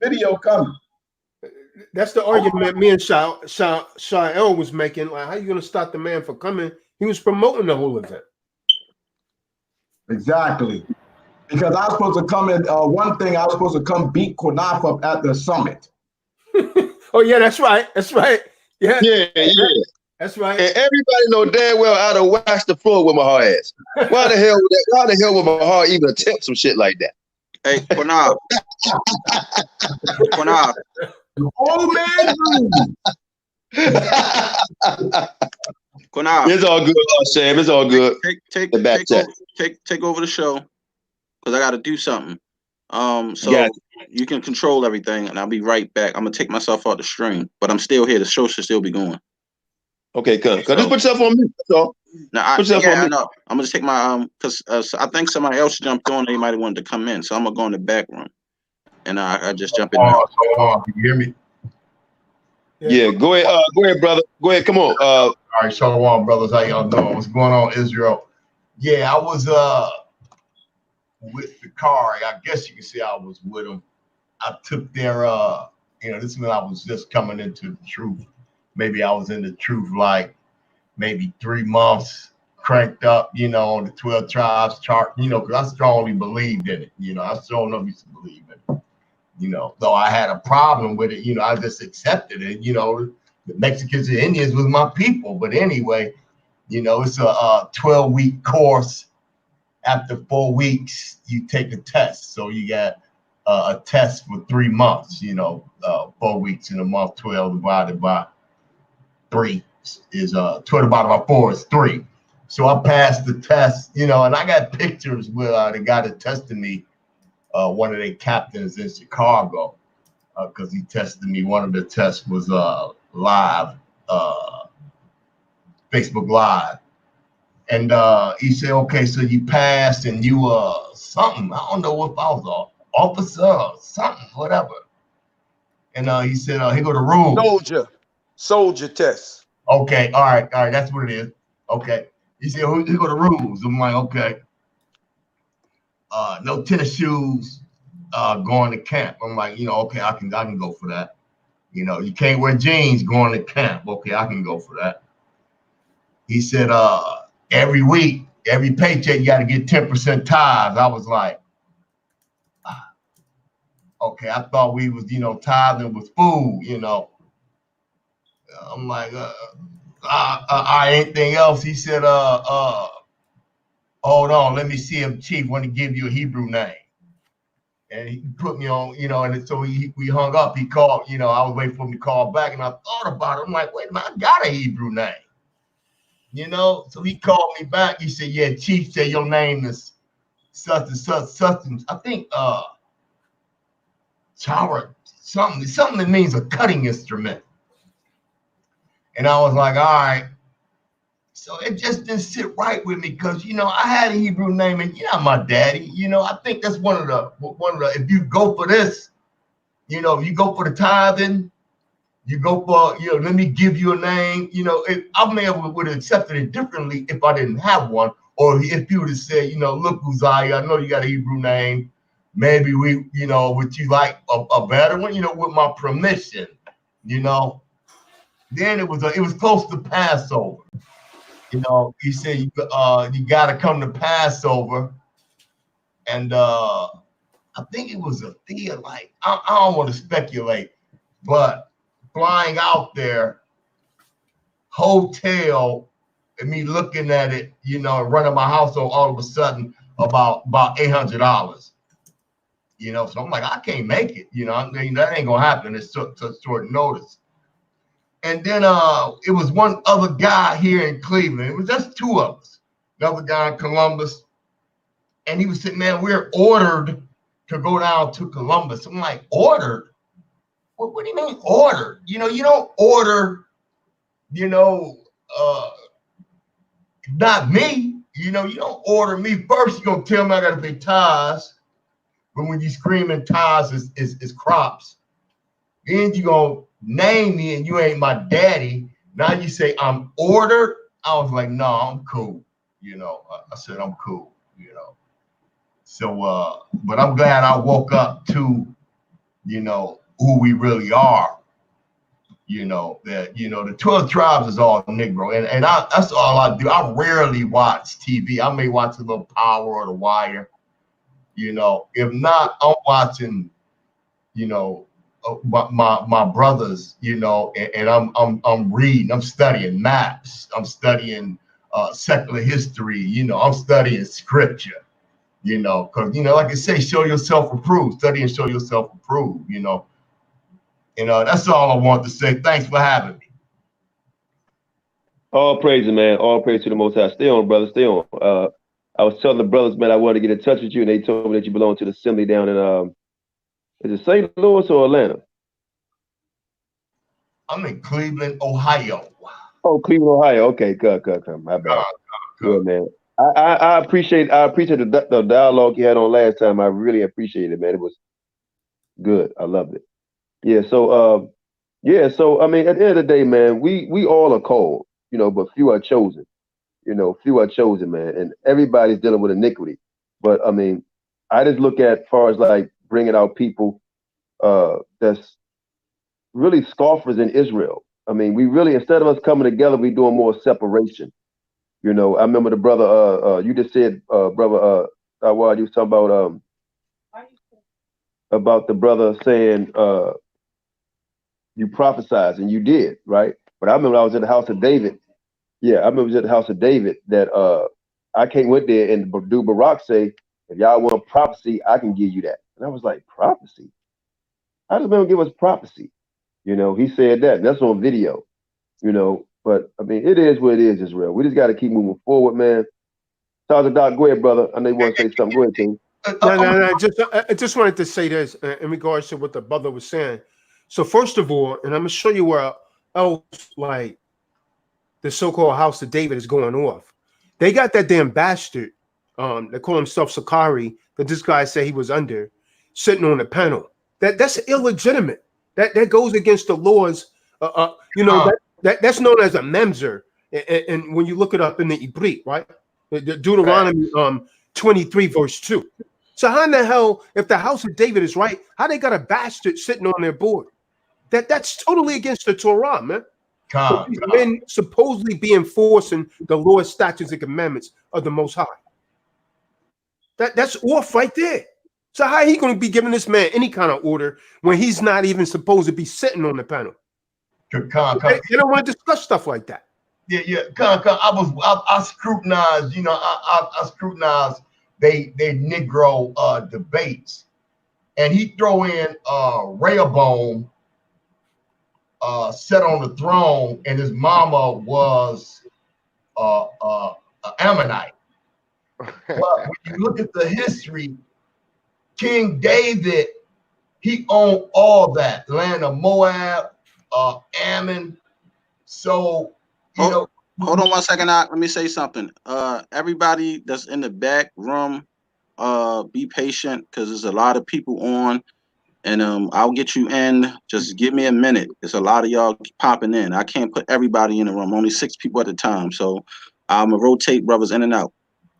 Video coming. That's the argument me and Shael was making. Like, how you gonna stop the man from coming? He was promoting the whole event. Exactly. Because I was supposed to come in. One thing, I was supposed to come beat Qanath up at the summit. Oh yeah, that's right. That's right. Yeah. Yeah. That's right. And everybody know damn well I'd have waxed the floor with my hard ass. Why the hell would my heart even attempt some shit like that? Hey, Qanath. Qanath. Old man. Qanath. It's all good, Sam. It's all good. Take over the show because I got to do something. So you can control everything, and I'll be right back. I'm gonna take myself off the stream, but I'm still here. The show should still be going. Okay, cuz just put yourself on mute. That's all. Now, I know. I'm gonna take my because I think somebody else jumped on. They might have wanted to come in, so I'm gonna go in the back room, and I just jump in. Can you hear me? Yeah, go ahead, brother. Go ahead, come on. All right, Shalom, brothers. How y'all doing? What's going on, Israel? Yeah, I was with the car. I guess you can say I was with them. I took their this is when I was just coming into the truth. Maybe I was in the truth like maybe 3 months, cranked up, on the 12 tribes chart, because I strongly believed in it. I strongly used to believe in it. Though I had a problem with it, I just accepted it. The Mexicans and Indians was my people. But anyway, it's a 12-week course. After 4 weeks, you take a test. So you got a test for 3 months, 4 weeks in a month, 12 divided by 3 is 12 divided by 4 is 3. So I passed the test, and I got pictures with the guy that tested me, one of their captains in Chicago, because he tested me. One of the tests was live, Facebook Live. And he said, okay, so you passed and you something. I don't know if I was an officer or something, whatever. And he said, here go the rules. Soldier test. Okay, all right, that's what it is. Okay. He said, here go the rules. I'm like, okay. No tennis shoes going to camp. I'm like, okay, I can go for that. You can't wear jeans going to camp. Okay, I can go for that. He said, every week, every paycheck, you got to get 10% tithes. I was like, okay, I thought we was, tithing with food, I'm like, anything else? He said, hold on, let me see if Chief want to give you a Hebrew name. And he put me on, and so we hung up. He called, I was waiting for him to call back, and I thought about it. I'm like, wait a minute, I got a Hebrew name. So he called me back. He said, yeah, Chief said your name is such and such. I think Chara, something that means a cutting instrument. And I was like, all right. So it just didn't sit right with me because I had a Hebrew name and my daddy. I think that's one of the if you go for this, if you go for the tithing, you go for, let me give you a name. I may have would have accepted it differently if I didn't have one, or if you would have said, look, Uzziah, I know you got a Hebrew name. Maybe we, would you like a better one? With my permission, Then it was close to Passover. He said you got to come to Passover, and I think it was a theater. Like I don't want to speculate, but flying out there, hotel, and me looking at it, running my household all of a sudden about $800. So I'm like, I can't make it. That ain't gonna happen. It's such short notice. And then it was one other guy here in Cleveland. It was just 2 of us. Another guy in Columbus. And he was saying, man, we're ordered to go down to Columbus. I'm like, ordered? What do you mean ordered? You don't order, not me. You don't order me first. You're going to tell me I got to pay tithes. But when you screaming tithes is crops, then you're going to name me and you ain't my daddy. Now you say I'm ordered. I was like, no, I'm cool. I said I'm cool. So, but I'm glad I woke up to, you know, who we really are. You know, that, you know, the 12 tribes is all Negro. And that's all I do. I rarely watch TV. I may watch a little Power or The Wire. You know, if not, I'm watching, you know, my brothers, you know, and I'm reading, I'm studying maps, I'm studying secular history, you know, I'm studying scripture, you know, because, you know, like I say, show yourself approved, study and show yourself approved, you know. You know, that's all I want to say. Thanks for having me. All praise, man. All praise to the Most High. Stay on, brother. Stay on. I was telling the brothers, man, I wanted to get in touch with you, and they told me that you belong to the assembly down in is it St. Louis or Atlanta? I'm in Cleveland, Ohio. Oh, Cleveland, Ohio. Okay, good. My bad. Good, man. I appreciate the dialogue you had on last time. I really appreciate it, man. It was good. I loved it. Yeah. So So I mean, at the end of the day, man, we all are called, you know, but few are chosen. You know, few are chosen, man, and everybody's dealing with iniquity. But I mean, I just look at far as like bringing out people that's really scoffers in Israel. I mean, we really, instead of us coming together, we doing more separation. You know, I remember the brother, you just said, brother, while you was talking about the brother saying, you prophesied, and you did, right? But I remember I was at the house of David. Yeah, I remember I was at the house of David that I came with there and dude Barak say, if y'all want prophecy, I can give you that. And I was like, prophecy? How does man give us prophecy? You know, he said that. That's on video, you know. But I mean, it is what it is, Israel. We just got to keep moving forward, man. Sergeant Doc, go ahead, brother. I know you want to say something. Go ahead, King. No. I just wanted to say this in regards to what the brother was saying. So first of all, and I'm gonna show you where else like the so-called House of David is going off. They got that damn bastard. They call himself Sakari. That this guy said he was under, sitting on the panel. That's illegitimate. That goes against the laws. You know that's known as a memzer. And when you look it up in the Ibrit, right? The Deuteronomy 23 verse 2. So how in the hell, if the House of David is right, how they got a bastard sitting on their board? That's totally against the Torah, man. So these men supposedly be enforcing the law, statutes, and commandments of the Most High. That's off right there. So how he going to be giving this man any kind of order when he's not even supposed to be sitting on the panel? They don't want to discuss stuff like that. Yeah. I scrutinized, you know, I scrutinized they Negro debates, and he throw in Rehoboam sat on the throne, and his mama was Ammonite. But when you look at the history, King David, he owned all that land of Moab, Ammon. So you know. Hold on 1 second. Let me say something. Everybody that's in the back room, be patient because there's a lot of people on, and I'll get you in. Just give me a minute. There's a lot of y'all popping in. I can't put everybody in the room. Only 6 people at a time. So I'm gonna rotate brothers in and out.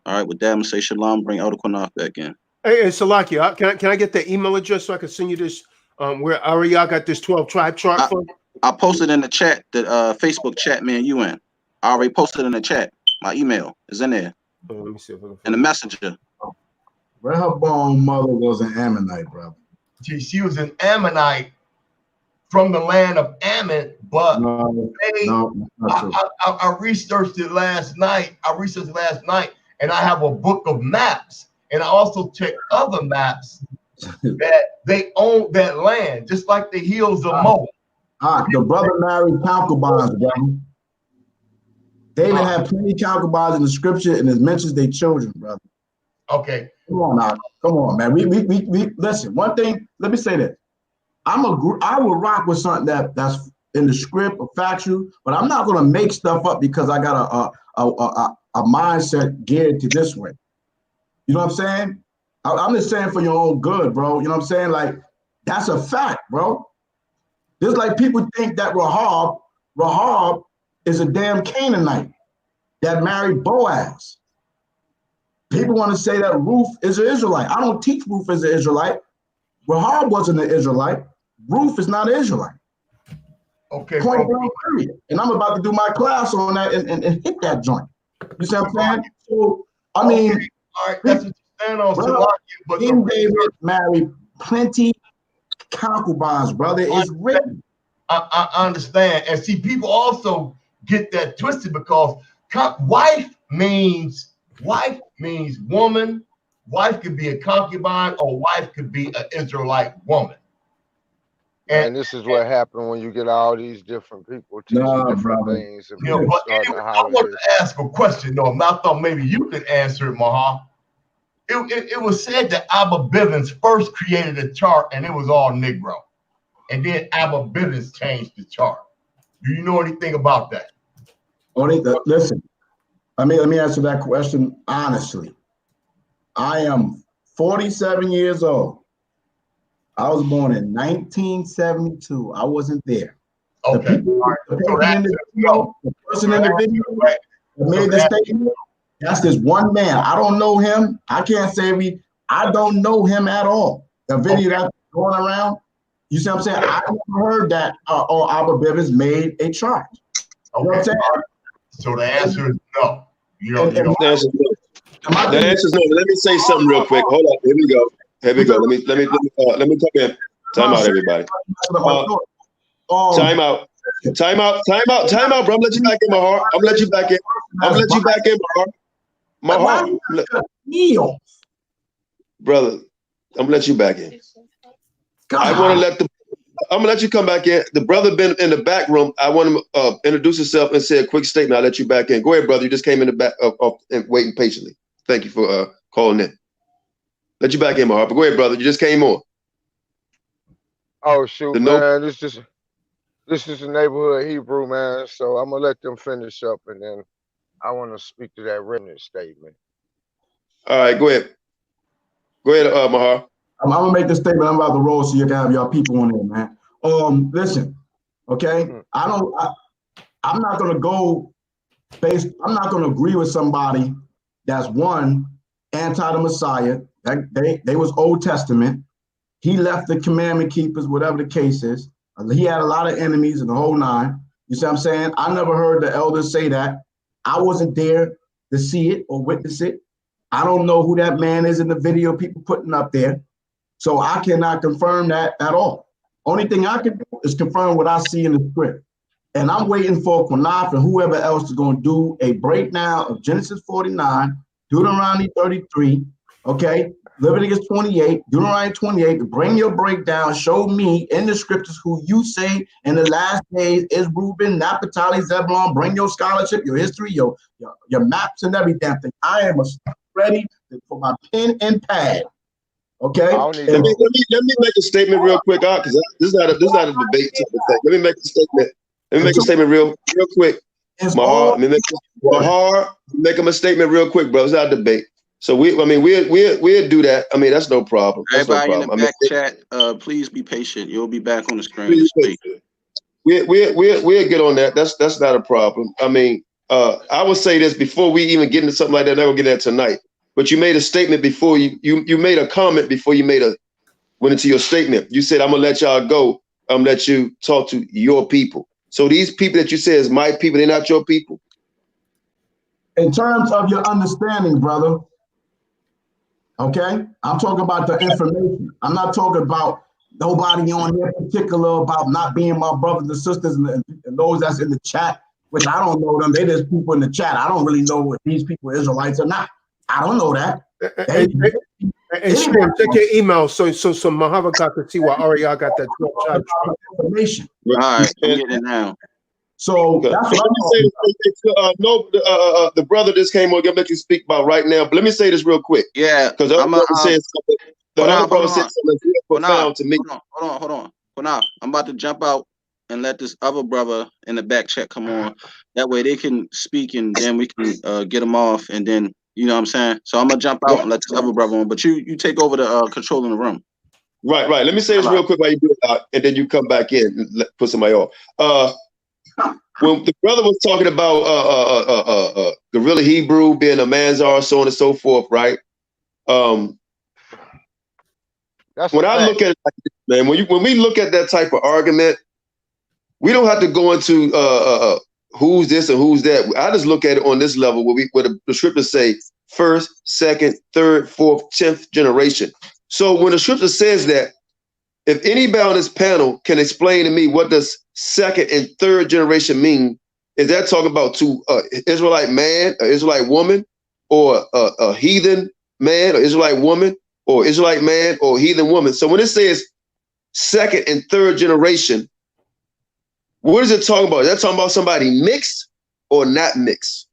All right. With that, I'm gonna say shalom. Bring Elder Qanath back in. Hey, Salakia, can I get the email address so I can send you this? Where AREA got this 12 tribe chart from? I posted in the chat, the Facebook chat, man. You in? I already posted in the chat. My email is in there. Oh, let me see if I can and the messenger. Rehoboam's mother was an Ammonite, brother. She was an Ammonite from the land of Ammon, but I researched it last night. And I have a book of maps, and I also checked other maps that they own that land, just like the hills of Moab. The brother married concubines, brother. David had plenty of concubines in the scripture, and it mentions their children, brother. Okay. Come on now. Come on, man. We listen. One thing, let me say this. I will rock with something that's in the script or factual, but I'm not gonna make stuff up because I got a mindset geared to this way. You know what I'm saying? I'm just saying for your own good, bro. You know what I'm saying? Like, that's a fact, bro. Just like people think that Rahab is a damn Canaanite that married Boaz. People want to say that Ruth is an Israelite. I don't teach Ruth is an Israelite. Rahab wasn't an Israelite. Ruth is not an Israelite. Okay. Point blank, period. And I'm about to do my class on that and hit that joint. You see what I'm saying? So, I mean, okay. All right, that's what you stand on, brother, but King David married plenty concubines, brother. It's written. I understand. And see, people also get that twisted because wife means woman. Wife could be a concubine, or wife could be an Israelite woman. And this is what happened when you get all these different people teaching different things. And but anyway, I want to ask a question, though. I thought maybe you could answer it, Maha. It was said that Abba Bivens first created a chart, and it was all Negro. And then Abba Bivens changed the chart. Do you know anything about that? Listen, let me answer that question honestly. I am 47 years old. I was born in 1972. I wasn't there. Okay. The person in the video that made the statement, that's this one man. I don't know him. I can't say I don't know him at all. The video that's going around, you see what I'm saying? I never heard that Abba Bivens made a chart. You know what I'm saying? So the answer is no. The answer is no. Let me say something real quick. Hold up. Here we go. Let me come in. Time out, everybody. Time out, bro. I'm let you back in, my heart. I'm let you back in. My heart. Brother, I'm gonna let you back in. I'm gonna let you come back in. The brother been in the back room. I want him to introduce himself and say a quick statement. I'll let you back in. Go ahead, brother. You just came in the back and waiting patiently. Thank you for calling in. Let you back in, my heart. But go ahead, brother. You just came on. Oh shoot, man! This is a neighborhood Hebrew, man. So I'm gonna let them finish up, and then I want to speak to that remnant statement. All right, go ahead. Go ahead, Mahar. I'm gonna make this statement. I'm about to roll so you can have y'all people on there, man. Listen, okay. I'm not gonna go based. I'm not gonna agree with somebody that's one anti the Messiah. They was Old Testament. He left the commandment keepers, whatever the case is. He had a lot of enemies in the whole nine. You see what I'm saying? I never heard the elders say that. I wasn't there to see it or witness it. I don't know who that man is in the video people putting up there. So I cannot confirm that at all. Only thing I can do is confirm what I see in the script. And I'm waiting for Qanath and whoever else is going to do a breakdown of Genesis 49, Deuteronomy 33, okay? Leviticus 28, Deuteronomy 28, to bring your breakdown, show me in the scriptures who you say in the last days is Reuben, Naphtali, Zebulon. Bring your scholarship, your history, your maps and every damn thing. I am ready for my pen and pad. Okay. Let me make a statement real quick, because this is not a debate type of thing. Let me make a statement. Real quick. Mahar, make him a statement real quick, bro. It's not a debate. So we'll do that. I mean, that's no problem. Everybody in the back chat, please be patient. You'll be back on the screen to speak. We'll get on that. That's not a problem. I mean, I would say this before we even get into something like that. Never get that tonight. But you made a statement before you made a comment before you went into your statement. You said, I'm gonna let y'all go. I'm gonna let you talk to your people. So these people that you say is my people, they're not your people. In terms of your understanding, brother. Okay, I'm talking about the information. I'm not talking about nobody on here particular about not being my brothers and sisters and those that's in the chat, which I don't know them. They just people in the chat. I don't really know if these people are Israelites or not. I don't know that. And Shimon, check your email so Mahava got to see why Aria got that 12 information. All right, I'm getting it now. So that's what the brother just came on. I'm let you speak about right now. But let me say this real quick. Yeah, because the other brother said something real profound to me. Hold on. Qanath, I'm about to jump out and let this other brother in the back chat come on. That way they can speak and then we can get them off and then. You know what I'm saying? So I'm gonna jump out and let this other brother on, but you take over the control in the room. Right. Let me say this real quick while you do it, and then you come back in and put somebody off. when the brother was talking about Gorilla Hebrew being a Manzar, so on and so forth, right? That's when I look at it like this, man, when we look at that type of argument, we don't have to go into who's this and who's that. I just look at it on this level where the scriptures say first, second, third, fourth, 10th generation. So when the scripture says that, if anybody on this panel can explain to me what does second and third generation mean, is that talking about to Israelite man, an Israelite woman, or a heathen man, or Israelite woman, or Israelite man, or heathen woman? So when it says second and third generation, what is it talking about? Is that talking about somebody mixed or not mixed?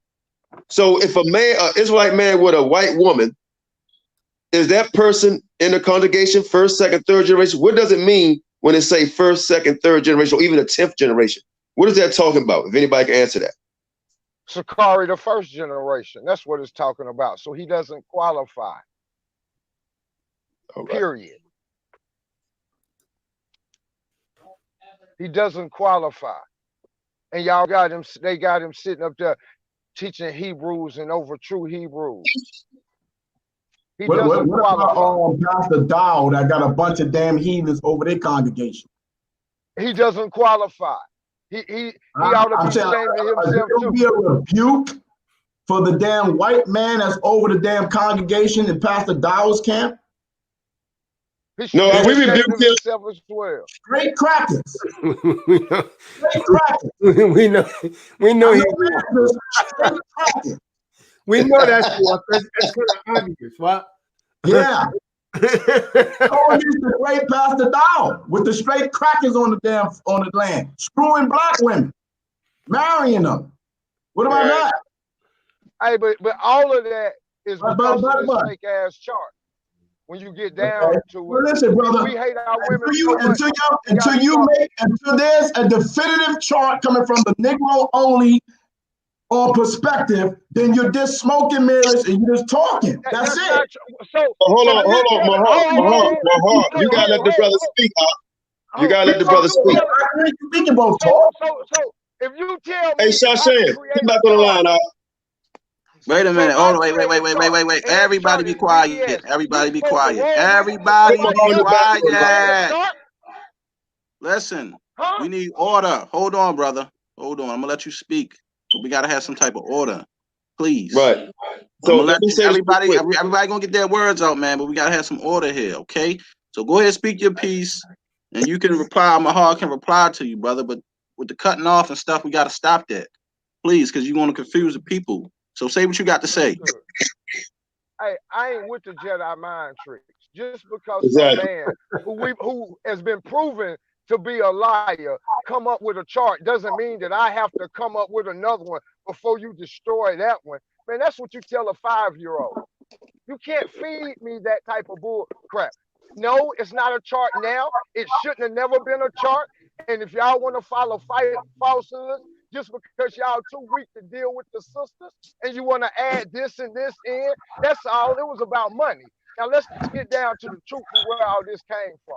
So if a man, an Israelite man with a white woman, is that person in the congregation first, second, third generation? What does it mean when it say first, second, third generation, or even the 10th generation? What is that talking about? If anybody can answer that. Sakari, the first generation. That's what it's talking about. So he doesn't qualify. Right. Period. He doesn't qualify. And y'all got him, they got him sitting up there teaching Hebrews and over true Hebrews. He doesn't qualify. Pastor Dowd, I got a bunch of damn heathens over their congregation. He doesn't qualify. He ought to be ashamed of himself too. Be a rebuke for the damn white man that's over the damn congregation in Pastor Dowd's camp. No, we rebuke himself as well. Straight crackers. Straight crackers. We know he straight crackers. We know that's what that's kind of obvious, right? Yeah. Oh, he's the great Pastor Dowd with the straight crackers on the land, screwing black women, marrying them. What about that? Hey, but all of that is because of this fake ass chart. When you get down to well, listen, brother, we hate our women until there's a definitive chart coming from the Negro only or perspective, then you're just smoking mirrors and you're just talking. That's it. So hold on, Mahar. You gotta let the brother speak. You gotta let the brother speak. We can both talk. So if you tell me, hey, Shashan, come back on the line, Wait a minute. Hold on. Wait. Everybody be quiet. Everybody be quiet. Everybody be quiet. Listen, we need order. Hold on, brother. Hold on. I'm gonna let you speak. We gotta have some type of order, please. Right. So let me say everybody gonna get their words out, man. But we gotta have some order here, okay? So go ahead and speak your piece, and you can reply. Mahar can reply to you, brother. But with the cutting off and stuff, we gotta stop that, please, because you're gonna confuse the people. So say what you got to say. Hey, I ain't with the Jedi mind tricks. Just because some man who has been proven to be a liar come up with a chart doesn't mean that I have to come up with another one before you destroy that one. Man, that's what you tell a 5-year-old. You can't feed me that type of bull crap. No, it's not a chart now. It shouldn't have never been a chart. And if y'all want to follow falsehoods, just because y'all too weak to deal with the sisters and you want to add this and this in, that's all. It was about money. Now let's get down to the truth of where all this came from.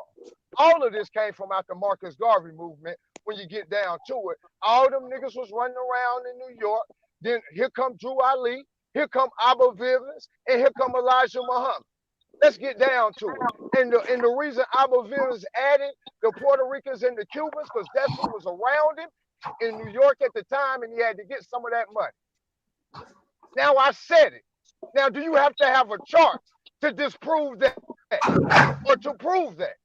All of this came from out the Marcus Garvey movement. When you get down to it, all them niggas was running around in New York. Then here come Drew Ali, here come Abba Vivens, and here come Elijah Muhammad. Let's get down to it. And the reason Abba Vivens added the Puerto Ricans and the Cubans, because that's who was around him in New York at the time, and he had to get some of that money. Now I said it. Now, do you have to have a chart to disprove that or to prove that?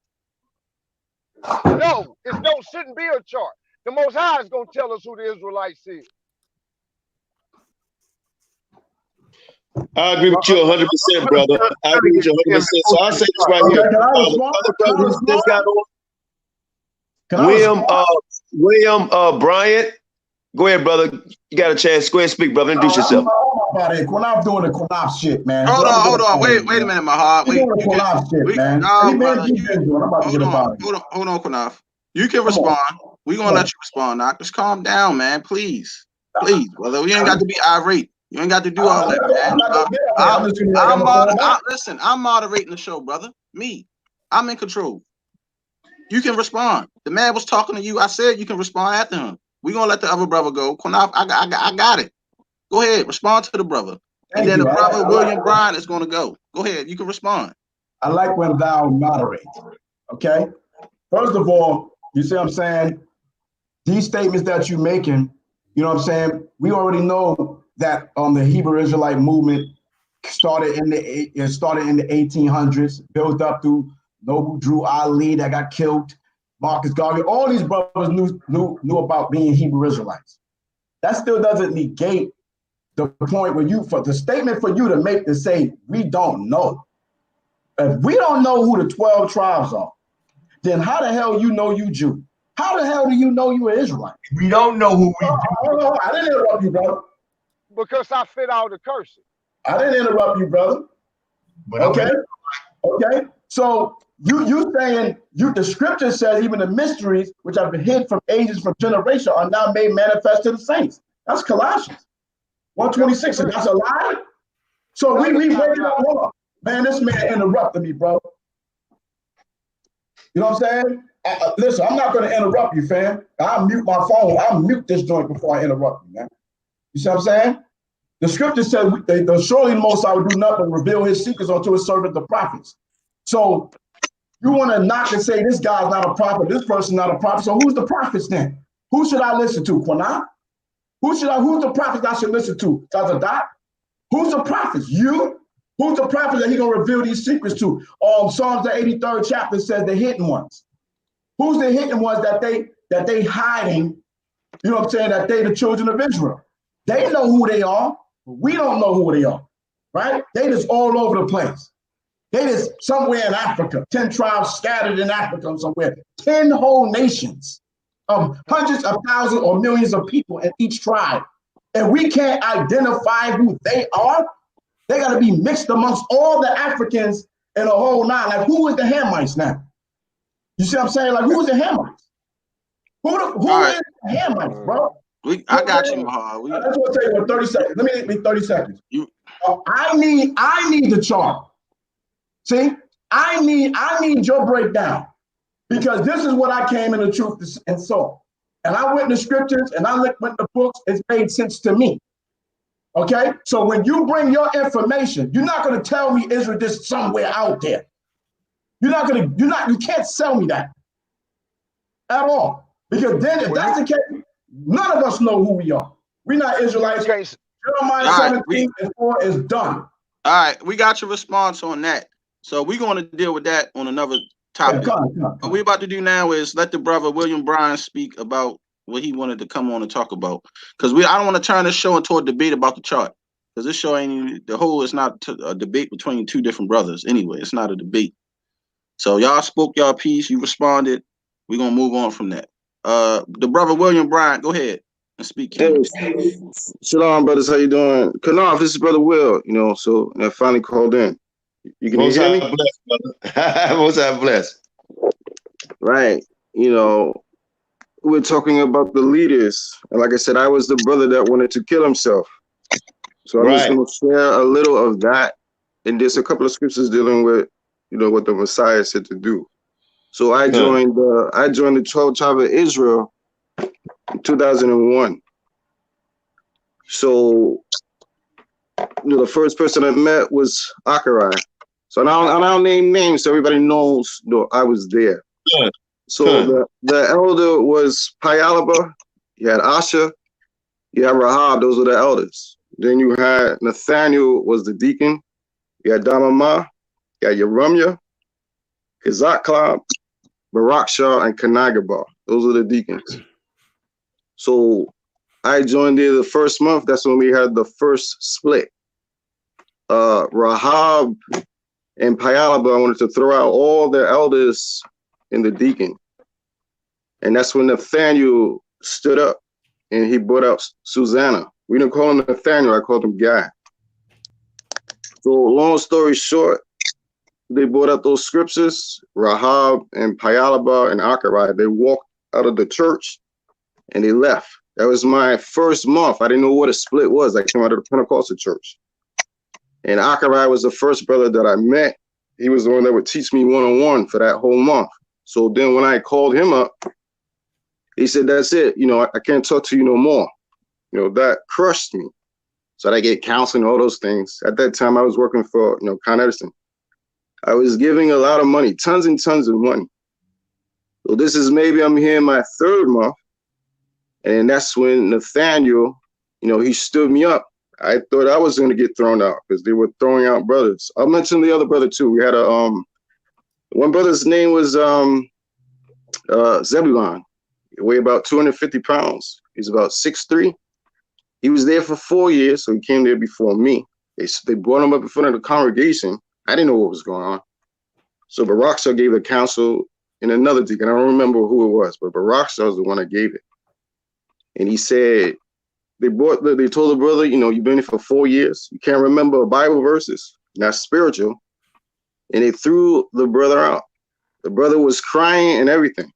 No, it shouldn't be a chart. The Most High is going to tell us who the Israelites is. I agree with you 100%, brother. I agree with you 100%. So I'll say this right here. Other brothers just got on. William Bryant. Go ahead, brother. You got a chance. Go ahead and speak, brother. Introduce yourself. Qanath doing the Qanath shit, man. Hold on. Wait a minute, my heart. Wait. Hold on, Qanath. You can respond. We're gonna let you respond now. Just calm down, man. Please, brother. We ain't got to be irate. You ain't got to do all that, man. Listen, I'm moderating the show, brother. I'm in control. You can respond. The man was talking to you. I said you can respond after him. We're gonna let the other brother go. Qanath, I got it. Go ahead, respond to the brother. And then the brother William Bryan is gonna go. Go ahead, you can respond. I like when thou moderate. Okay. First of all, you see what I'm saying? These statements that you're making, you know what I'm saying? We already know that the Hebrew Israelite movement started in the 1800s, built up through Noble Drew Ali that got killed, Marcus Garvey. All these brothers knew about being Hebrew Israelites. That still doesn't negate the point where the statement for you to make to say we don't know. If we don't know who the 12 tribes are, then how the hell you know you Jew? How the hell do you know you an Israelite? We don't know who we do. I didn't interrupt you, brother. Because I fit all the curses. I didn't interrupt you, brother. But okay. Okay. So you saying the scripture says even the mysteries which have been hid from ages, from generation, are now made manifest to the saints. That's Colossians 1:26, and that's a lie. So we wait up. Hold on. Man, this man interrupted me, bro. You know what I'm saying? Listen, I'm not going to interrupt you, fam. I'll mute my phone. I'll mute this joint before I interrupt you, man. You see what I'm saying? The scripture said, surely the Most High would do nothing but reveal his secrets unto his servant, the prophets. So you want to knock and say this guy's not a prophet, this person's not a prophet. So who's the prophets then? Who should I listen to? Qanath? Who's the prophets I should listen to? Tazadat? Who's the prophets? You? Who's the prophet that he's going to reveal these secrets to? Psalms the 83rd chapter says the hidden ones. Who's the hidden ones that they hiding? You know what I'm saying? That they the children of Israel. They know who they are. We don't know who they are, right? They just all over the place. They just somewhere in Africa, 10 tribes scattered in Africa somewhere, 10 whole nations of hundreds of thousands or millions of people in each tribe. And we can't identify who they are. They got to be mixed amongst all the Africans in a whole nine. Like, who is the Hamites now? You see what I'm saying? Like, who is the Hamites? Who is the Hamites, bro? I got you, Mahal. That's what I say in 30 seconds. Let me 30 seconds. I need the chart. See, I need your breakdown, because this is what I came in the truth and saw. And I went to scriptures and I went to books. It's made sense to me. Okay, so when you bring your information, you're not going to tell me Israel just somewhere out there. You can't sell me that at all. Because then if that's the case, none of us know who we are. We're not Israelites. Jeremiah 17:4 is done. All right, we got your response on that. So we're going to deal with that on another topic. What we're about to do now is let the brother William Bryan speak about what he wanted to come on and talk about. Because I don't want to turn this show into a debate about the chart. Because this show it's not a debate between two different brothers. Anyway, it's not a debate. So y'all spoke y'all piece, you responded. We're gonna move on from that. The brother William Bryan, go ahead and speak. Hey, shalom, brothers. How you doing? Qanath, this is brother Will. So I finally called in. You can hear me? Most I bless. Right. We're talking about the leaders, and like I said, I was the brother that wanted to kill himself. So I'm just gonna share a little of that, and there's a couple of scriptures dealing with, what the Messiah said to do. So I joined the 12 tribe of Israel in 2001. So the first person I met was Acharai. So I don't name names so everybody knows I was there. So the elder was Payalaba, you had Asher, you had Rahab, those were the elders. Then you had Nathaniel was the deacon, you had Damamah, you had Yerumya, Kazakklab, Barakshah, and Kanagabar. Those are the deacons. So I joined there the first month. That's when we had the first split. Rahab and Payalaba, I wanted to throw out all the elders in the deacon. And that's when Nathaniel stood up and he brought out Susanna. We didn't call him Nathaniel, I called him Guy. So long story short, they brought out those scriptures, Rahab and Payalaba and Acharai. They walked out of the church and they left. That was my first month. I didn't know what a split was. I came out of the Pentecostal church. And Acharai was the first brother that I met. He was the one that would teach me one-on-one for that whole month. So then when I called him up, He said, that's it. You know, I can't talk to you no more. You know, that crushed me. So I get counseling, all those things. At that time, I was working for, you know, Qanath. I was giving a lot of money, tons and tons of money. So this is maybe I'm here in my 3rd month. And that's when Nathaniel, you know, he stood me up. I thought I was going to get thrown out because they were throwing out brothers. I'll mention the other brother too. We had a, one brother's name was Zebulon. He weighed about 250 pounds. He's about 6'3". He was there for 4 years, so he came there before me. They brought him up in front of the congregation. I didn't know what was going on. So Barakshah gave the counsel in another deacon. I don't remember who it was, but Barakshah was the one that gave it. And he said, they told the brother, you know, you've been here for 4 years. You can't remember Bible verses, not spiritual. And they threw the brother out. The brother was crying and everything.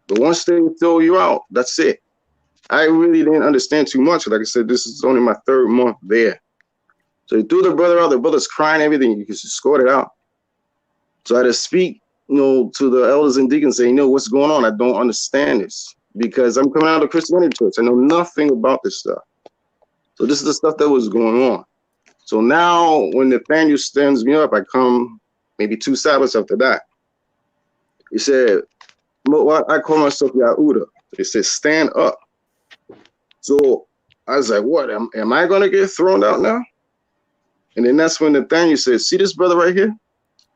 But once they throw you out, that's it. I really didn't understand too much. Like I said, this is only my 3rd month there. So they threw the brother out. The brother's crying, everything. You can just escort it out. So I had to speak, you know, to the elders and deacons, saying, you know, what's going on? I don't understand this because I'm coming out of Christianity church. I know nothing about this stuff. So this is the stuff that was going on. So now when Nathaniel stands me up, I come maybe 2 Sabbaths after that. He said, well, I call myself Yahuda. He said, stand up. So I was like, what? Am I going to get thrown out now? And then that's when Nathaniel said, see this brother right here?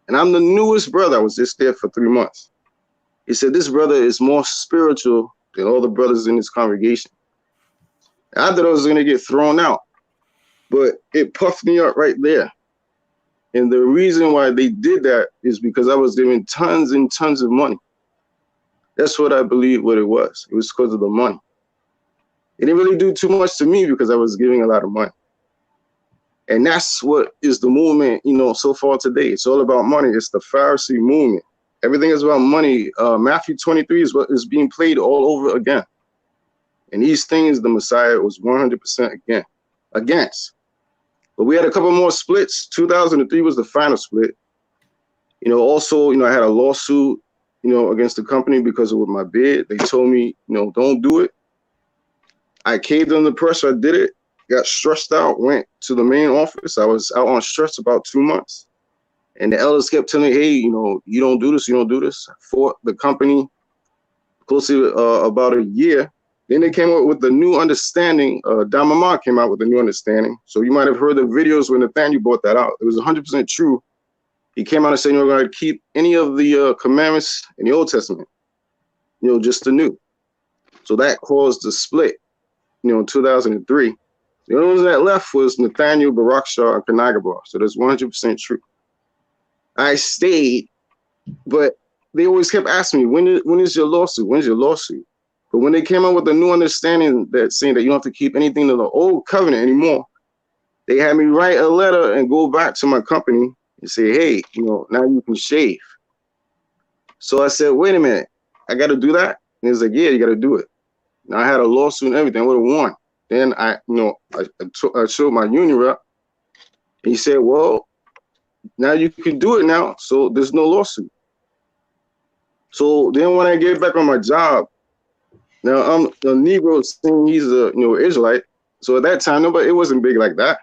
And I'm the newest brother. I was just there for 3 months. He said, this brother is more spiritual than all the brothers in this congregation. And I thought I was going to get thrown out, but it puffed me up right there. And the reason why they did that is because I was giving tons and tons of money. That's what I believe what it was. It was because of the money. It didn't really do too much to me because I was giving a lot of money. And that's what is the movement, you know, so far today. It's all about money. It's the Pharisee movement. Everything is about money. Matthew 23 is what is being played all over again. And these things the Messiah was 100% against. But we had a couple more splits. 2003 was the final split. You know, also, you know, I had a lawsuit, you know, against the company because of my bid. They told me, you know, don't do it. I caved under pressure. I did it. Got stressed out, went to the main office. I was out on stress about 2 months. And the elders kept telling me, hey, you know, you don't do this, you don't do this. I fought the company closely about a year. Then they came up with the new understanding. Don Mama came out with the new understanding. So you might have heard the videos when Nathaniel brought that out. It was 100% true. He came out and said, you're going to keep any of the commandments in the Old Testament, you know, just the new. So that caused the split, you know, in 2003. The only ones that left was Nathaniel, Barakshah, and Qanath. So that's 100% true. I stayed, but they always kept asking me, when is your lawsuit? When's your lawsuit? But when they came up with the new understanding that saying that you don't have to keep anything to the old covenant anymore, they had me write a letter and go back to my company and say, hey, you know, now you can shave. So I said, wait a minute, I got to do that? And he's like, yeah, you got to do it. Now I had a lawsuit and everything, I would have won. Then I showed my union rep. He said, well, now you can do it now, so there's no lawsuit. So then when I get back on my job, now I'm a Negro saying he's a Israelite. So at that time, it wasn't big like that.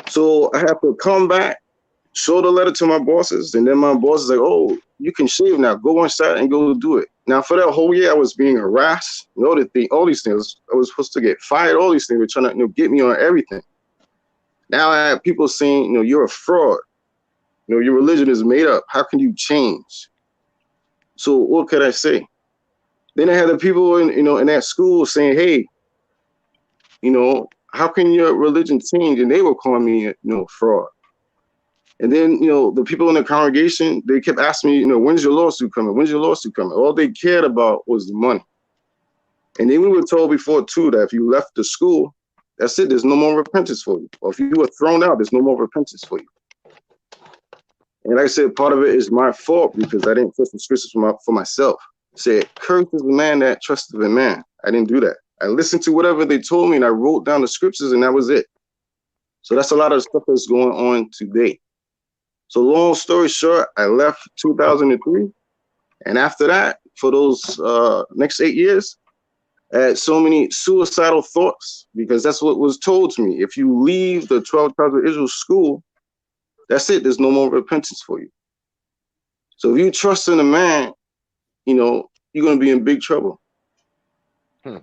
So I have to come back, show the letter to my bosses, and then my boss is like, oh, you can shave now. Go inside and go do it. Now for that whole year, I was being harassed. You know, all these things. I was supposed to get fired. All these things were trying to get me on everything. Now I have people saying, you're a fraud. Your religion is made up. How can you change? So what could I say? Then I had the people in that school saying, hey, how can your religion change? And they were calling me, fraud. And then, the people in the congregation, they kept asking me, when's your lawsuit coming? When's your lawsuit coming? All they cared about was the money. And then we were told before too, that if you left the school, that's it. There's no more repentance for you. Or if you were thrown out, there's no more repentance for you. And like I said, part of it is my fault because I didn't trust the scriptures for myself. It said, cursed is the man that trusted in man. I didn't do that. I listened to whatever they told me and I wrote down the scriptures and that was it. So that's a lot of stuff that's going on today. So long story short, I left 2003 And after that, for those next 8 years, I had so many suicidal thoughts because that's what was told to me. If you leave the 12 tribes of Israel school, that's it. There's no more repentance for you. So if you trust in a man, you know, you're going to be in big trouble.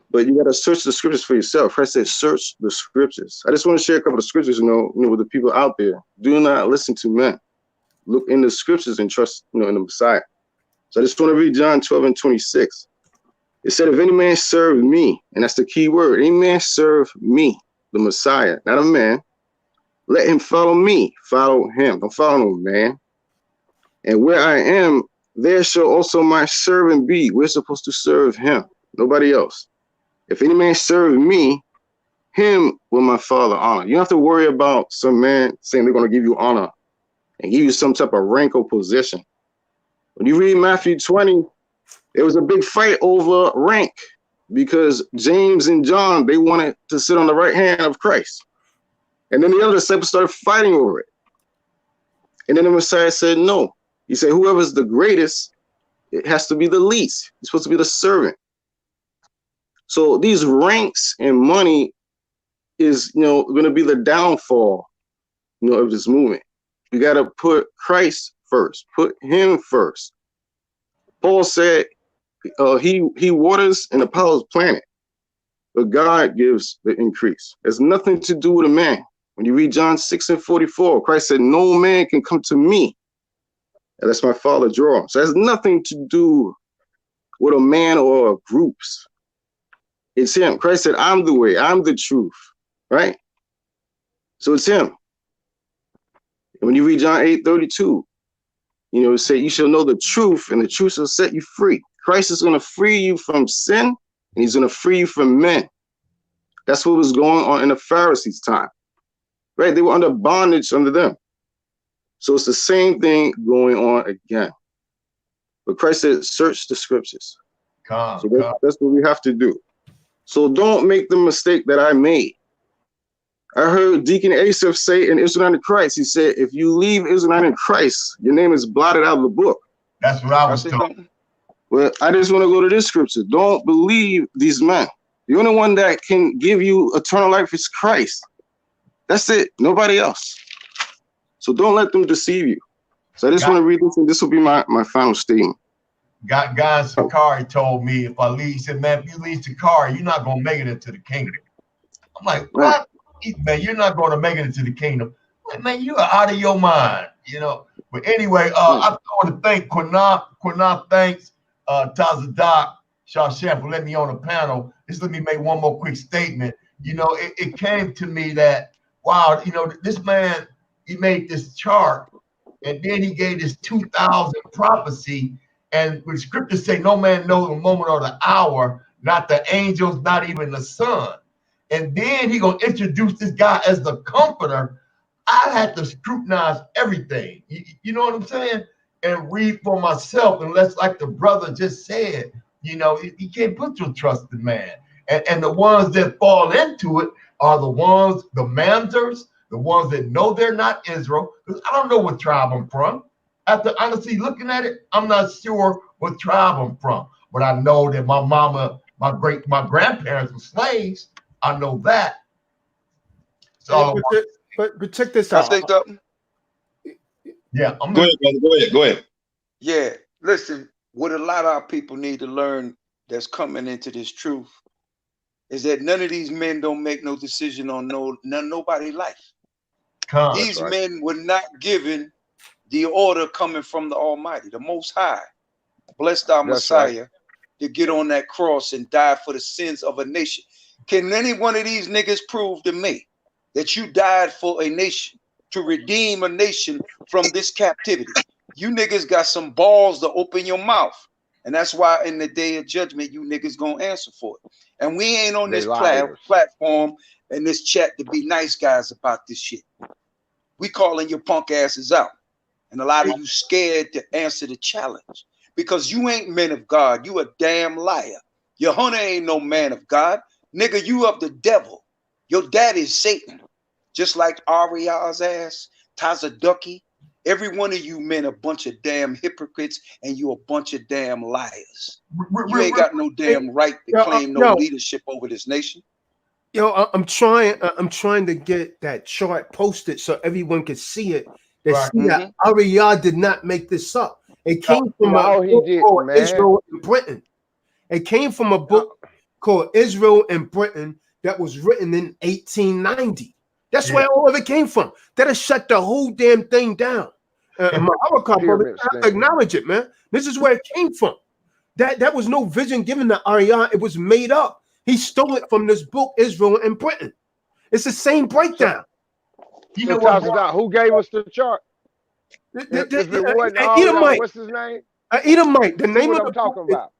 But you got to search the scriptures for yourself. Christ said, search the scriptures. I just want to share a couple of scriptures, you know, with the people out there. Do not listen to men. Look in the scriptures and trust, you know, in the Messiah. So I just want to read John 12:26. It said, if any man serve me, and that's the key word, any man serve me, the Messiah, not a man, let him follow me, follow him. Don't follow no man. And where I am, there shall also my servant be. We're supposed to serve him, nobody else. If any man serve me, him will my Father honor. You don't have to worry about some man saying they're going to give you honor and give you some type of rank or position. When you read Matthew 20, there was a big fight over rank because James and John, they wanted to sit on the right hand of Christ. And then the other disciples started fighting over it. And then the Messiah said, no. He said, whoever's the greatest, it has to be the least. It's supposed to be the servant. So these ranks and money is, you know, going to be the downfall, you know, of this movement. You got to put Christ first. Put him first. Paul said he waters and Apollos plant it, but God gives the increase. There's nothing to do with a man. When you read John 6:44, Christ said, no man can come to me unless my Father draw him. So it has nothing to do with a man or groups. It's him. Christ said, I'm the way, I'm the truth, right? So it's him. And when you read John 8:32, you know, it say, you shall know the truth, and the truth shall set you free. Christ is going to free you from sin, and he's going to free you from men. That's what was going on in the Pharisees' time, right? They were under bondage under them. So it's the same thing going on again. But Christ said, search the scriptures. So that's what we have to do. So don't make the mistake that I made. I heard Deacon Asaph say in Israelite in Christ, he said, if you leave Israelite in Christ, your name is blotted out of the book. That's what I was told. Well, I just want to go to this scripture. Don't believe these men. The only one that can give you eternal life is Christ. That's it. Nobody else. So don't let them deceive you. So I just want to read this, and this will be my final statement. Guy Sakari told me if I leave, he said, man, if you leave Sakari, you're not going to make it into the kingdom. I'm like, what? Right. Man, you're not going to make it into the kingdom. I'm like, man, you are out of your mind, you know. But anyway, I want to thank Qanath. Qanath, thanks. Tazadak, Shashem for letting me on the panel. Just let me make one more quick statement. You know, it came to me that, wow, you know, this man, he made this chart, and then he gave this 2000 prophecy, and with scriptures say no man knows the moment or the hour, not the angels, not even the son. And then he gonna introduce this guy as the comforter. I had to scrutinize everything, you know what I'm saying, and read for myself. Unless, like the brother just said, you know, you can't put your trust in man. And the ones that fall into it are the ones, the Mamzers, the ones that know they're not Israel. Because I don't know what tribe I'm from. After honestly looking at it, I'm not sure what tribe I'm from. But I know that my mama, my grandparents were slaves. I know that. So, but check this out. I say something? Yeah, go ahead, brother. Go ahead. Yeah, listen. What a lot of our people need to learn that's coming into this truth is that none of these men don't make no decision on nobody's life. These men were not given the order coming from the Almighty, the Most High. Blessed our Messiah to get on that cross and die for the sins of a nation. Can any one of these niggas prove to me that you died for a nation, to redeem a nation from this captivity? You niggas got some balls to open your mouth. And that's why in the day of judgment, you niggas gonna answer for it. And we ain't on this platform and this chat to be nice guys about this shit. We calling your punk asses out. And a lot of you scared to answer the challenge because you ain't men of God. You a damn liar. Your hunter ain't no man of God. Nigga, you of the devil. Your daddy's Satan. Just like Aria's ass, Tazaduki, Every one of you men a bunch of damn hypocrites, and you a bunch of damn liars. You ain't got no damn right to claim no leadership over this nation. Yo, I'm trying to get that chart posted so everyone can see it. They see that AREA did not make this up. It came from a book called Israel and Britain. It came from a book called Israel and Britain that was written in 1890. That's where all of it came from. That has shut the whole damn thing down. Acknowledge it, man. This is where it came from. That was no vision given to AREA. It was made up. He stole it from this book, Israel and Britain. It's the same breakdown. You know what? Who gave us the chart? Edomite. What's his name? Edomite. The name of the talking about.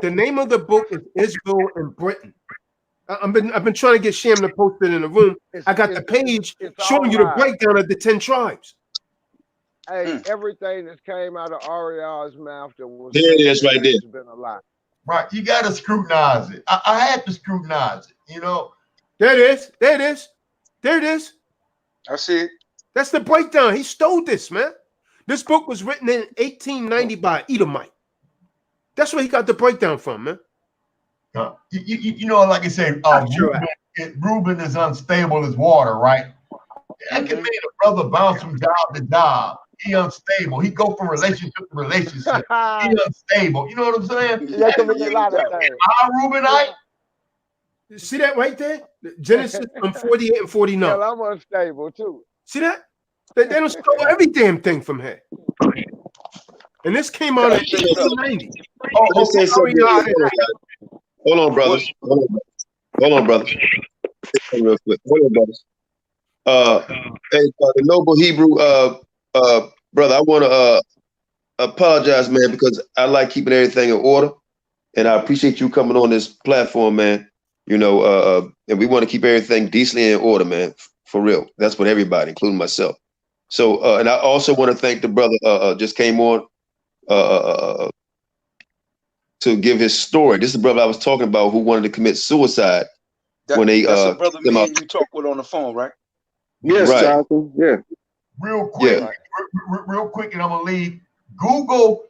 The name of the book is Israel and Britain. I've been trying to get Sham to post it in the room. I got the page showing you the breakdown of the 10 tribes. Hey, everything that came out of AREA's mouth that was there it is right there. Has been a lie. Right, you got to scrutinize it. I had to scrutinize it, you know. There it is. There it is. There it is. I see it. That's the breakdown. He stole this, man. This book was written in 1890 by Edomite. That's where he got the breakdown from, man. You know, like I say, Reuben is unstable as water, right? I can make a brother bounce from job to job. He unstable. He go from relationship to relationship. He unstable. You know what I'm saying? That can mean a lot of things. Reubenite. See that right there? Genesis 48 and 49. Well, I'm unstable too. See that? They don't stole every damn thing from here. And this came out in 1890. Hold on, brothers. Hold on, brothers. Real quick. Hold on, brothers. The noble Hebrew brother, I want to apologize, man, because I like keeping everything in order, and I appreciate you coming on this platform, man. You know, and we want to keep everything decently in order, man, for real. That's what everybody, including myself. So, and I also want to thank the brother just came on to give his story. This is the brother I was talking about who wanted to commit suicide when they that's the brother me and you talk with on the phone, right? Yes, right. Jonathan. Yeah. Real quick, real quick, and I'm gonna leave. Google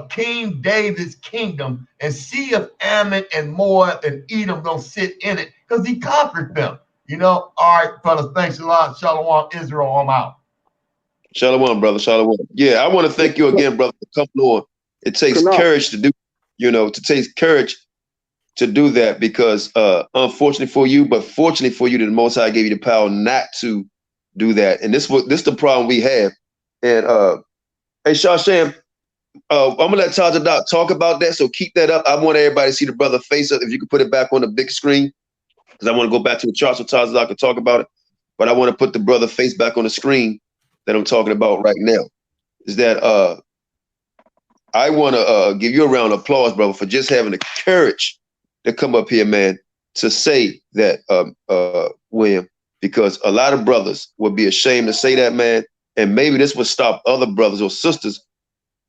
King David's kingdom and see if Ammon and Moab and Edom don't sit in it, because he conquered them. You know. All right, fellas. Thanks a lot. Shalom, Israel. I'm out. Shalom, brother. Shalom. Yeah, I want to thank you again, brother, for coming on. It takes courage to do, to do that, because unfortunately for you, but fortunately for you, that the Most High gave you the power not to do that. And this is the problem we have. And hey, Shasham, I'm gonna let Taja talk about that. So keep that up. I want everybody to see the brother face up. If you could put it back on the big screen, because I want to go back to the chart so Taja can talk about it. But I want to put the brother face back on the screen that I'm talking about right now. Is that I want to give you a round of applause, brother, for just having the courage to come up here, man, to say that, William, because a lot of brothers would be ashamed to say that, man, and maybe this would stop other brothers or sisters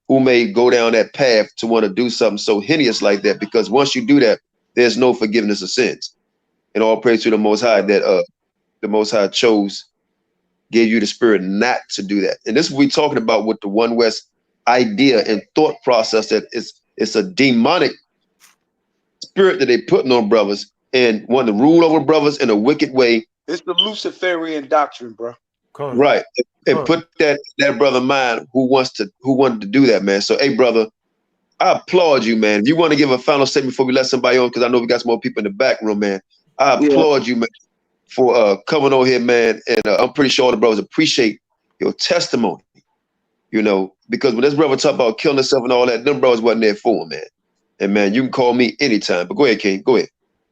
who may go down that path to want to do something so heinous like that, because once you do that, there's no forgiveness of sins. And all praise to the Most High that the Most High gave you the spirit not to do that. And this is what we're talking about with the One West idea and thought process, that it's a demonic spirit that they putting on brothers and want to rule over brothers in a wicked way. It's the Luciferian doctrine, bro. Right. And put that brother mind who wanted to do that, man. So, hey, brother, I applaud you, man. If you want to give a final statement before we let somebody on, because I know we got some more people in the back room, man. I applaud you, man, for coming on here, man. And I'm pretty sure all the brothers appreciate your testimony, you know, because when this brother talk about killing himself and all that, them brothers wasn't there for him, man. And, man, you can call me anytime. But go ahead, King. Go ahead.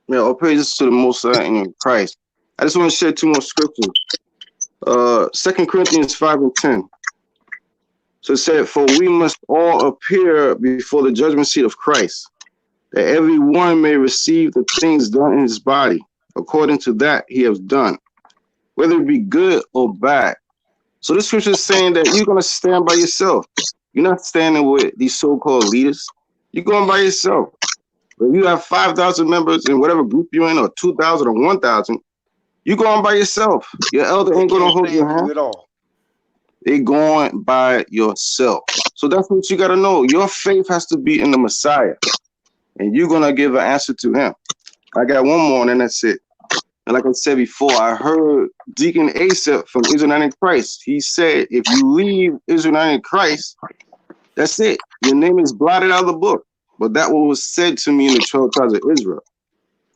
Yeah, all praises to the Most High in Christ. I just want to share 2 more scriptures. 2 Corinthians 5 and 10. So it said, for we must all appear before the judgment seat of Christ, that every one may receive the things done in his body, according to that he has done, whether it be good or bad. So this scripture is saying that you're going to stand by yourself. You're not standing with these so-called leaders. You're going by yourself. If you have 5,000 members in whatever group you're in, or 2,000 or 1,000, you're going by yourself. Your elder ain't going to hold your hand. They going by yourself. So that's what you got to know. Your faith has to be in the Messiah, and you're going to give an answer to him. I got one more, and that's it. And like I said before, I heard Deacon Asaph from Israelite in Christ. He said, if you leave Israelite in Christ, that's it. Your name is blotted out of the book. But that was said to me in the 12 tribes of Israel.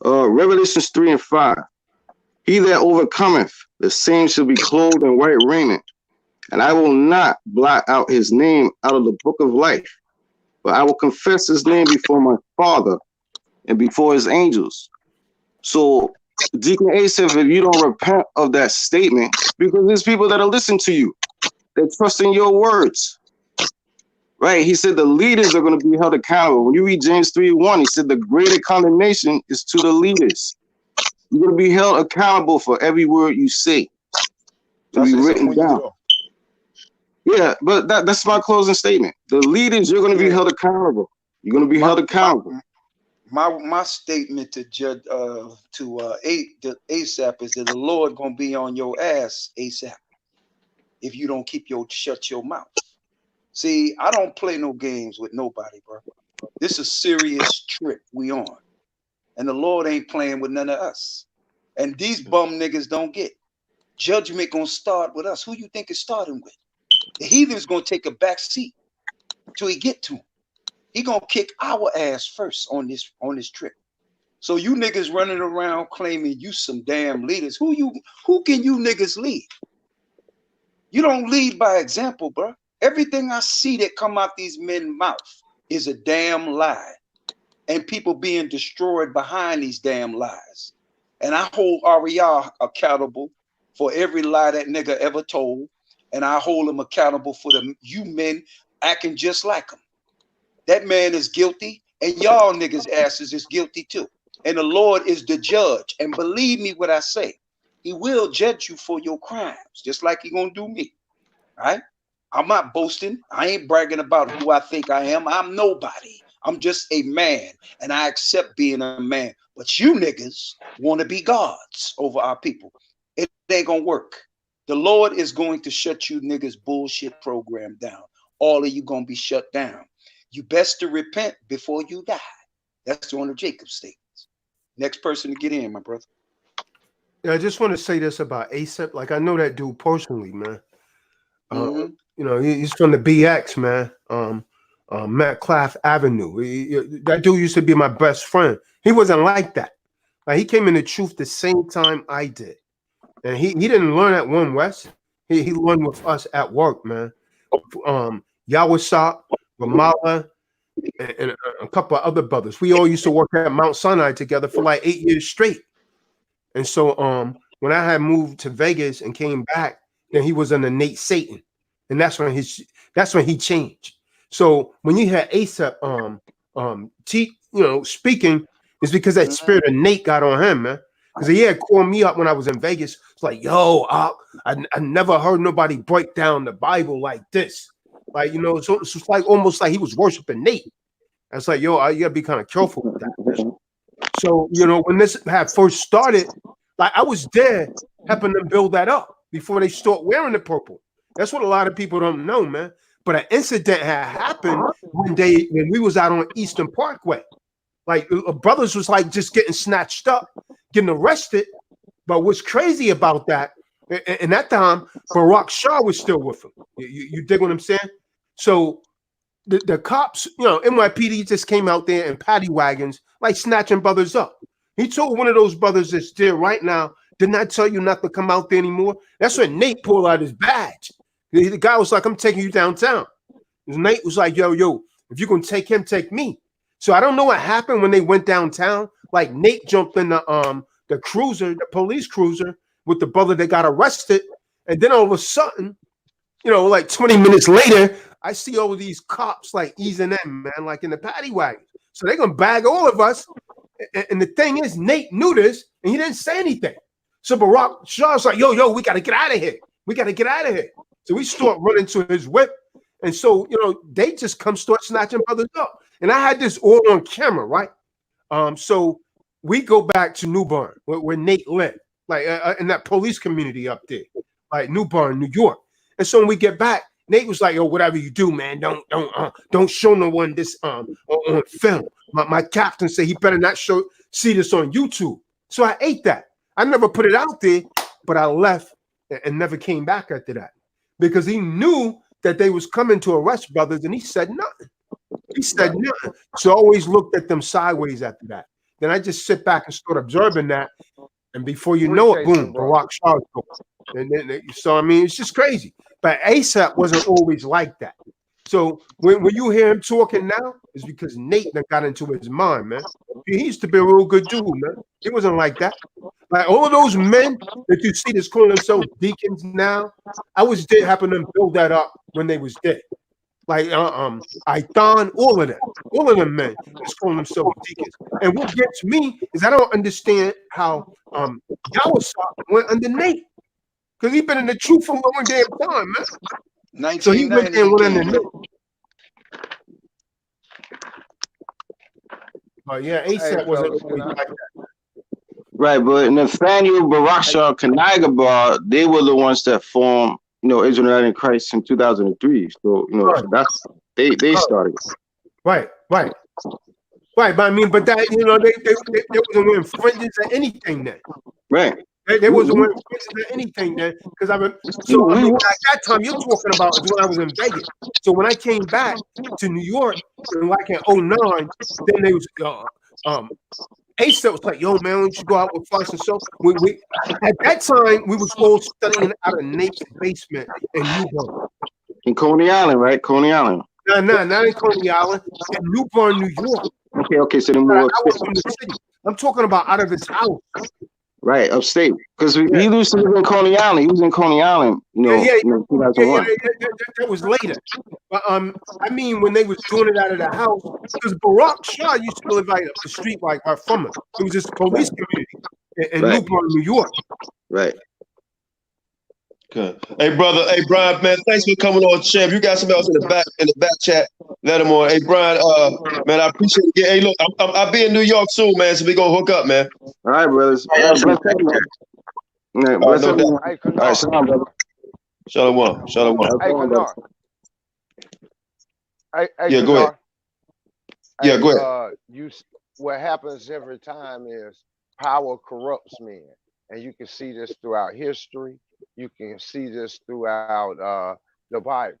Revelations 3 and 5. He that overcometh, the same shall be clothed in white raiment. And I will not blot out his name out of the book of life, but I will confess his name before my Father and before his angels. So, Deacon Asaph, if you don't repent of that statement, because there's people that'll listen to you, they trust in your words. Right? He said the leaders are going to be held accountable. When you read James 3:1, he said the greater condemnation is to the leaders. You're going to be held accountable for every word you say. To be written down. Yeah, but that's my closing statement. The leaders, you're going to be held accountable. You're going to be held accountable. My statement to Judge ASAP is that the Lord going to be on your ass ASAP if you don't shut your mouth. See, I don't play no games with nobody, bro. This is a serious trip we on. And the Lord ain't playing with none of us. And these bum niggas don't get. Judgment gonna start with us. Who you think is starting with? The heathen's gonna take a back seat till he get to him. He gonna kick our ass first on this trip. So you niggas running around claiming you some damn leaders. Who can you niggas lead? You don't lead by example, bro. Everything I see that come out these men's mouth is a damn lie. And people being destroyed behind these damn lies. And I hold AREA accountable for every lie that nigga ever told. And I hold him accountable for you men acting just like him. That man is guilty, and y'all niggas asses is guilty too. And the Lord is the judge. And believe me what I say, he will judge you for your crimes, just like he gonna do me. Right? I'm not boasting. I ain't bragging about who I think I am. I'm nobody. I'm just a man, and I accept being a man. But you niggas want to be gods over our people. It ain't gonna work. The Lord is going to shut you niggas bullshit program down. All of you gonna be shut down. You best to repent before you die. That's one of Jacob's statements. Next person to get in, my brother. Yeah, I just want to say this about ASAP. Like, I know that dude personally, man. You know, he's from the BX, man. Metcalf Avenue. That dude used to be my best friend. He wasn't like that. Like, he came in the truth the same time I did. And he didn't learn at One West. He learned with us at work, man. Yawasop, Ramala, and a couple of other brothers. We all used to work at Mount Sinai together for like 8 years straight. And so when I had moved to Vegas and came back, then he was an innate Satan. And that's when he changed. So when you had ASAP speaking, it's because that spirit of Nate got on him, man. Because he had called me up when I was in Vegas. It's like, yo, I never heard nobody break down the Bible like this. Like, you know, so it's like almost like he was worshiping Nate. I was like, yo, you gotta be kind of careful with that, man. So, you know, when this had first started, like, I was there helping them build that up before they start wearing the purple. That's what a lot of people don't know, man. But an incident had happened when we was out on Eastern Parkway. Like, brothers was like just getting snatched up, getting arrested. But what's crazy about that, and that time, Barack Shah was still with him. You dig what I'm saying? So the cops, you know, NYPD just came out there in paddy wagons, like snatching brothers up. He told one of those brothers that's there right now, didn't I tell you not to come out there anymore? That's when Nate pulled out his badge. The guy was like, I'm taking you downtown. And Nate was like, yo, if you're going to take him, take me. So I don't know what happened when they went downtown. Like, Nate jumped in the cruiser, the police cruiser, with the brother that got arrested. And then all of a sudden, you know, like 20 minutes later, I see all of these cops like easing in, man, like in the paddy wagon. So they're going to bag all of us. And the thing is, Nate knew this, and he didn't say anything. So Barack Shah's like, yo, we got to get out of here. We got to get out of here. So we start running to his whip. And so, you know, they just come start snatching brothers up. And I had this all on camera, right? So we go back to New Bern, where Nate lived, like in that police community up there, like New Bern, New York. And so when we get back, Nate was like, "Yo, whatever you do, man, don't show no one this on film." My captain said he better not see this on YouTube. So I ate that. I never put it out there, but I left and never came back after that because he knew that they was coming to arrest brothers, and he said nothing. He said nothing. So I always looked at them sideways after that. Then I just sit back and start observing that, and before you know it, boom, Barack Shah. And then so I mean, it's just crazy. But ASAP wasn't always like that. So when you hear him talking now, it's because Nate that got into his mind, man. He used to be a real good dude, man. He wasn't like that. Like all of those men that you see that's calling themselves deacons now, I was there helping them build that up when they was dead. Like Ithon, all of them men that's calling themselves deacons. And what gets me is I don't understand how Yahawashi went under Nate. Because he's been in the truth for a long damn time, man. So he went there and went under Nate. But yeah, ASAP wasn't always like that. Right, but Nathaniel, Barakshah, Kanagabar, they were the ones that formed, Israelite in Christ in 2003. So, right. that's they started. Right. But I mean, but that they wasn't wearing fringes or anything then. Right. They wasn't wearing fringes or anything then. Because at that time you're talking about is when I was in Vegas. So when I came back to New York in like in 2009, then they was ASAP was like, "Yo, man, we should go out with us." And so we at that time we was all studying out of Nate's basement in New York. In Coney Island, right? Coney Island. No, not in Coney Island. In New Bern, New York. Okay. So then I was from the city. I'm talking about out of his house. Right, upstate. Because he used to live in Coney Island. He was in Coney Island, in 2001. That was later. But I mean, when they was doing it out of the house, because Barack Shah used to live like up the street, like from it. It was just a police community in Newport, New York. Right. Okay. Hey, brother. Hey, Brian, man, thanks for coming on, champ. You got somebody else in the back chat. Let him on. Hey, Brian, man, I appreciate it. Hey, look, I'll be in New York soon, man, so we gonna hook up, man. All right, brothers. All right, shalom, brother. Shalom. Hey, Qanath. Yeah, go ahead. Yeah, go ahead. What happens every time is power corrupts men. And you can see this throughout history. You can see this throughout the Bible.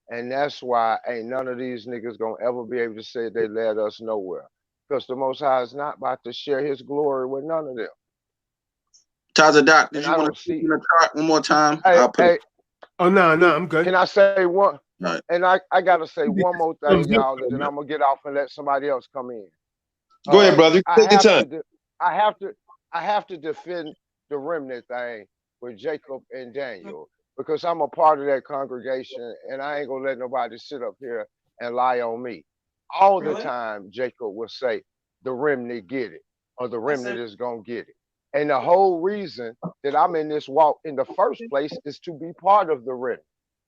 And that's why ain't none of these niggas gonna ever be able to say they led us nowhere. Because the Most High is not about to share his glory with none of them. Tazadak, did you want to see the chart one more time? Oh, no, I'm good. Can I say one? Right. And I gotta say one more thing, y'all, and then I'm gonna get off and let somebody else come in. Go ahead, brother. Take your time. I have to defend the remnant thing with Jacob and Daniel because I'm a part of that congregation, and I ain't gonna let nobody sit up here and lie on me. All the time, Jacob will say, "The remnant get it," or "The remnant is gonna get it." And the whole reason that I'm in this walk in the first place is to be part of the remnant.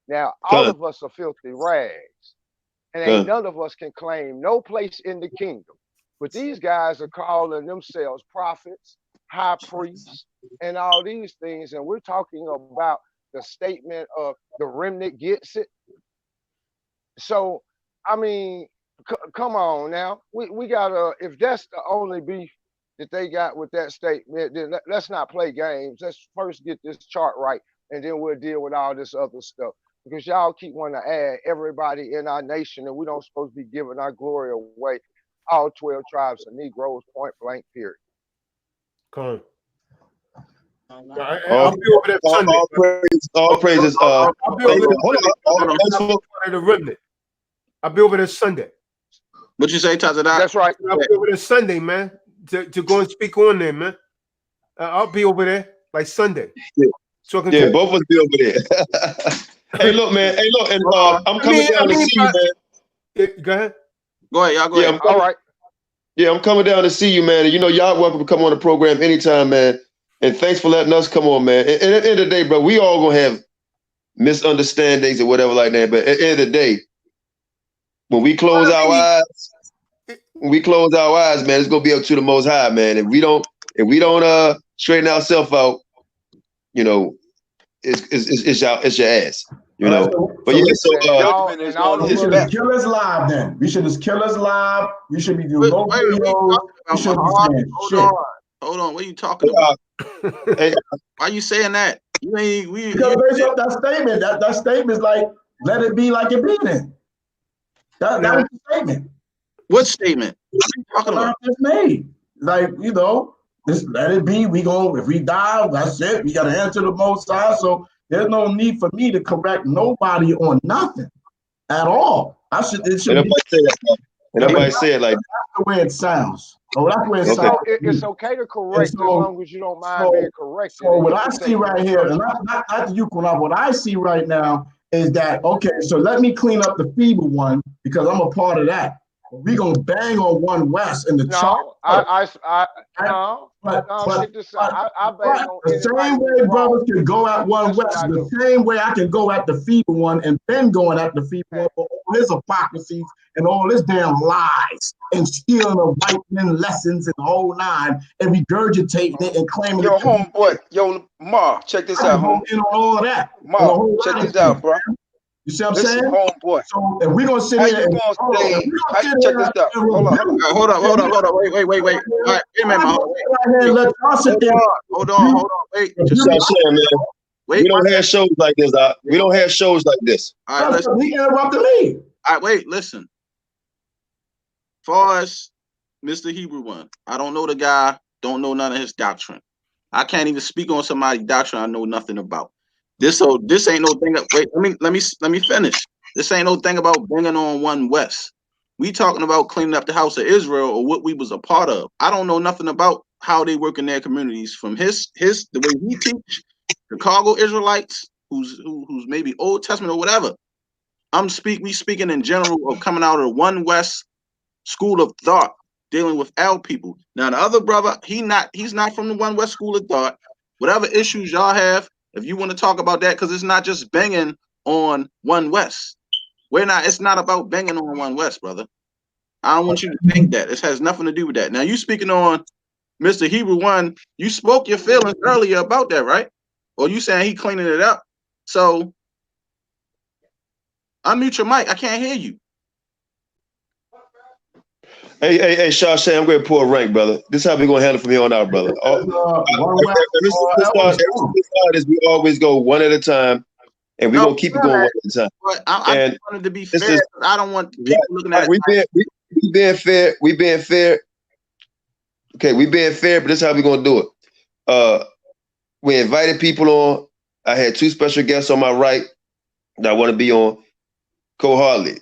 Now, all of us are filthy rags, and ain't none of us can claim no place in the kingdom. But these guys are calling themselves prophets, high priests, and all these things. And we're talking about the statement of the remnant gets it. So, I mean, come on now. We gotta, if that's the only beef that they got with that statement, then let's not play games. Let's first get this chart right, and then we'll deal with all this other stuff. Because y'all keep wanting to add everybody in our nation, and we don't supposed to be giving our glory away. All 12 tribes of Negroes, point blank, period. Come on. I'll be over there Sunday. All praises. I'll be over there. I'll be over there Sunday. What you say, Tazadak? That's right. I'll be over there Sunday, man, to go and speak on there, man. I'll be over there like Sunday. So both of us be over there. Hey, look, man. Hey, look, and I'm coming down to see you, man. Go ahead. Go ahead, y'all. Go ahead. All right. Yeah, I'm coming down to see you, man. And y'all welcome to come on the program anytime, man. And thanks for letting us come on, man. And at the end of the day, bro, we all gonna have misunderstandings or whatever like that. But at the end of the day, when we close our eyes, man, it's gonna be up to the Most High, man. If we don't straighten ourselves out, it's your ass. You know, but yeah, so judgment is on we his should back. kill us live then. We should just kill us live. We should be doing Wait, no wait, what you videos. talking We about, shouldn't be Mahar? saying Hold shit. on. Hold on. What are you talking about? hey, Why you saying that? You ain't we Because you, based off that statement, that statement is like, let it be like it be then. That was the statement. what statement? What are you talking That I about? just made. Like, you know, just let it be. We go, if we die, that's it. We gotta answer the Most High. So there's no need for me to correct nobody on nothing at all. It should be nobody say it like the way it sounds. Oh, that's the way it sounds. It's okay to correct as long as you don't mind being corrected. So what I see right here, and not the Qanath, what I see right now is that, okay, so let me clean up the feeble one because I'm a part of that. We're gonna bang on One West in the chart. Check this out. I bang on the same way brothers can go at One West, the same way I can go at the feeble one and been going at the feeble one for all his hypocrisies and all his damn lies and stealing of white men lessons and the whole nine and regurgitating it and claiming Yo, homeboy, yo, Ma, check this out, home. In on all of that. Ma, check this out, bro. You see what I'm Listen, saying? homeboy. So if we're gonna sit how here, you gonna say? Check this out. Hold on. Hold on. Wait. All right, wait a minute, Mahar. Hold on. Wait. Just saying, man. We don't have shows like this. We don't have shows like this. All right, listen. He interrupted me. All right, wait, listen. Far as Mr. Hebrew one, I don't know the guy, don't know none of his doctrine. I can't even speak on somebody's doctrine I know nothing about. This ain't no thing. Wait, let me finish. This ain't no thing about bringing on One West. We talking about cleaning up the house of Israel or what we was a part of. I don't know nothing about how they work in their communities from the way he teach Chicago Israelites, who's maybe Old Testament or whatever. We speaking in general of coming out of One West school of thought, dealing with our people. Now the other brother, he's not from the One West school of thought. Whatever issues y'all have, if you want to talk about that, because it's not just banging on One West. It's not about banging on One West, brother. I don't want you to think that. It has nothing to do with that. Now you speaking on Mr. Hebrew one, you spoke your feelings earlier about that, right? Or you saying he cleaning it up. So unmute your mic. I can't hear you. Hey, Shashay, I'm going to pull a rank, brother. This is how we're going to handle from here on out, brother. We always go one at a time, and we're going to keep it going one at a time. But I wanted to be fair. I don't want people looking at it. We being fair. We being fair. Okay, we being fair, but this is how we're going to do it. We invited people on. I had 2 special guests on my right that I want to be on. Cole Hartley,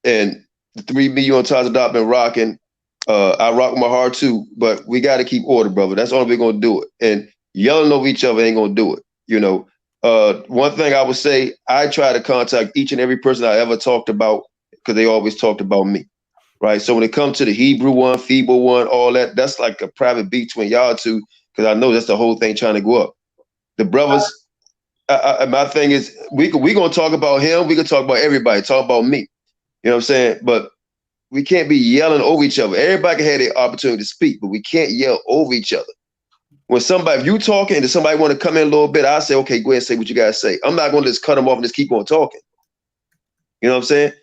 and the 3 me on Taza Dot been rocking. I rock my heart too, but we got to keep order, brother. That's all we're gonna do it. And yelling over each other ain't gonna do it. One thing I would say, I try to contact each and every person I ever talked about because they always talked about me, right? So when it comes to the Hebrew one, feeble one, all that, that's like a private beat between y'all two because I know that's the whole thing trying to go up. The brothers. My thing is, we gonna talk about him. We can talk about everybody. Talk about me. You know what I'm saying? But we can't be yelling over each other. Everybody can have the opportunity to speak, but we can't yell over each other. If you talking and somebody want to come in a little bit, I say, okay, go ahead and say what you guys say. I'm not going to just cut them off and just keep on talking. You know what I'm saying?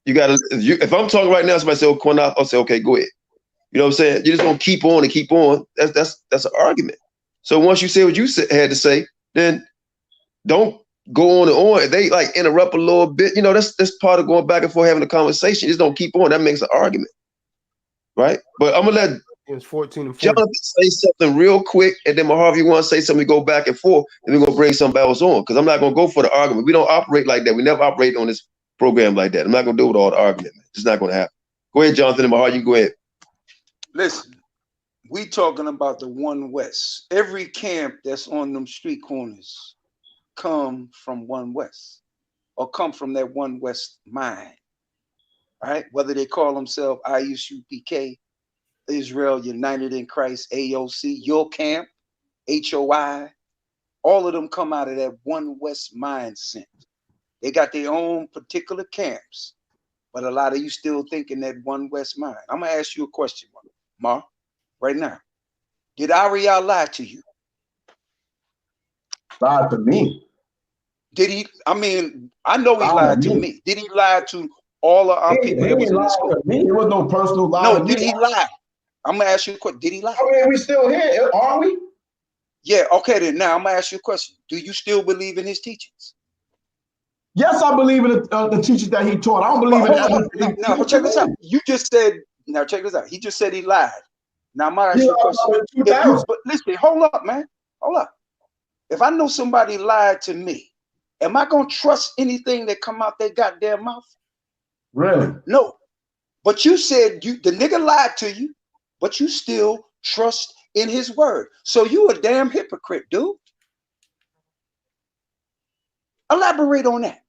If I'm talking right now, somebody say, oh, Qanath, I'll say, okay, go ahead. You know what I'm saying? You're just gonna keep on and keep on. That's an argument. So once you say what you had to say, then don't go on and on. If they like interrupt a little bit, that's part of going back and forth having a conversation. Just don't keep on. That makes an argument, right? But I'm gonna let 14 and 14. Jonathan say something real quick, and then Mahar, if you want to say something, we go back and forth, and we're gonna bring somebody else on because I'm not gonna go for the argument. We don't operate like that. We never operate on this program like that. I'm not gonna do it with all the argument. Man. It's not gonna happen. Go ahead, Jonathan and Mahar. You go ahead. Listen, we talking about the One West. Every camp that's on them street corners come from One West or come from that One West mind, right? Whether they call themselves ISUPK, Israel United in Christ, AOC, your camp, HOI, all of them come out of that One West mindset. They got their own particular camps, but a lot of you still thinking that One West mind. I'm gonna ask you a question, Ma, right now. Did AREA lie to you? Lied to me. Did he? I mean, I know he lied to me. Did he lie to all of our people that was in the school? There was no personal lie. No, did he lie? I'm gonna ask you a question. Did he lie? I mean, we still here, aren't we? Yeah. Okay. Then now I'm gonna ask you a question. Do you still believe in his teachings? Yes, I believe in the teachings that he taught. I don't believe in everything. Now check this out. You just said. Now check this out. He just said he lied. Now I'm gonna ask you a question. But listen, hold up, man. Hold up. If I know somebody lied to me, am I gonna trust anything that come out their goddamn mouth? Really? No. But you said the nigga lied to you, but you still trust in his word. So you a damn hypocrite, dude. Elaborate on that.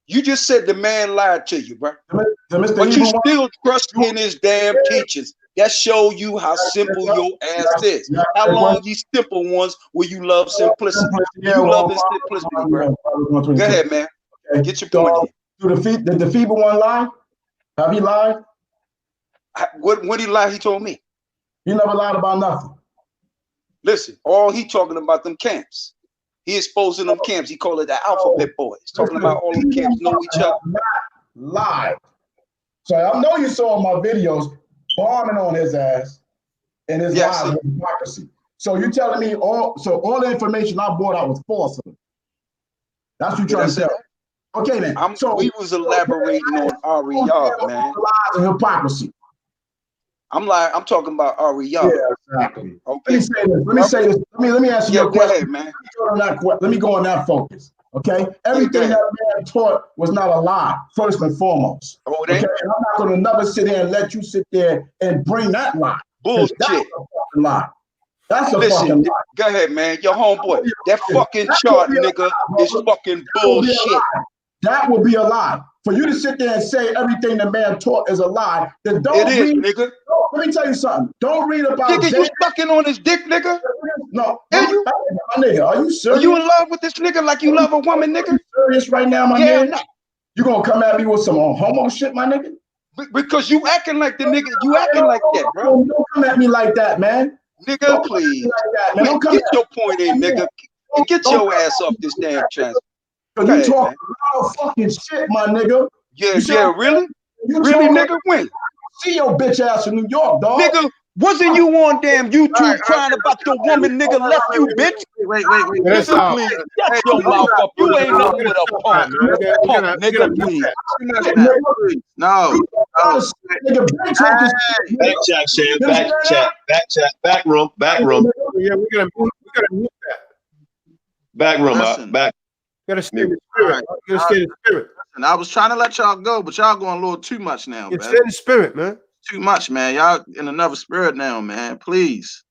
You just said the man lied to you, bro. But you still trust in his damn teachings. That show you how simple your ass is. How long these simple ones will you love simplicity? You love this simplicity, bro. Go ahead, man. Get your point in. Did the feeble one lie? Have he lied? When he lied, he told me. He never lied about nothing. Listen, all he talking about them camps. He exposing them camps. He called it the alphabet boys. Talking about all them camps know each other. Lied. So I know you saw my videos bombing on his ass and his lies and hypocrisy. So you're telling me all the information I brought out was false. That's what you're trying to tell me. Okay then. We was elaborating on AREA, man. Lies and hypocrisy. I'm talking about AREA. Yeah, exactly. Okay. Let me say this. Let me ask you a question. Go ahead, man. Let me go on that focus. Okay. Everything that man taught was not a lie, first and foremost. Okay. And I'm not going to never sit here and let you sit there and bring that lie. Bullshit. That's a fucking lie. That's a fucking lie. Go ahead, man. Your homeboy. That fucking chart, nigga, is fucking bullshit. That would be a lie. For you to sit there and say everything the man taught is a lie, then don't read. Nigga. Let me tell you something. Don't read about nigga, you sucking on his dick, nigga? No. Are you? My nigga, are you serious? Are you in love with this nigga like you love a woman, nigga? Are you serious right now, my nigga? No. You gonna come at me with some homo shit, my nigga? Because you acting like the nigga. You acting like that, bro. Don't come at me like that, man. Nigga, please. Like that, man. Get your point in, nigga. Get your ass off this damn chance. You talk a lot of fucking shit, my nigga. Yeah, really? Really, nigga? When? See your bitch ass in New York, dog. Nigga, wasn't you on damn YouTube crying about the woman nigga left you, bitch? Wait. Nigga, please, shut your mouth up. You ain't nothing but a punk. Punk, nigga, please. No. Back chat, Shan. Back room. Yeah, we gotta move that. Back room. Back. Gotta stay in the spirit. Gotta stay in the spirit. And I was trying to let y'all go, but y'all going a little too much now, man. Stay in the spirit, man. Too much, man. Y'all in another spirit now, man. Please.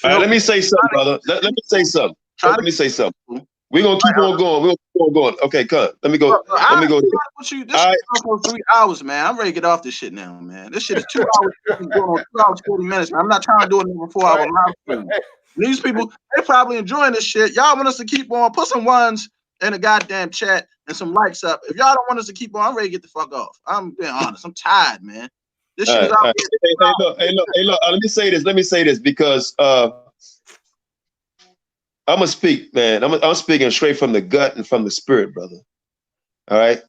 All right, let me say something, brother. Let me say something. We're gonna keep on going. We'll keep on going. Okay, cut. Let me go. Let me go. This is for 3 hours, man. I'm ready to get off this shit now, man. This shit is 2 hours. 2 hours, 40 minutes, man. I'm not trying to do another 4 hour live stream. These people, they probably enjoying this shit. Y'all want us to keep on. Put some ones in the goddamn chat and some likes up. If y'all don't want us to keep on, I'm ready to get the fuck off. I'm being honest. I'm tired, man. This shit is out here. Hey, look. Let me say this because I'm gonna speak, man. I'm speaking straight from the gut and from the spirit, brother. All right,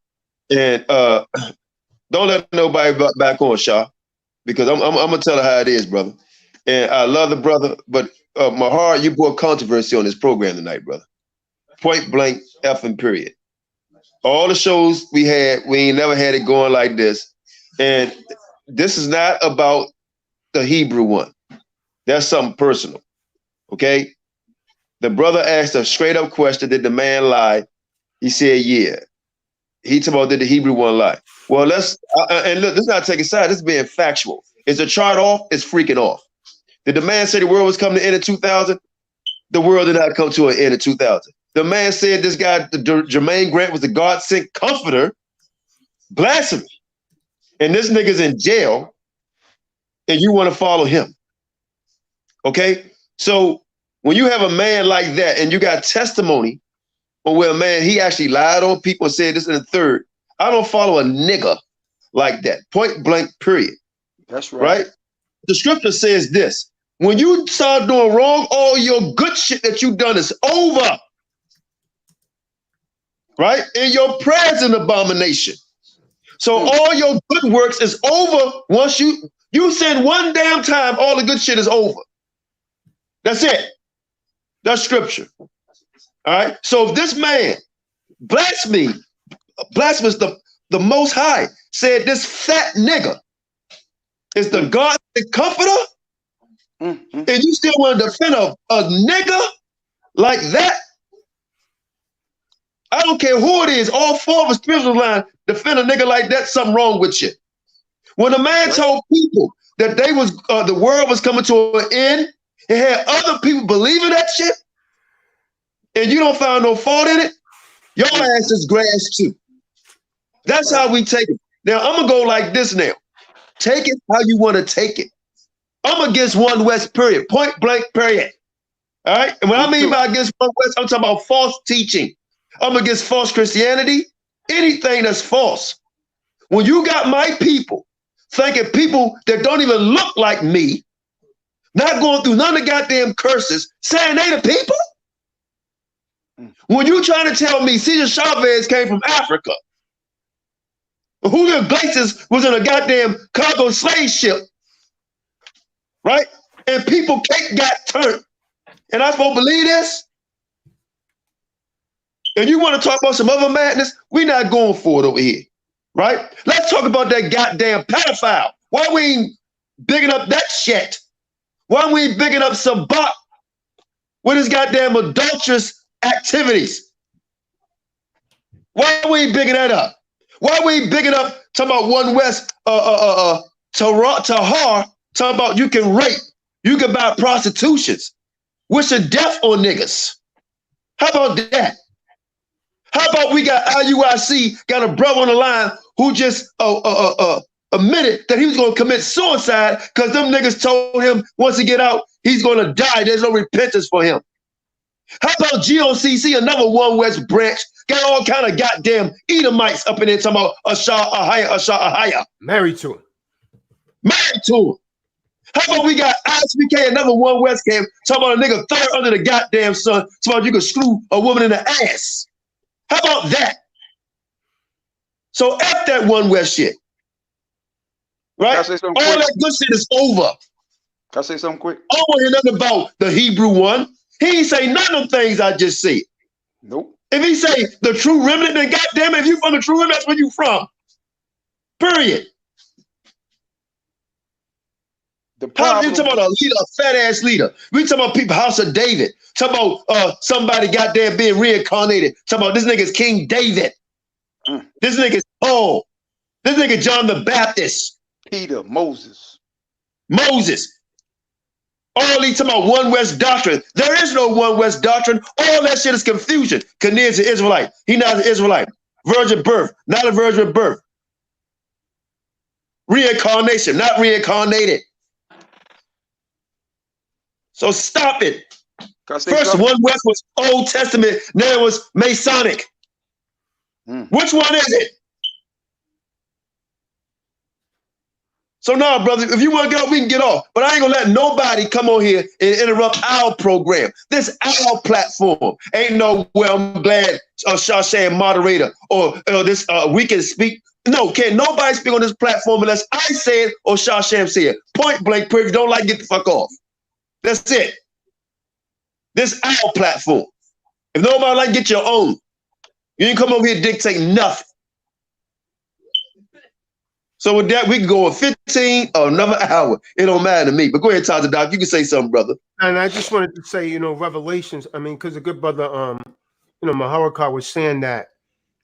and don't let nobody back on, Shaw, because I'm gonna tell her how it is, brother. And I love the brother, but my heart, you brought controversy on this program tonight, brother. Point blank, effing period. All the shows we had, we ain't never had it going like this. And this is not about the Hebrew one. That's something personal. Okay? The brother asked a straight up question, did the man lie? He said, yeah. He talked about, did the Hebrew one lie? Well, let's, and look, this is not taking side, this is being factual. Is the chart off? It's freaking off. Did the man say the world was coming to end in 2000? The world did not come to an end in 2000. The man said this guy, Jermaine Grant, was the God-sent comforter. Blasphemy. And this nigga's in jail, and you want to follow him. Okay? So when you have a man like that, and you got testimony on where a man, he actually lied on people and said this and the third, I don't follow a nigga like that. Point blank, period. That's right. Right? The scripture says this. When you start doing wrong, all your good shit that you done is over. right? And your prayers an abomination. So all your good works is over once you sin one damn time, all the good shit is over. That's it. That's scripture. All right. So if this man blasphemes the Most High, said this fat nigga is the God, the comforter, and you still want to defend a nigga like that? I don't care who it is, all four of us spiritual line, defend a nigga like that, something wrong with you. When a man told people that they was the world was coming to an end, and had other people believing that shit, and you don't find no fault in it, your ass is grass too. That's how we take it. Now I'm gonna go like this now. Take it how you want to take it. I'm against One West, period. Point blank, period. All right. And what I mean by against One West, I'm talking about false teaching. I'm against false Christianity. Anything that's false. When you got my people thinking people that don't even look like me, not going through none of the goddamn curses, saying they the people. When you trying to tell me Cesar Chavez came from Africa, Julio Iglesias was in a goddamn cargo slave ship, right? And people cake got turned. And I supposed to believe this? And you want to talk about some other madness? We're not going for it over here, right? Let's talk about that goddamn pedophile. Why we ain't bigging up that shit? Why we ain't bigging up some buck with his goddamn adulterous activities? Why we ain't bigging that up? Why we ain't bigging up talking about One West Tahar, talking about you can rape, you can buy prostitutions, wish a death on niggas. How about that? How about we got IUIC, got a brother on the line who just admitted that he was going to commit suicide because them niggas told him once he get out, he's going to die. There's no repentance for him. How about GOCC, another One West branch, got all kind of goddamn Edomites up in there talking about Ashar. Married to him. Married to him. How about we got ISUPK, another One West camp, talking about a nigga third under the goddamn sun, talking about you can screw a woman in the ass. How about that? So F that One West shit. Right? All that good shit is over. Can I say something quick? I don't want to hear nothing about the Hebrew one. He ain't say none of them things I just said. Nope. If he say the true remnant, then goddamn it, if you from the true remnant, that's where you from. Period. How you talking about a leader, a fat ass leader? We talking about people, House of David. Talking about somebody goddamn being reincarnated. Talking about this nigga's King David. This nigga's Paul. This nigga John the Baptist. Peter, Moses. All these talking about One West doctrine. There is no One West doctrine. All that shit is confusion. Qanath's an Israelite. He not an Israelite. Virgin birth, not a virgin birth. Reincarnation, not reincarnated. So stop it. First, One West was Old Testament, now it was Masonic. Which one is it? So now, brother, if you want to get off, we can get off. But I ain't gonna let nobody come on here and interrupt our program. This our platform. Ain't no, well, I'm glad Shashan moderator or this we can speak. No, can't nobody speak on this platform unless I say it or Shashan say it. Point blank, period. If you don't like, get the fuck off. That's it. This our platform. If nobody like, get your own. You ain't come over here to dictate nothing. So with that, we can go on 15 or another hour. It don't matter to me. But go ahead, Todd the Doc. You can say something, brother. And I just wanted to say, Revelations. I mean, because the good brother, Maharakar was saying that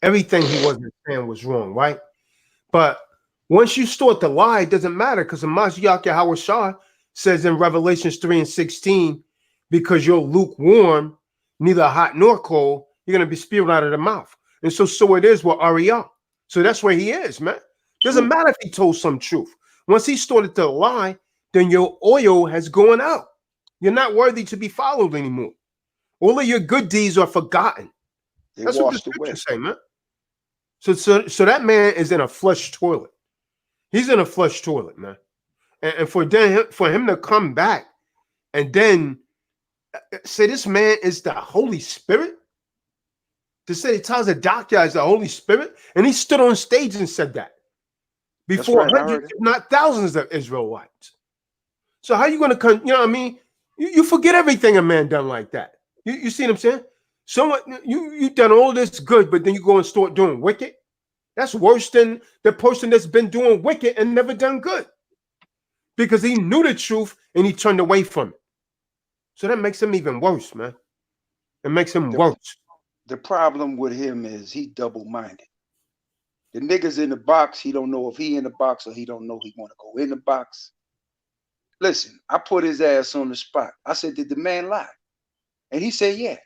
everything he wasn't saying was wrong, right? But once you start to lie, it doesn't matter because Ha Mashayach Yahawashi says in Revelations 3:16, because you're lukewarm, neither hot nor cold, you're going to be spewed out of the mouth. And so it is with AREA. So that's where he is, man. Doesn't matter if he told some truth. Once he started to lie, then your oil has gone out. You're not worthy to be followed anymore. All of your good deeds are forgotten. That's what the scriptures say, man. So that man is in a flush toilet. He's in a flush toilet, man. And for him to come back and then say this man is the Holy Spirit, to say the Taz of Doctor is the Holy Spirit, and he stood on stage and said that before right, hundreds, if not thousands of Israelites. So how you going to, you know what I mean? You forget everything a man done like that. You see what I'm saying? Someone, you done all this good, but then you go and start doing wicked. That's worse than the person that's been doing wicked and never done good, because he knew the truth and he turned away from it. So that makes him even worse, man. It makes him worse. The problem with him is he double-minded. The niggas in the box, he don't know if he in the box or he don't know he want to go in the box. Listen, I put his ass on the spot. I said, did the man lie? And he said, yeah.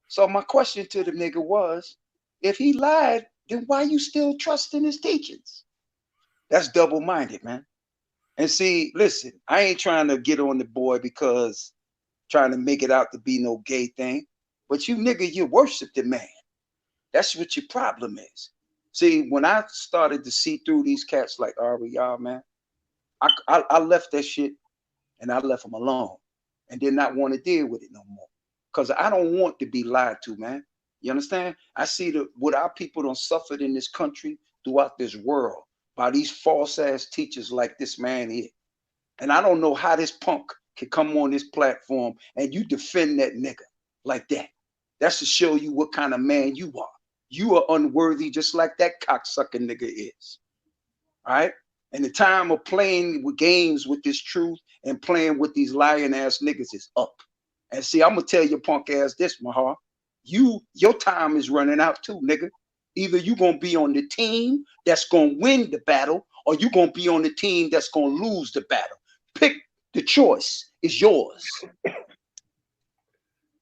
So my question to the nigga was, if he lied, then why you still trusting his teachings? That's double-minded, man. And see, listen, I ain't trying to get on the boy because trying to make it out to be no gay thing. But you nigga, you worship the man. That's what your problem is. See, when I started to see through these cats like AREA, man, I left that shit and I left them alone and did not want to deal with it no more. Because I don't want to be lied to, man. You understand? I see what our people done suffered in this country throughout this world by these false ass teachers like this man here. And I don't know how this punk can come on this platform and you defend that nigga like that. That's to show you what kind of man you are. You are unworthy just like that cocksucking nigga is. All right? And the time of playing with games with this truth and playing with these lying ass niggas is up. And see, I'm gonna tell your punk ass this, Mahar. Your time is running out too, nigga. Either you gonna be on the team that's gonna win the battle, or you gonna be on the team that's gonna lose the battle. Pick the choice. It's yours.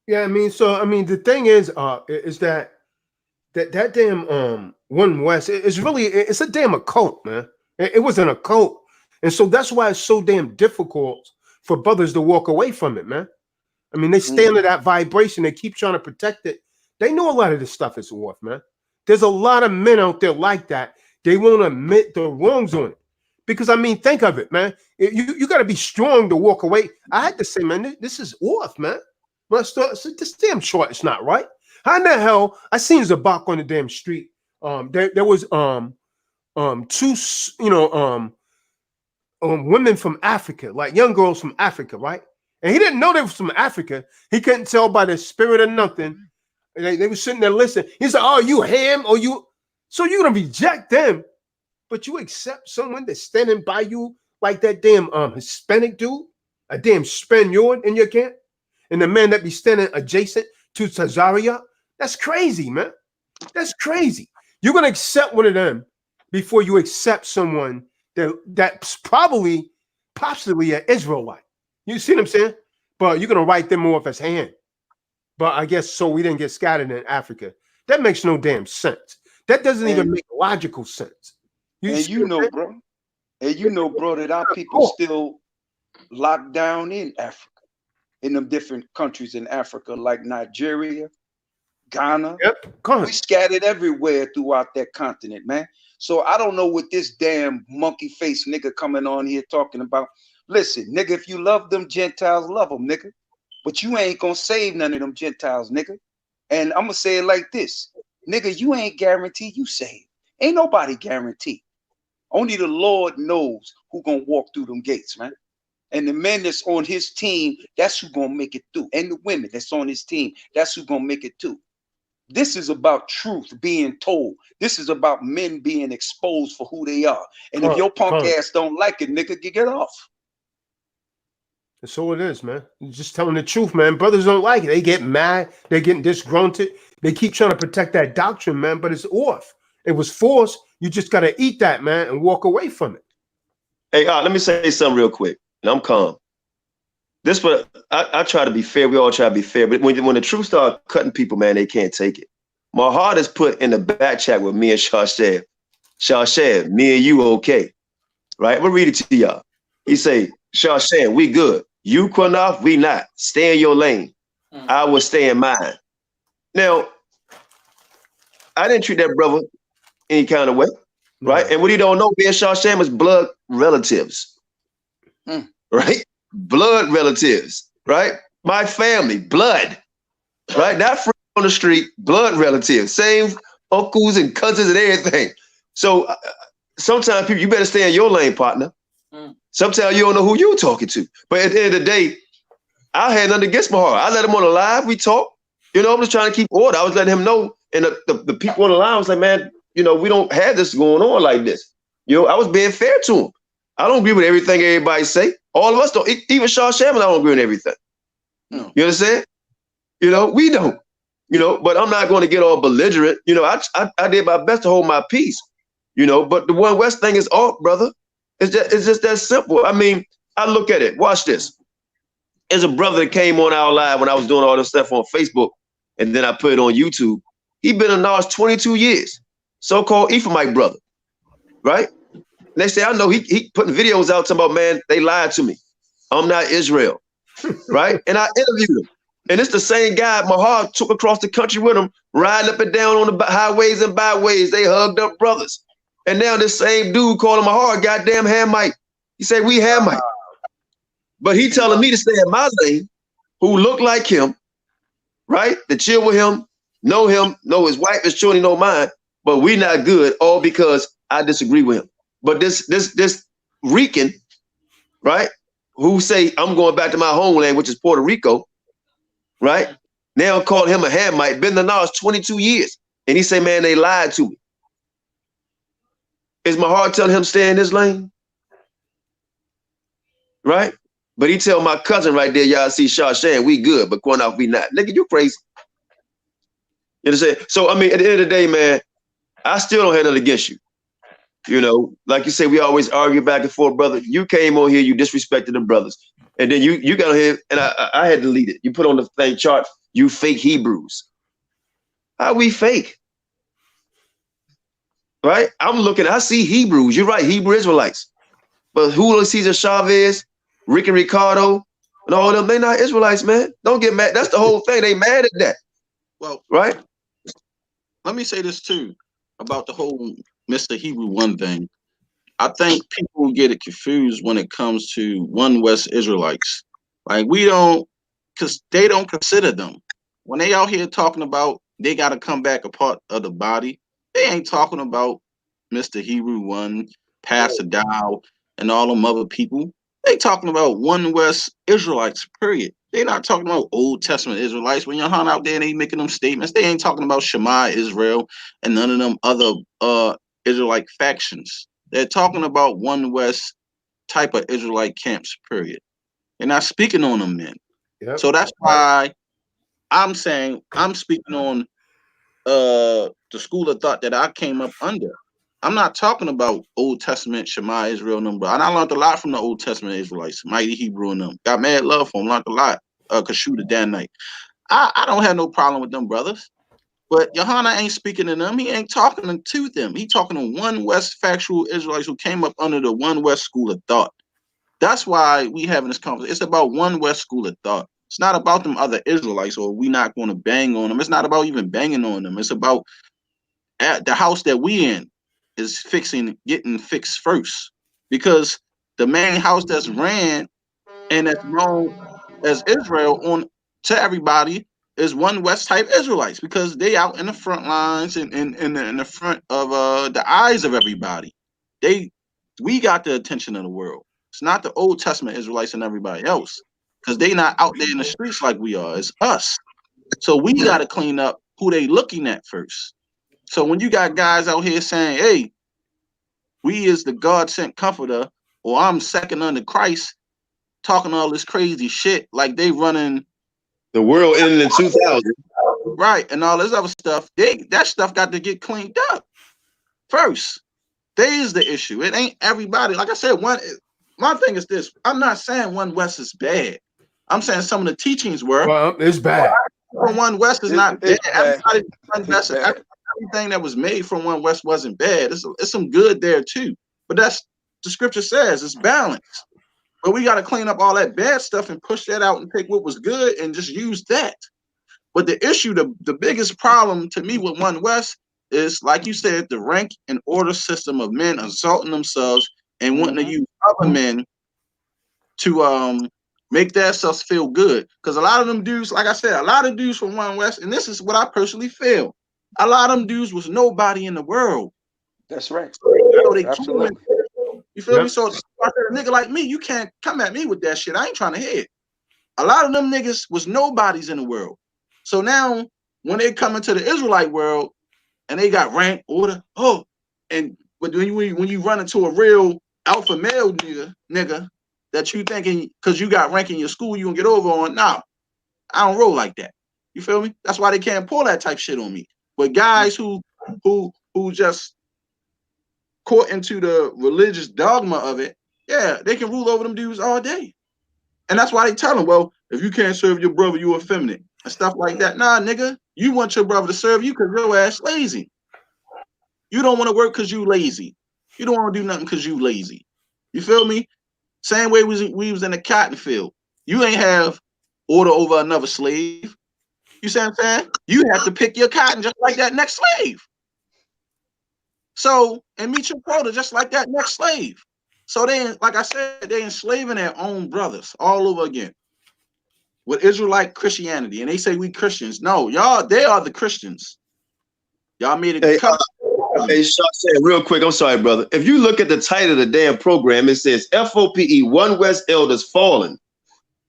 Yeah, I mean, so I mean, the thing is that damn One West is really, it's a damn occult, man. It was an occult, and so that's why it's so damn difficult for brothers to walk away from it, man. I mean, they stay under that vibration. They keep trying to protect it. They know a lot of this stuff is off, man. There's a lot of men out there like that. They won't admit the wrongs on it. Because, I mean, think of it, man. You got to be strong to walk away. I had to say, man, this is off, man. When I started, this damn chart is not right. How in the hell? I seen Zabak on the damn street. There was two, women from Africa, like young girls from Africa, right? And he didn't know they was from Africa. He couldn't tell by the spirit or nothing. They were sitting there listening. He said, "Oh, you ham or you?" So you're gonna reject them, but you accept someone that's standing by you like that damn Hispanic dude, a damn Spaniard in your camp, and the man that be standing adjacent to Tazaria. That's crazy, man. That's crazy. You're gonna accept one of them before you accept someone that's possibly an Israelite. You see what I'm saying? But you're gonna write them off as hand. But I guess so we didn't get scattered in Africa. That makes no damn sense. That doesn't even make logical sense. You know, bro, that our people still locked down in Africa, in them different countries in Africa, like Nigeria, Ghana. We scattered everywhere throughout that continent, man. So I don't know what this damn monkey face nigga coming on here talking about. Listen, nigga, if you love them Gentiles, love them, nigga. But you ain't gonna save none of them Gentiles, nigga. And I'm gonna say it like this. Nigga, you ain't guaranteed you saved. Ain't nobody guaranteed. Only the Lord knows who gonna walk through them gates, man. And the men that's on his team, that's who gonna make it through. And the women that's on his team, that's who gonna make it through. This is about truth being told. This is about men being exposed for who they are. And if your punk ass don't like it, nigga, get off. That's all it is, man. You're just telling the truth, man. Brothers don't like it. They get mad. They're getting disgruntled. They keep trying to protect that doctrine, man, but it's off. It was forced. You just got to eat that, man, and walk away from it. Hey, let me say something real quick, and I'm calm. This what I try to be fair. We all try to be fair, but when the truth start cutting people, man, they can't take it. My heart is put in the back chat with me and Shashev. Shashev, me and you okay, right? We'll read it to y'all. He say, Shashev, we good. You, Qanath, we not. Stay in your lane. I will stay in mine. Now, I didn't treat that brother any kind of way, right? And what he don't know, me and Shashem is blood relatives, right? Blood relatives, right? My family, blood, right? Not on the street, blood relatives, same uncles and cousins and everything. So sometimes people, you better stay in your lane, partner. Sometimes you don't know who you're talking to. But at the end of the day, I had nothing against my heart. I let him on the live. We talk. You know, I'm just trying to keep order. I was letting him know. And the people on the line was like, man, you know, we don't have this going on like this. You know, I was being fair to him. I don't agree with everything everybody say. All of us don't. Even Shaw Shaman, I don't agree with everything. No. You understand? You know, we don't. You know, but I'm not going to get all belligerent. You know, I did my best to hold my peace. You know, but the One West thing is off, brother. It's just that simple. I mean, I look at it. Watch this. There's a brother that came on our live when I was doing all this stuff on Facebook, and then I put it on YouTube. He been in NAS 22 years. So-called Ephraimite brother, right? They say, I know he putting videos out talking about, man, they lied to me. I'm not Israel, right? And I interviewed him. And it's the same guy Mahar took across the country with him, riding up and down on the highways and byways. They hugged up brothers. And now this same dude called him Mahar, goddamn Hamite. He said, we Hamite. But he telling me to stay in my lane, who look like him, right? To chill with him, know his wife, his children, know mine, but we not good, all because I disagree with him. But this Rican, right, who say I'm going back to my homeland, which is Puerto Rico, right? Now call him a Hamite, been in the NAS 22 years. And he say, man, they lied to me. Is my heart telling him to stay in his lane? Right? But he tell my cousin right there, y'all see Shawshan, we good, but Qanath, we not. Nigga, you crazy. You understand? So, I mean, at the end of the day, man, I still don't have nothing against you. You know, like you say, we always argue back and forth, brother. You came on here, you disrespected the brothers. And then you got on here, and I had to delete it. You put on the thing chart, you fake Hebrews. How we fake? Right? I'm looking, I see Hebrews. You're right, Hebrew Israelites. But Julio Cesar Chavez, Ricky Ricardo, and all of them, they not Israelites, man. Don't get mad. That's the whole thing. They mad at that. Well, right? Let me say this too about the whole Mr. Hebrew One thing. I think people get it confused when it comes to One West Israelites. Like we don't, because they don't consider them. When they out here talking about they got to come back a part of the body, they ain't talking about Mr. Hebrew One, Pastor Dow, and all them other people. They talking about One West Israelites, period. They not talking about Old Testament Israelites. When you're out there and they making them statements, they ain't talking about Shema Israel and none of them other Israelite factions. They're talking about One West type of Israelite camps, period. They're not speaking on them men. Yep. So that's why I'm saying I'm speaking on the school of thought that I came up under. I'm not talking about Old Testament Shema Israel number. And I learned a lot from the Old Testament Israelites, Mighty Hebrew and them. Got mad love for them, learned a lot. Kashuda Dan night. I don't have no problem with them brothers. But Johanna ain't speaking to them. He ain't talking to them. He talking to One West factual Israelites who came up under the One West school of thought. That's why we having this conversation. It's about One West school of thought. It's not about them other Israelites or we not going to bang on them. It's not about even banging on them. It's about at the house that we in is getting fixed first. Because the main house that's ran and that's known as Israel on to everybody is One West type Israelites because they out in the front lines and in the front of the eyes of everybody. We got the attention of the world. It's not the Old Testament Israelites and everybody else because they not out there in the streets like we are. It's us. So we got to clean up who they looking at first. So when you got guys out here saying, hey, we is the God sent comforter, or I'm second unto Christ, talking all this crazy shit like they running the world ended in 2000, right? And all this other stuff. That stuff got to get cleaned up first. There is the issue. It ain't everybody. Like I said, my thing is this. I'm not saying One West is bad. I'm saying some of the teachings were. Well, it's bad. From One West is not bad. Everybody One West, everything that was made from One West wasn't bad. It's some good there too. But that's the scripture says it's balanced. But we got to clean up all that bad stuff and push that out and take what was good and just use that. But the issue, the biggest problem to me with One West is, like you said, the rank and order system of men assaulting themselves and wanting to use other men to make that stuff feel good. Because a lot of them dudes, like I said, a lot of dudes from One West, and this is what I personally feel, a lot of them dudes was nobody in the world. That's right. So they Absolutely. you feel me? Yep. So a nigga like me, you can't come at me with that shit. I ain't trying to hear it. A lot of them niggas was nobodies in the world. So now when they come into the Israelite world and they got rank, order, and but when you run into a real alpha male nigga that you thinking because you got rank in your school you gonna get over on, nah, I don't roll like that. You feel me? That's why they can't pull that type shit on me. But guys who just caught into the religious dogma of it, yeah, they can rule over them dudes all day. And that's why they tell them, well, if you can't serve your brother, you effeminate and stuff like that. Nah, nigga, you want your brother to serve you because your ass lazy. You don't want to work because you lazy. You don't want to do nothing because you lazy. You feel me? Same way we was in the cotton field. You ain't have order over another slave. You see what I'm saying? You have to pick your cotton just like that next slave. So, and meet your quota just like that next slave. So they, like I said, they enslaving their own brothers all over again with Israelite Christianity. And they say we Christians. No, y'all, they are the Christians. Y'all made it. Hey, Shaw said real quick, I'm sorry, brother. If you look at the title of the damn program, it says F.O.P.E. One West Elders Fallen.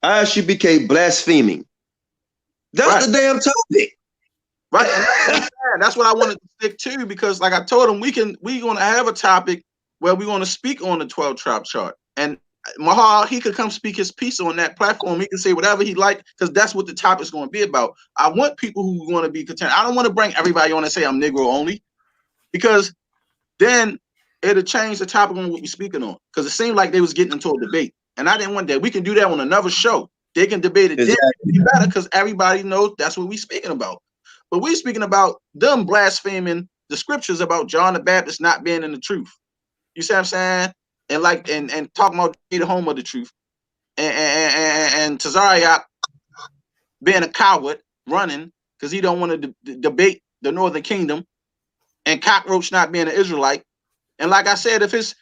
ISUPK Blaspheming. That's the damn topic. Right. And that's what I wanted to stick to, because like I told him, we're gonna have a topic where we're gonna speak on the 12 tribe chart. And Mahal, he could come speak his piece on that platform. He can say whatever he like, because that's what the topic's gonna be about. I want people who want to be content. I don't want to bring everybody on and say I'm Negro only, because then it'll change the topic on what we're speaking on. Because it seemed like they was getting into a debate. And I didn't want that. We can do that on another show. They can debate it exactly. Better, because everybody knows that's what we're speaking about. But we're speaking about them blaspheming the scriptures about John the Baptist not being in the truth. You see what I'm saying? And like and talking about the home of the truth. And Tazariak being a coward, running because he don't want to debate the Northern Kingdom, and Cockroach not being an Israelite. And like I said, if his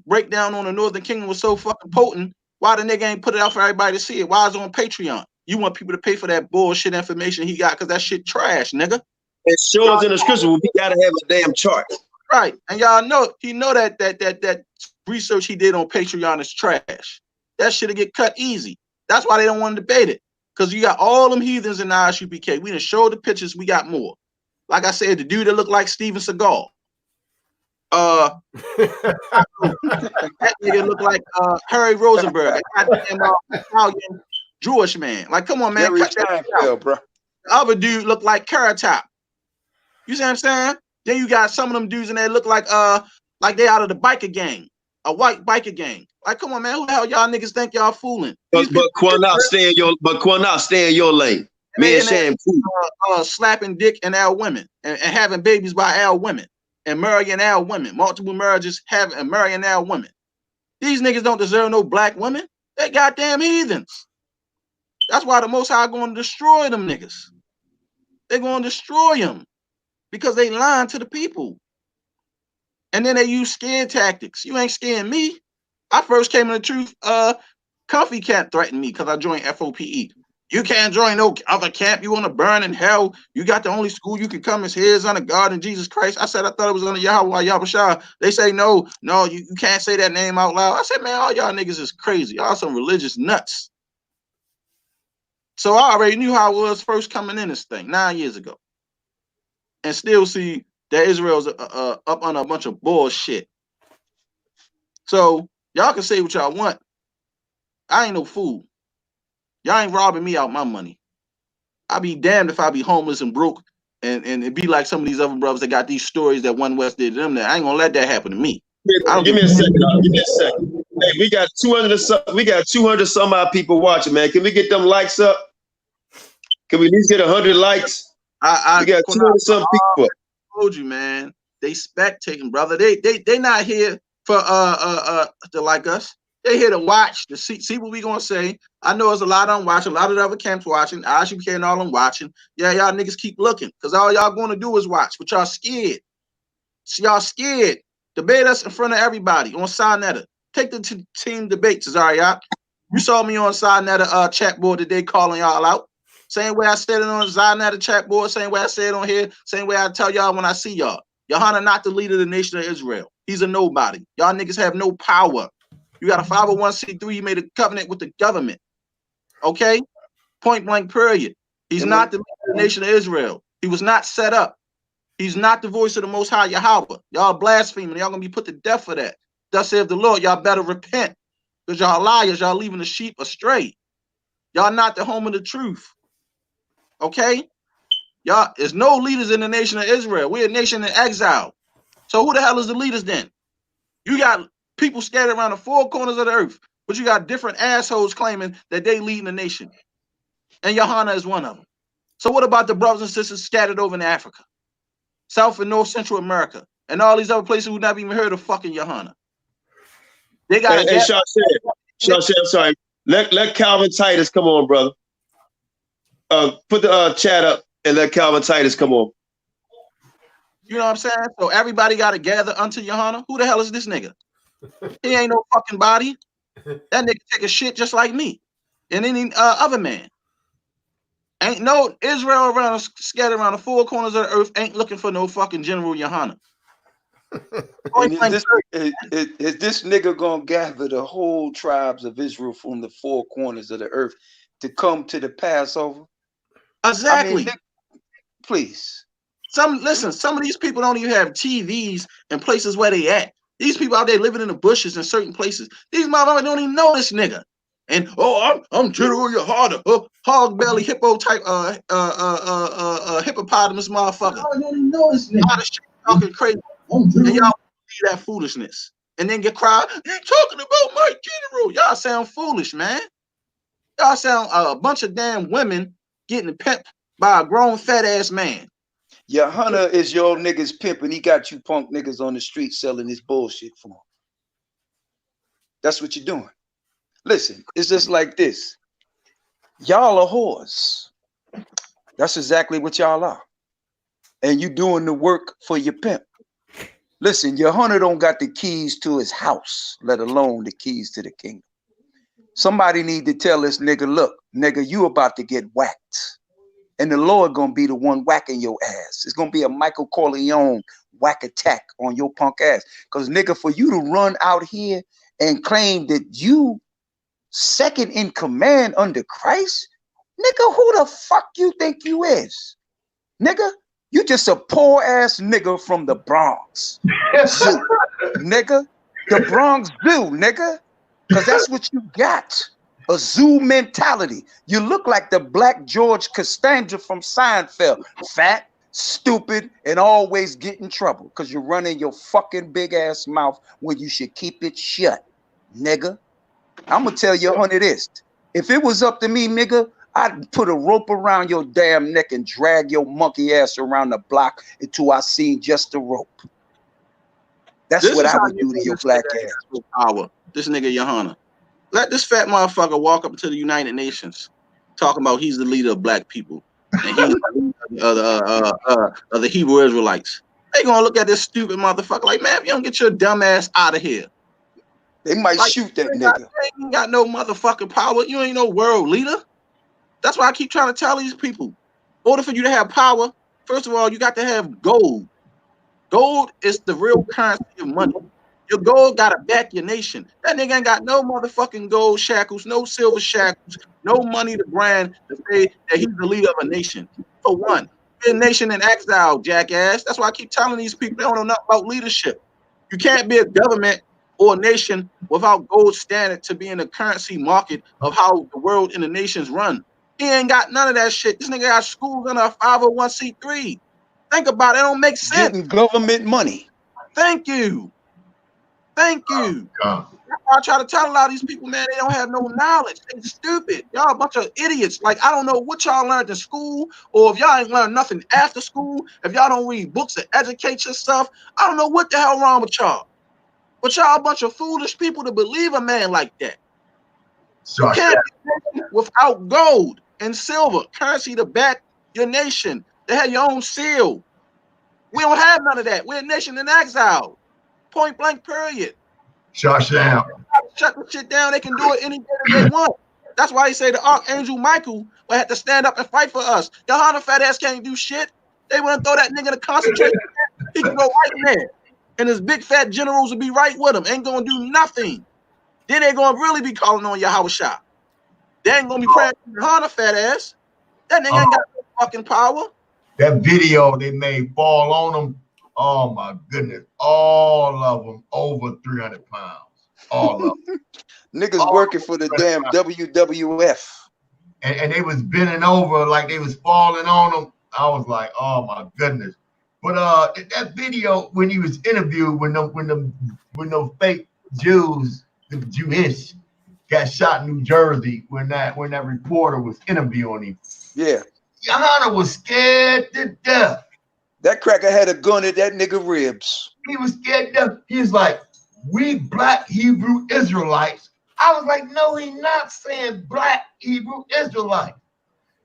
breakdown on the Northern Kingdom was so fucking potent, why the nigga ain't put it out for everybody to see it? Why is it on Patreon? You want people to pay for that bullshit information he got, because that shit trash, nigga. It shows in the scripture, we gotta have a damn chart. Right. And y'all know, he know that research he did on Patreon is trash. That shit'll get cut easy. That's why they don't want to debate it. Because you got all them heathens in the ISUPK. We done showed the pictures, we got more. Like I said, the dude that looked like Steven Seagal. That nigga look like Harry Rosenberg, Italian Jewish man. Like, come on, man. Cut that out, bro. The other dude look like Carrot Top. You see what I'm saying? Then you got some of them dudes in there look like they out of the biker gang, a white biker gang. Like, come on, man. Who the hell y'all niggas think y'all fooling? But Qanath, stay in your lane. Me and Sham slapping dick and our women and having babies by our women. And marrying our women, multiple marriages, having and marrying our women. These niggas don't deserve no black women. They goddamn heathens. That's why the Most High going to destroy them niggas. They're going to destroy them because they lying to the people. And then they use scare tactics. You ain't scaring me. I first came in the truth. Comfy can't threaten me because I joined F.O.P.E. You can't join no other camp. You want to burn in hell. You got the only school you can come is here is under God and Jesus Christ. I said I thought it was under Yahawashi. They say no, you can't say that name out loud. I said, man, all y'all niggas is crazy. Y'all some religious nuts. So I already knew how I was first coming in this thing 9 years ago. And still see that Israel's up on a bunch of bullshit. So y'all can say what y'all want. I ain't no fool. Y'all ain't robbing me out my money. I'll be damned if I be homeless and broke and it be like some of these other brothers that got these stories that One West did to them. That I ain't gonna let that happen to me. Give me a second. Give me a second. Hey, we got 200 some odd people watching, man. Can we get them likes up? Can we at least get 100 likes? We got 200 some people. I told you, man. They spectating, brother. They not here for to like us. They here to watch, to see what we gonna say. I know there's a lot of them watching, a lot of the other camps watching, ISUPK and all them watching. Yeah, y'all niggas keep looking, because all y'all gonna do is watch, but y'all scared. So y'all scared. Debate us in front of everybody on Sinetta. Take the team debate, Tazariak. You saw me on Sinetta chat board today calling y'all out. Same way I said it on Sinetta chat board, same way I said it on here, same way I tell y'all when I see y'all. Yohana not the leader of the nation of Israel. He's a nobody. Y'all niggas have no power. You got a 501c3, he made a covenant with the government. Okay? Point blank period. He's not the leader of the nation of Israel. He was not set up. He's not the voice of the Most High Yahweh. Y'all blaspheming. Y'all gonna be put to death for that. Thus saith the Lord, y'all better repent. Because y'all liars, y'all leaving the sheep astray. Y'all not the home of the truth. Okay? Y'all, there's no leaders in the nation of Israel. We're a nation in exile. So who the hell is the leaders then? You got people scattered around the four corners of the earth, but you got different assholes claiming that they lead the nation. And Yohana is one of them. So what about the brothers and sisters scattered over in Africa, South and North Central America, and all these other places who never even heard of fucking Yohana? They got Hey, Shaw said, I'm sorry. Let Calvin Titus come on, brother. Put the chat up and let Calvin Titus come on. You know what I'm saying? So everybody got to gather unto Yohana. Who the hell is this nigga? He ain't no fucking body. That nigga take a shit just like me and any other man. Ain't no Israel around scattered around the four corners of the earth ain't looking for no fucking General Yohana. And is this nigga gonna gather the whole tribes of Israel from the four corners of the earth to come to the Passover? Exactly. I mean, please. Some of these people don't even have TVs in places where they at. These people out there living in the bushes in certain places. These motherfuckers don't even know this nigga. And I'm General Yohana, hog belly hippo type hippopotamus motherfucker. I don't even know this nigga. Talking crazy. And y'all believe that foolishness. And then get cried, you talking about my general. Y'all sound foolish, man. Y'all sound a bunch of damn women getting pimped by a grown fat ass man. Yohana is your niggas pimp, and he got you punk niggas on the street selling his bullshit for him. That's what you're doing. Listen, it's just like this. Y'all are whores. That's exactly what y'all are. And you doing the work for your pimp. Listen, Yohana don't got the keys to his house, let alone the keys to the kingdom. Somebody need to tell this nigga, look, nigga, you about to get whacked. And the Lord gonna be the one whacking your ass. It's gonna be a Michael Corleone whack attack on your punk ass. Because nigga, for you to run out here and claim that you second in command under Christ, nigga, who the fuck you think you is? Nigga, you just a poor ass nigga from the Bronx Zoo. Nigga, the Bronx Zoo, nigga. Because that's what you got. A zoo mentality. You look like the black George Costanza from Seinfeld. Fat, stupid, and always get in trouble because you're running your fucking big ass mouth when you should keep it shut, nigga. I'm going to tell you honey this. If it was up to me, nigga, I'd put a rope around your damn neck and drag your monkey ass around the block until I seen just the rope. That's what I would do to your black ass. Power. This nigga Yohana. Let this fat motherfucker walk up to the United Nations talking about he's the leader of black people and he's the leader of the Hebrew Israelites. They gonna look at this stupid motherfucker like, man, if you don't get your dumb ass out of here. They might shoot that nigga. You ain't got no motherfucking power. You ain't no world leader. That's why I keep trying to tell these people. In order for you to have power, first of all, you got to have gold. Gold is the real currency of money. Your gold gotta back your nation. That nigga ain't got no motherfucking gold shackles, no silver shackles, no money to brand to say that he's the leader of a nation. For one, we're a nation in exile, jackass. That's why I keep telling these people they don't know nothing about leadership. You can't be a government or a nation without gold standard to be in the currency market of how the world and the nations run. He ain't got none of that shit. This nigga got schools under a 501c3. Think about it. It don't make sense. Getting government money. Thank you. Thank you. That's why I try to tell a lot of these people, man, they don't have no knowledge. They stupid. Y'all a bunch of idiots. Like, I don't know what y'all learned in school, or if y'all ain't learned nothing after school, if y'all don't read books and educate yourself, I don't know what the hell wrong with y'all. But y'all a bunch of foolish people to believe a man like that. You can't be without gold and silver, currency to back your nation. They have your own seal. We don't have none of that. We're a nation in exile. Point blank, period. Shawshank. shut the shit down. They can do it any day that they want. That's why he say the Archangel Michael will have to stand up and fight for us. Yohana fat ass can't do shit. They want to throw that nigga in a concentration camp. He can go right in there. And his big fat generals will be right with him. Ain't gonna do nothing. Then they're gonna really be calling on Yahawashi. They ain't gonna be praying for Yohana fat ass. That nigga ain't got no fucking power. That video they made fall on them. Oh my goodness. All of them over 300 pounds. All of them. Niggas working for the damn WWF. And they was bending over like they was falling on them. I was like, oh my goodness. But that video when he was interviewed when the fake Jews, the Jewish, got shot in New Jersey when that reporter was interviewing him. Yeah. Yohana was scared to death. That cracker had a gun at that nigga ribs. He was scared to death. He was like, we black Hebrew Israelites. I was like, no, he's not saying black Hebrew Israelites.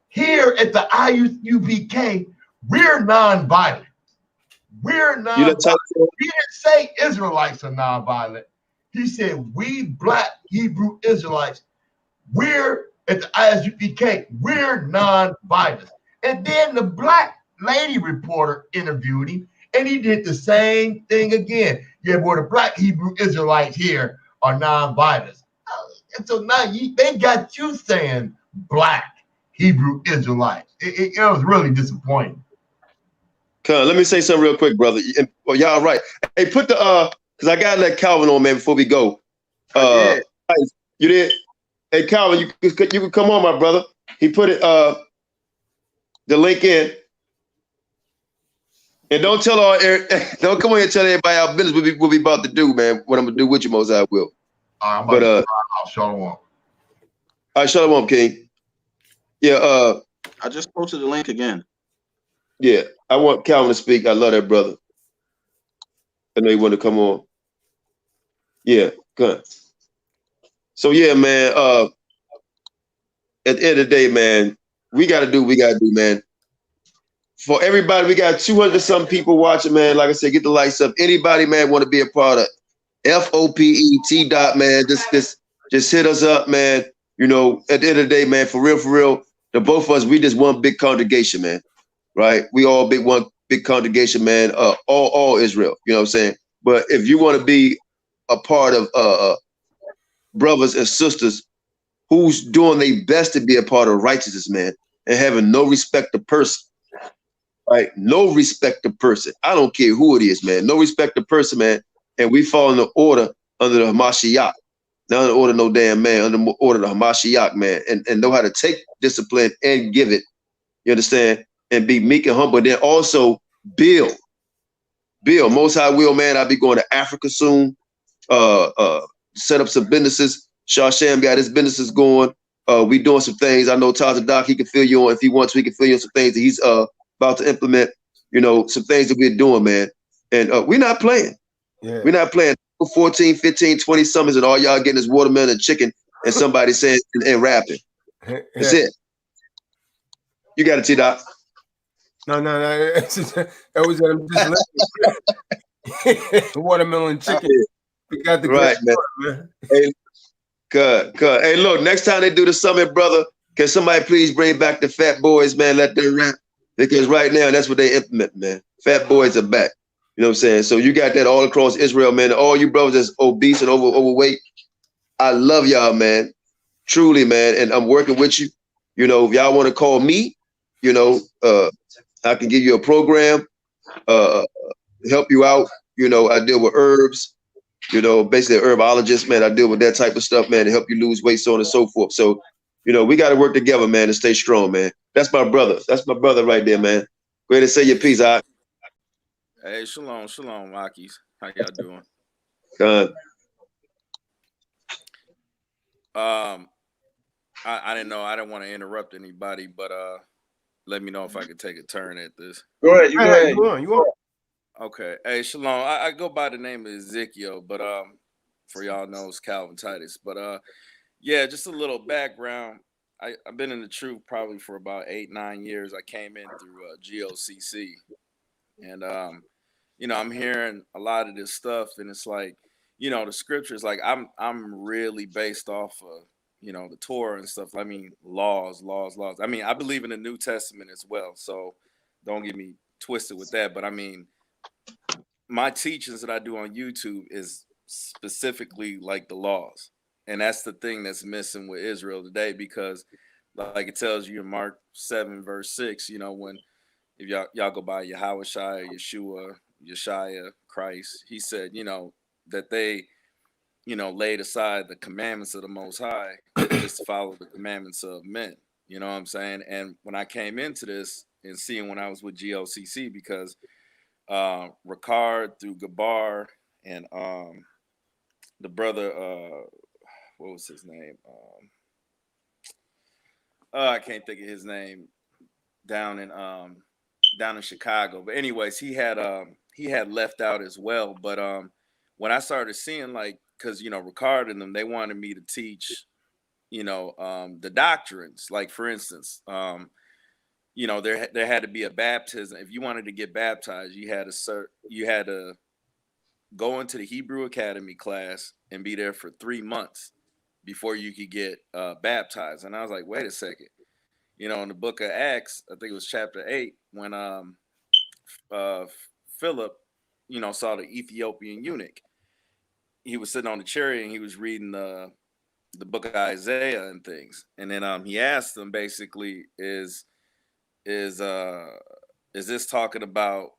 Here at the ISUPK, we're non-violent. We're non-violent. He didn't say Israelites are non-violent. He said, we black Hebrew Israelites, we're at the ISUPK, we're non-violent. And then the black lady reporter interviewed him, and he did the same thing again. Yeah, boy, the black Hebrew Israelites here are non-violent. And so now they got you saying black Hebrew Israelites. It was really disappointing. Let me say something real quick, brother. Well, y'all right. Hey, put the because I gotta let Calvin on, man, before we go. You did? Hey, Calvin, you can come on, my brother. He put it the link in. And don't tell don't come on here and tell everybody our business what we about to do, man. What I'm gonna do with you, most I will. I'll show them up. All right, shut up, King. Yeah, I just posted the link again. Yeah, I want Calvin to speak. I love that brother. I know he want to come on. Yeah, good. So yeah, man. At the end of the day, man, we gotta do what we gotta do, man. For everybody, we got 200 some people watching, man. Like I said, get the lights up. Anybody, man, want to be a part of F.O.P.E. man, just hit us up, man. You know, at the end of the day, man, for real, the both of us, we just one big congregation, man. Right? We all one big congregation, man. All Israel. You know what I'm saying? But if you want to be a part of brothers and sisters who's doing their best to be a part of righteousness, man, and having no respect to person. Right? No respect to person. I don't care who it is, man. No respect to person, man. And we fall in the order under the Ha Mashayach. Not under the order no damn man, under the order of the Ha Mashayach, man. And know how to take discipline and give it. You understand? And be meek and humble. Then also build. Most High will, man. I'll be going to Africa soon. Set up some businesses. Shasham got his businesses going. We doing some things. I know Taza Doc, he can fill you on if he wants. We can fill you on some things that he's about to implement, you know, some things that we're doing, man. And we're not playing. Yeah. We're not playing 14, 15, 20 summers and all y'all getting is watermelon and chicken and somebody saying and rapping. That's it. You got it, T-Doc. No. That was just watermelon and chicken. We got the right, man. Hey, good. Hey, look, next time they do the summit, brother, can somebody please bring back the fat boys, man? Let them rap. Because right now, that's what they implement, man. Fat boys are back. You know what I'm saying? So you got that all across Israel, man. All you brothers that's obese and overweight, I love y'all, man. Truly, man. And I'm working with you. You know, if y'all want to call me, you know, I can give you a program, help you out. You know, I deal with herbs, you know, basically an herbologist, man. I deal with that type of stuff, man, to help you lose weight, so on and so forth. So, you know, we got to work together, man, to stay strong, man. That's my brother. That's my brother right there, man. Go ahead and say your piece, all right? Hey, shalom, Akis. How y'all doing? Good. I didn't know. I didn't want to interrupt anybody, but let me know if I could take a turn at this. Go ahead. You go ahead. You on. Okay. Hey, shalom. I go by the name of Ezekiel, but for y'all knows Calvin Titus. But yeah, just a little background. I've been in the truth probably for about 8-9 years. I came in through GOCC, and you know, I'm hearing a lot of this stuff, and it's like, you know, the scriptures, like I'm really based off of, you know, the Torah and stuff. I mean, laws. I mean, I believe in the New Testament as well. So don't get me twisted with that. But I mean, my teachings that I do on YouTube is specifically like the laws. And that's the thing that's missing with Israel today, because like it tells you in Mark 7, verse 6, you know, when if y'all go by Yahawashi, Yeshua, Yeshaya, Christ, he said, you know, that they, you know, laid aside the commandments of the Most High just to follow the commandments of men. You know what I'm saying? And when I came into this and seeing when I was with GOCC, because Ricard through Gabar and the brother, what was his name? I can't think of his name, down in Chicago. But anyways, he had left out as well. But when I started seeing, like, because you know, Ricard and them, they wanted me to teach, you know, the doctrines. Like, for instance, you know, there had to be a baptism. If you wanted to get baptized, you had to go into the Hebrew Academy class and be there for 3 months before you could get baptized. And I was like, wait a second. You know, in the book of Acts, I think it was chapter 8, when Philip, you know, saw the Ethiopian eunuch. He was sitting on the chariot and he was reading the book of Isaiah and things. And then he asked them basically, is this talking about,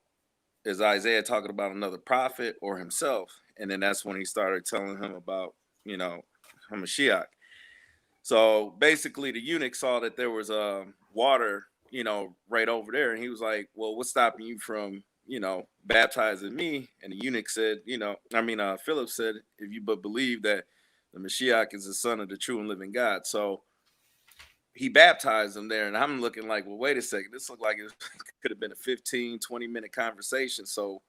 is Isaiah talking about another prophet or himself? And then that's when he started telling him about, you know, Ha Mashayach. So basically the eunuch saw that there was water, you know, right over there. And he was like, well, what's stopping you from, you know, baptizing me? And the eunuch said, you know, Philip said, if you but believe that the Mashiach is the son of the true and living God. So he baptized him there. And I'm looking like, well, wait a second. This looked like it could have been a 15, 20-minute conversation. So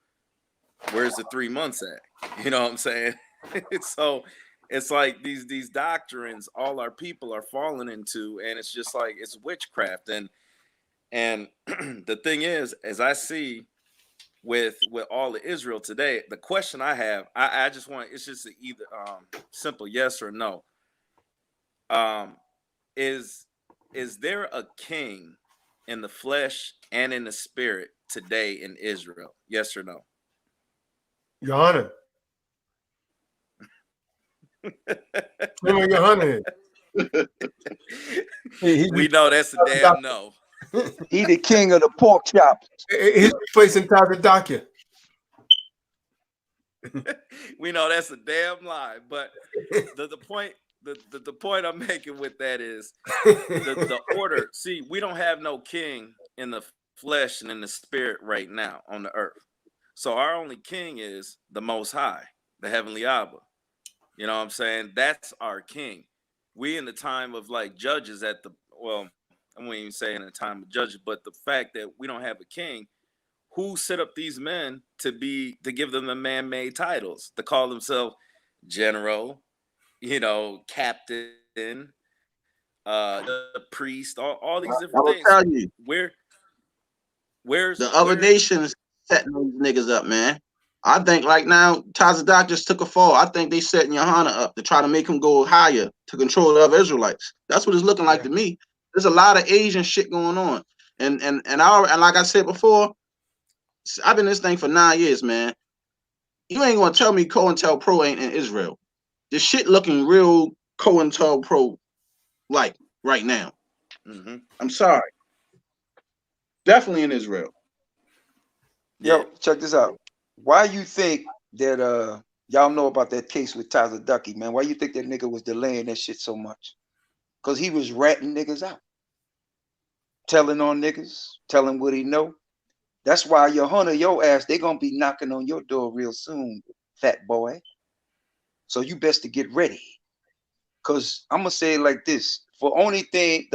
where's the 3 months at? You know what I'm saying? So it's like these doctrines all our people are falling into, and it's just like it's witchcraft. And the thing is, as I see with all of Israel today, the question I have, I just want, it's just either simple yes or no. Is there a king in the flesh and in the spirit today in Israel? Yes or no? Your Honor. Your Honor. We know that's a damn no. He the king of the pork chops. He's replacing Tazadakia. We know that's a damn lie. But the point I'm making with that is the order. See, we don't have no king in the flesh and in the spirit right now on the earth. So our only king is the Most High, the Heavenly Abba. You know what I'm saying? That's our king. We in the time of like judges I won't even say in the time of judges, but the fact that we don't have a king, who set up these men to give them the man-made titles, to call themselves general, you know, captain, priest, all these different things. I will tell you, where's the other nations setting those niggas up, man. I think like now, Tazadak just took a fall. I think they setting Johanna up to try to make him go higher to control the other Israelites. That's what it's looking like to me. There's a lot of Asian shit going on, and like I said before, I've been in this thing for 9 years, man. You ain't gonna tell me COINTELPRO ain't in Israel. This shit looking real COINTELPRO like right now. Mm-hmm. I'm sorry. Definitely in Israel. Yo, check this out. Why you think that y'all know about that case with Tyler Ducky, man? Why you think that nigga was delaying that shit so much? Because he was ratting niggas out. Telling on niggas, telling what he know. That's why your hunter, your ass, they gonna be knocking on your door real soon, fat boy. So you best to get ready. Cause I'm gonna say it like this. The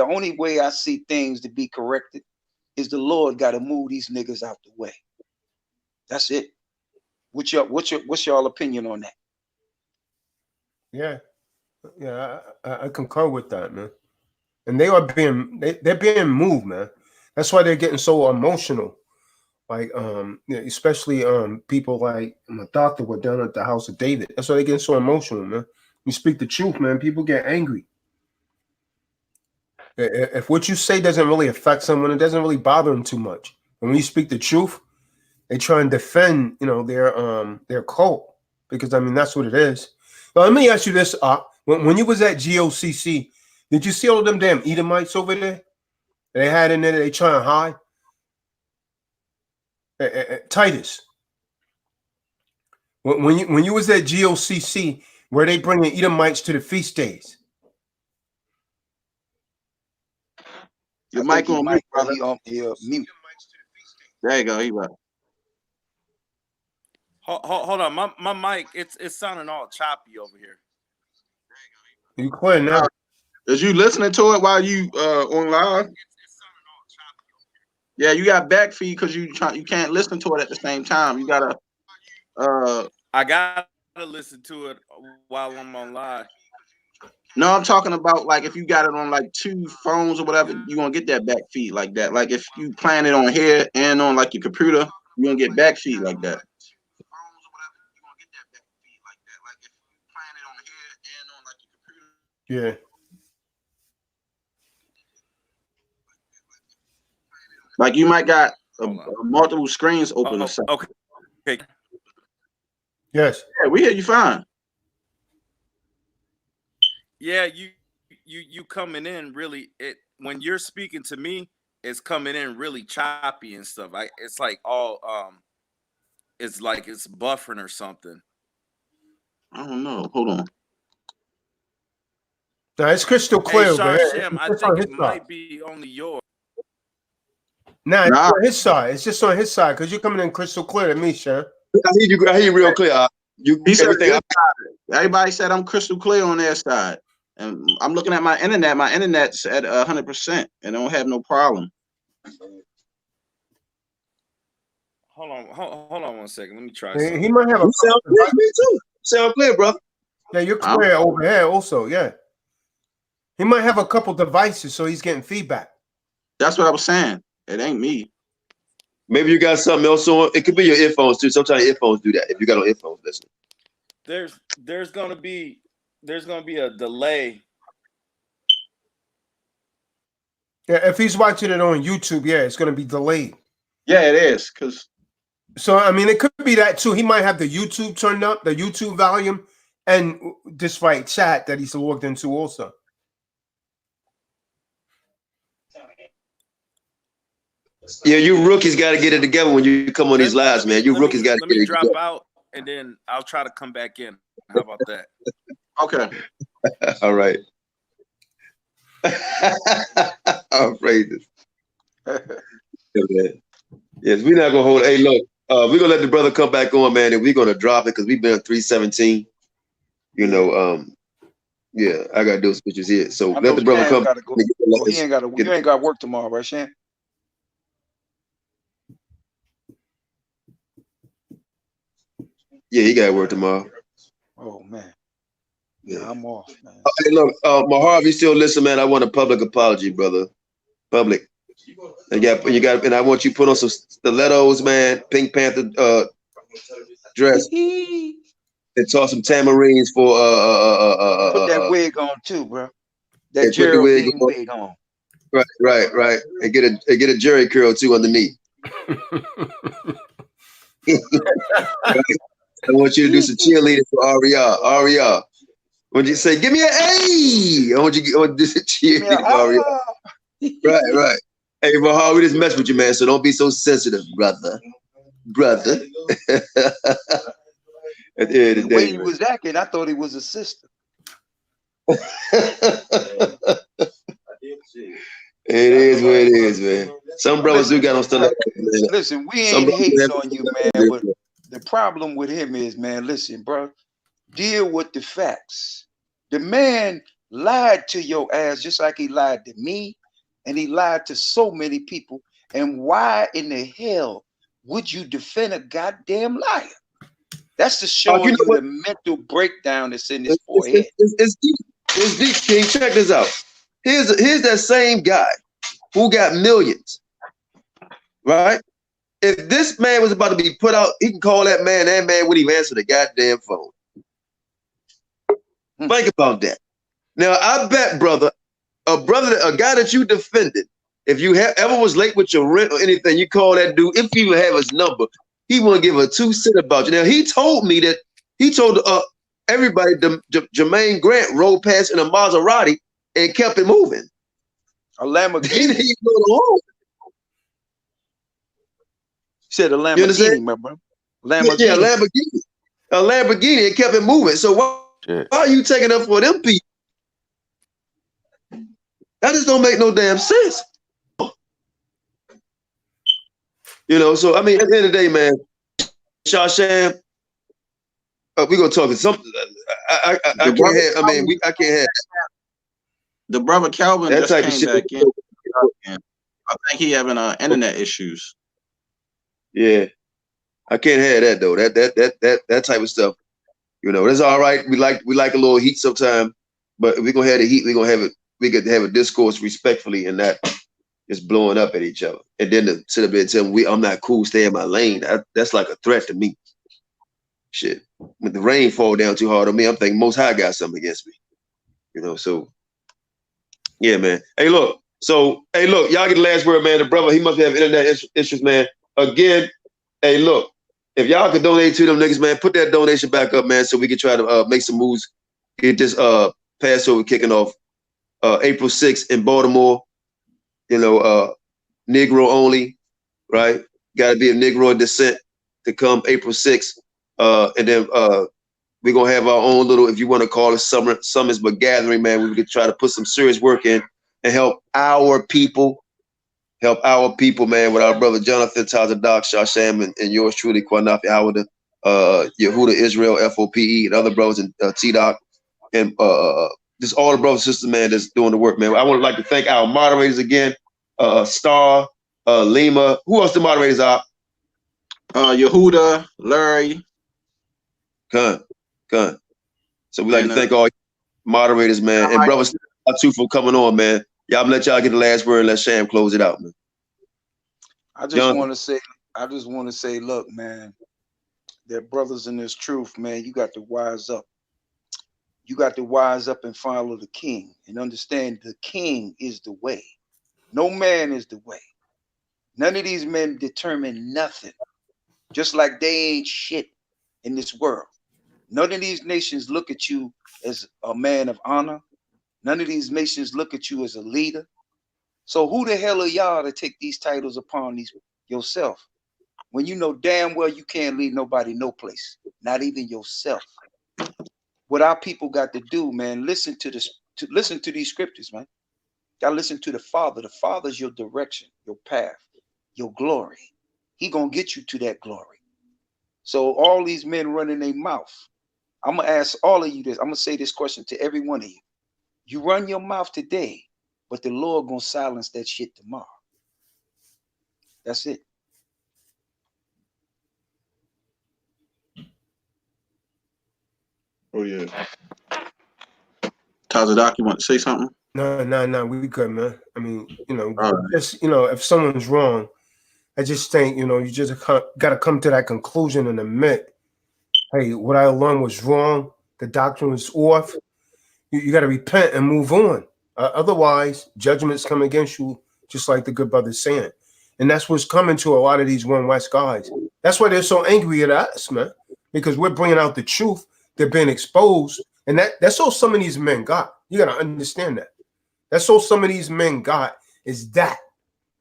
only way I see things to be corrected is the Lord gotta move these niggas out the way. That's it. What's y'all opinion on that? Yeah, I concur with that, man. And they're being moved, man. That's why they're getting so emotional Like yeah, especially people like my doctor were down at the house of David. That's why they get so emotional, man. You speak the truth, man. People get angry. If what you say doesn't really affect someone, it doesn't really bother them too much. And when you speak the truth, they try and defend, their cult, because I mean that's what it is. But let me ask you this: when you was at GOCC, did you see all of them damn Edomites over there? They had in there. They try and hide. Titus, when you was at GOCC, were they bringing Edomites to the feast days? Your mic on mute, brother. Mute. There you go. He right. Hold on, my mic, it's sounding all choppy over here. You clear now? Is you listening to it while you on live? Yeah, you got back feed because you can't listen to it at the same time. You gotta. I gotta listen to it while I'm on live. No, I'm talking about like if you got it on like 2 phones or whatever, you're gonna get that back feed like that. Like if you plan it on here and on like your computer, you're gonna get back feed like that. Yeah. Like you might got multiple screens open or something. Okay. Yes. Yeah, we hear you fine. Yeah, you coming in really. When you're speaking to me, it's coming in really choppy and stuff. It's like all it's like it's buffering or something. I don't know. Hold on. No, it's crystal clear. Hey, over here. Shem, I think it might be only yours. Nah, it's on his side. It's just on his side because you're coming in crystal clear to me, Shem. I hear you real clear. He said everybody said I'm crystal clear on their side. And I'm looking at my internet. My internet's at 100% and I don't have no problem. Hold on 1 second. Let me try He something. might have a sound clear, me too. Sound clear, brother. Yeah, you're clear over here also, yeah. He might have a couple devices, so he's getting feedback. That's what I was saying. It ain't me. Maybe you got something else on. It could be your earphones too. Sometimes earphones do that. If you got on earphones listening. There's gonna be a delay. Yeah, if he's watching it on YouTube, yeah, it's gonna be delayed. Yeah, it is. So I mean, it could be that too. He might have the YouTube turned up, the YouTube volume, and this right chat that he's logged into also. Yeah, you rookies got to get it together when you come on these lives, man. You rookies got to get it together. Let me drop out and then I'll try to come back in. How about that? Okay. All right. I'll praise it. Yes, we're not gonna hold. Hey, look, we're gonna let the brother come back on, man, and we're gonna drop it because we've been 317. You know, yeah, I gotta do some pictures here. So let the brother come. Go. Oh, he ain't got to. You ain't got work tomorrow, right, Shan? Yeah, he got work tomorrow. Oh man. Yeah, I'm off, man. Hey, look, Mahar, you still listen, man. I want a public apology, brother. Public. And you got, and I want you to put on some stilettos, man. Pink Panther dress, and toss some tamarines for Put that wig on too, bro. That put Geraldine the wig on. Right. And get a jerry curl too underneath. I want you to do some cheerleading for Aria. Aria. When you say, give me an A, I want you to do some cheerleading for Aria. Right. Hey, Mahal, we just mess with you, man, so don't be so sensitive, brother. At the end of the day, way he was acting, I thought he was a sister. It is what it is, man. Some brothers do got on stilettos. Listen, we ain't hating on you, man, but the problem with him is, man, listen, bro, deal with the facts. The man lied to your ass just like he lied to me, and he lied to so many people. And why in the hell would you defend a goddamn liar? That's to show you the mental breakdown that's in his forehead. It's deep. It's deep, King. Check this out. Here's that same guy who got millions, right? if this man was about to be put out, he can call that man wouldn't even answer the goddamn phone. Think about that. Now, I bet, brother, a guy that you defended, if you ever was late with your rent or anything, you call that dude, if you even have his number, he won't give a 2 cents about you. Now, he told me that, he told everybody Jermaine Grant rode past in a Maserati and kept it moving. A Lamborghini. He didn't even go to home. Said a Lamborghini, my bro. Lamborghini. Yeah, Lamborghini. A Lamborghini, and kept it moving. So why are you taking up for them people? That just don't make no damn sense. You know, so I mean, at the end of the day, man, Shasham, we're gonna talk something. I can't have. I mean, I can't have. The brother Calvin That just type of came shit. back in. I think he having internet issues. Yeah, I can't have that though. That type of stuff. You know, that's all right. We like a little heat sometime, but if we're gonna have the heat, we're gonna have it. We could have a discourse respectfully and not just blowing up at each other. And then to sit up there and tell me I'm not cool, stay in my lane. That's like a threat to me. Shit. When the rain fall down too hard on me, I'm thinking Most High got something against me. You know, so yeah, man. Hey, look. So, hey, look, y'all get the last word, man. The brother, he must have internet issues, man. Again, hey, look, if y'all could donate to them niggas, man, put that donation back up, man, so we can try to make some moves. Get this Passover kicking off April 6th in Baltimore. You know, Negro only, right? Got to be a Negro descent to come April 6th. And then we're going to have our own little, if you want to call it summons, but gathering, man. We could try to put some serious work in and help our people, man, with our brother Jonathan, Tazadak, Shasham, and yours truly, Qanath, Yehuda, Israel, F.O.P.E, and other brothers, and T-Doc, and just all the brothers and sisters, man, that's doing the work, man. I would like to thank our moderators again, Star, Lima. Who else the moderators are? Yehuda, Larry. Con. So we'd like to thank all moderators, man, and brothers too for coming on, man. Y'all let y'all get the last word and let Sham close it out, man. I just want to say, look, man, there are brothers in this truth, man. You got to wise up. You got to wise up and follow the king and understand the king is the way. No man is the way. None of these men determine nothing. Just like they ain't shit in this world. None of these nations look at you as a man of honor. None of these nations look at you as a leader. So who the hell are y'all to take these titles upon yourself when you know damn well you can't lead nobody no place, not even yourself? What our people got to do, man, listen to these scriptures, man. Gotta listen to the Father. The Father's your direction, your path, your glory. He gonna get you to that glory. So all these men running their mouth. I'm gonna ask all of you this. I'm gonna say this question to every one of you. You run your mouth today, but the Lord gonna silence that shit tomorrow. That's it. Oh yeah. Tazadak, you want to say something? No, we good, man. I mean, you know, just, you know, if someone's wrong, I just think, you know, you just got to come to that conclusion and admit, hey, what I learned was wrong. The doctrine was off. You got to repent and move on. Otherwise, judgments come against you, just like the good brother's saying. And that's what's coming to a lot of these One West guys. That's why they're so angry at us, man, because we're bringing out the truth. They're being exposed. And that's all some of these men got. You got to understand that. That's all some of these men got is that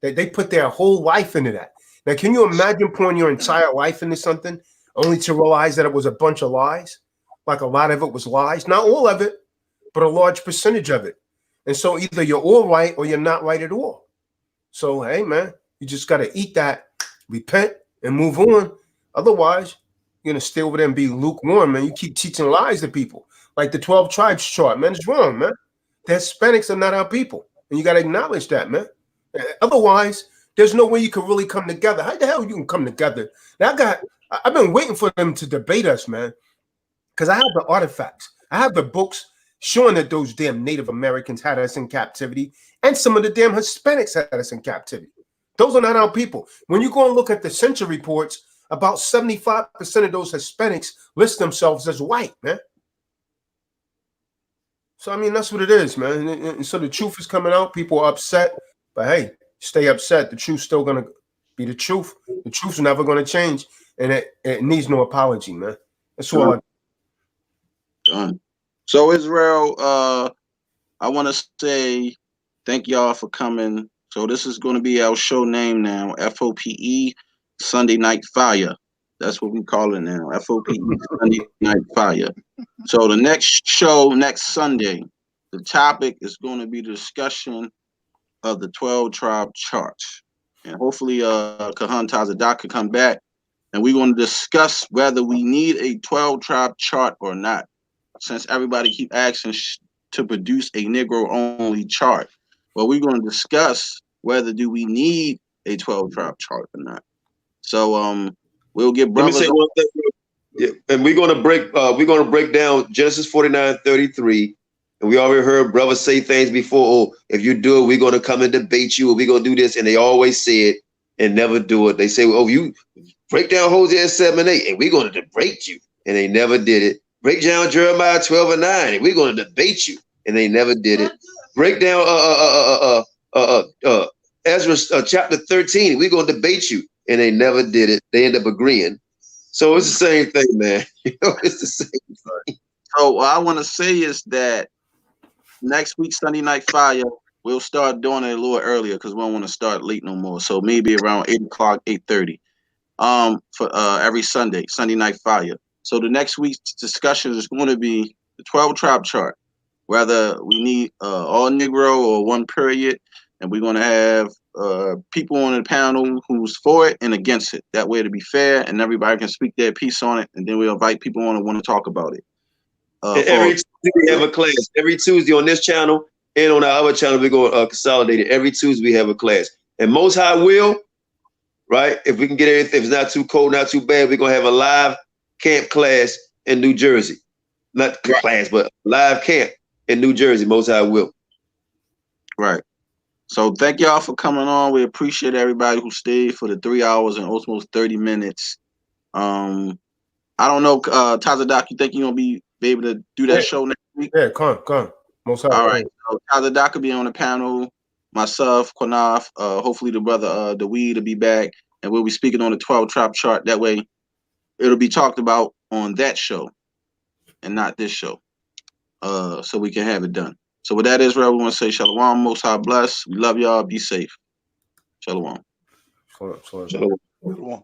they put their whole life into that. Now, can you imagine pouring your entire life into something only to realize that it was a bunch of lies? Like a lot of it was lies. Not all of it, but a large percentage of it. And so either you're all right or you're not right at all. So, hey, man, you just got to eat that, repent, and move on. Otherwise, you're going to stay over there and be lukewarm, man. You keep teaching lies to people. Like the 12 tribes chart, man, it's wrong, man. The Hispanics are not our people. And you got to acknowledge that, man. Otherwise, there's no way you can really come together. How the hell you can come together? Now, I've been waiting for them to debate us, man, because I have the artifacts. I have the books showing that those damn Native Americans had us in captivity, and some of the damn Hispanics had us in captivity. Those are not our people. When you go and look at the census reports, about 75% of those Hispanics list themselves as white, man. So, I mean, that's what it is, man. And so the truth is coming out. People are upset. But, hey, stay upset. The truth's still going to be the truth. The truth's never going to change. And it needs no apology, man. That's all. Done. So, Israel, I want to say thank y'all for coming. So this is going to be our show name now, F.O.P.E. Sunday Night Fire. That's what we call it now, F.O.P.E. Sunday Night Fire. So the next show, next Sunday, the topic is going to be the discussion of the 12-tribe chart. And hopefully Kahan Tazadak could come back, and we're going to discuss whether we need a 12-tribe chart or not, since everybody keep asking to produce a Negro-only chart. Well, we're going to discuss whether do we need a 12-tribe chart or not. So we'll get brothers. Let me say one thing. Yeah, and we're gonna break down Genesis 49:33. And we already heard brothers say things before. Oh, if you do it, we're gonna come and debate you, or we're gonna do this, and they always say it and never do it. They say, oh, you break down Hosea 7:8, and we're gonna debate you, and they never did it. Break down Jeremiah 12:9, and we're gonna debate you, and they never did it. Break down Ezra chapter 13, we're gonna debate you, and they never did it. They end up agreeing. So it's the same thing, man. You know, it's the same thing. So what I want to say is that next week, Sunday Night Fire, we'll start doing it a little earlier because we don't want to start late no more. So maybe around 8 o'clock, 8:30, for every Sunday, Sunday Night Fire. So the next week's discussion is going to be the 12-tribe chart, whether we need all Negro or one period, and we're going to have people on the panel who's for it and against it. That way to be fair and everybody can speak their piece on it, and then we'll invite people on who want to talk about it. Every Tuesday we have a class. Every Tuesday on this channel and on our other channel, we're going to consolidate it. Every Tuesday we have a class. And Most High will, right? If we can get everything, if it's not too cold, not too bad, we're going to have a live camp class in New Jersey. Not class, but live camp in New Jersey. Most High will. Right. So thank y'all for coming on. We appreciate everybody who stayed for the 3 hours and almost 30 minutes. I don't know, Tazadak, you think you're gonna be able to do that show next week? Yeah, come. Most all right. So Tazadak will be on the panel. Myself, Qanath, hopefully the brother Dawid will be back, and we'll be speaking on the 12-tribe chart. That way, it'll be talked about on that show and not this show. So we can have it done. So with that, Israel, we want to say Shalom, Most High bless. We love y'all. Be safe. Shalom. Shalom. Shalom. Shalom.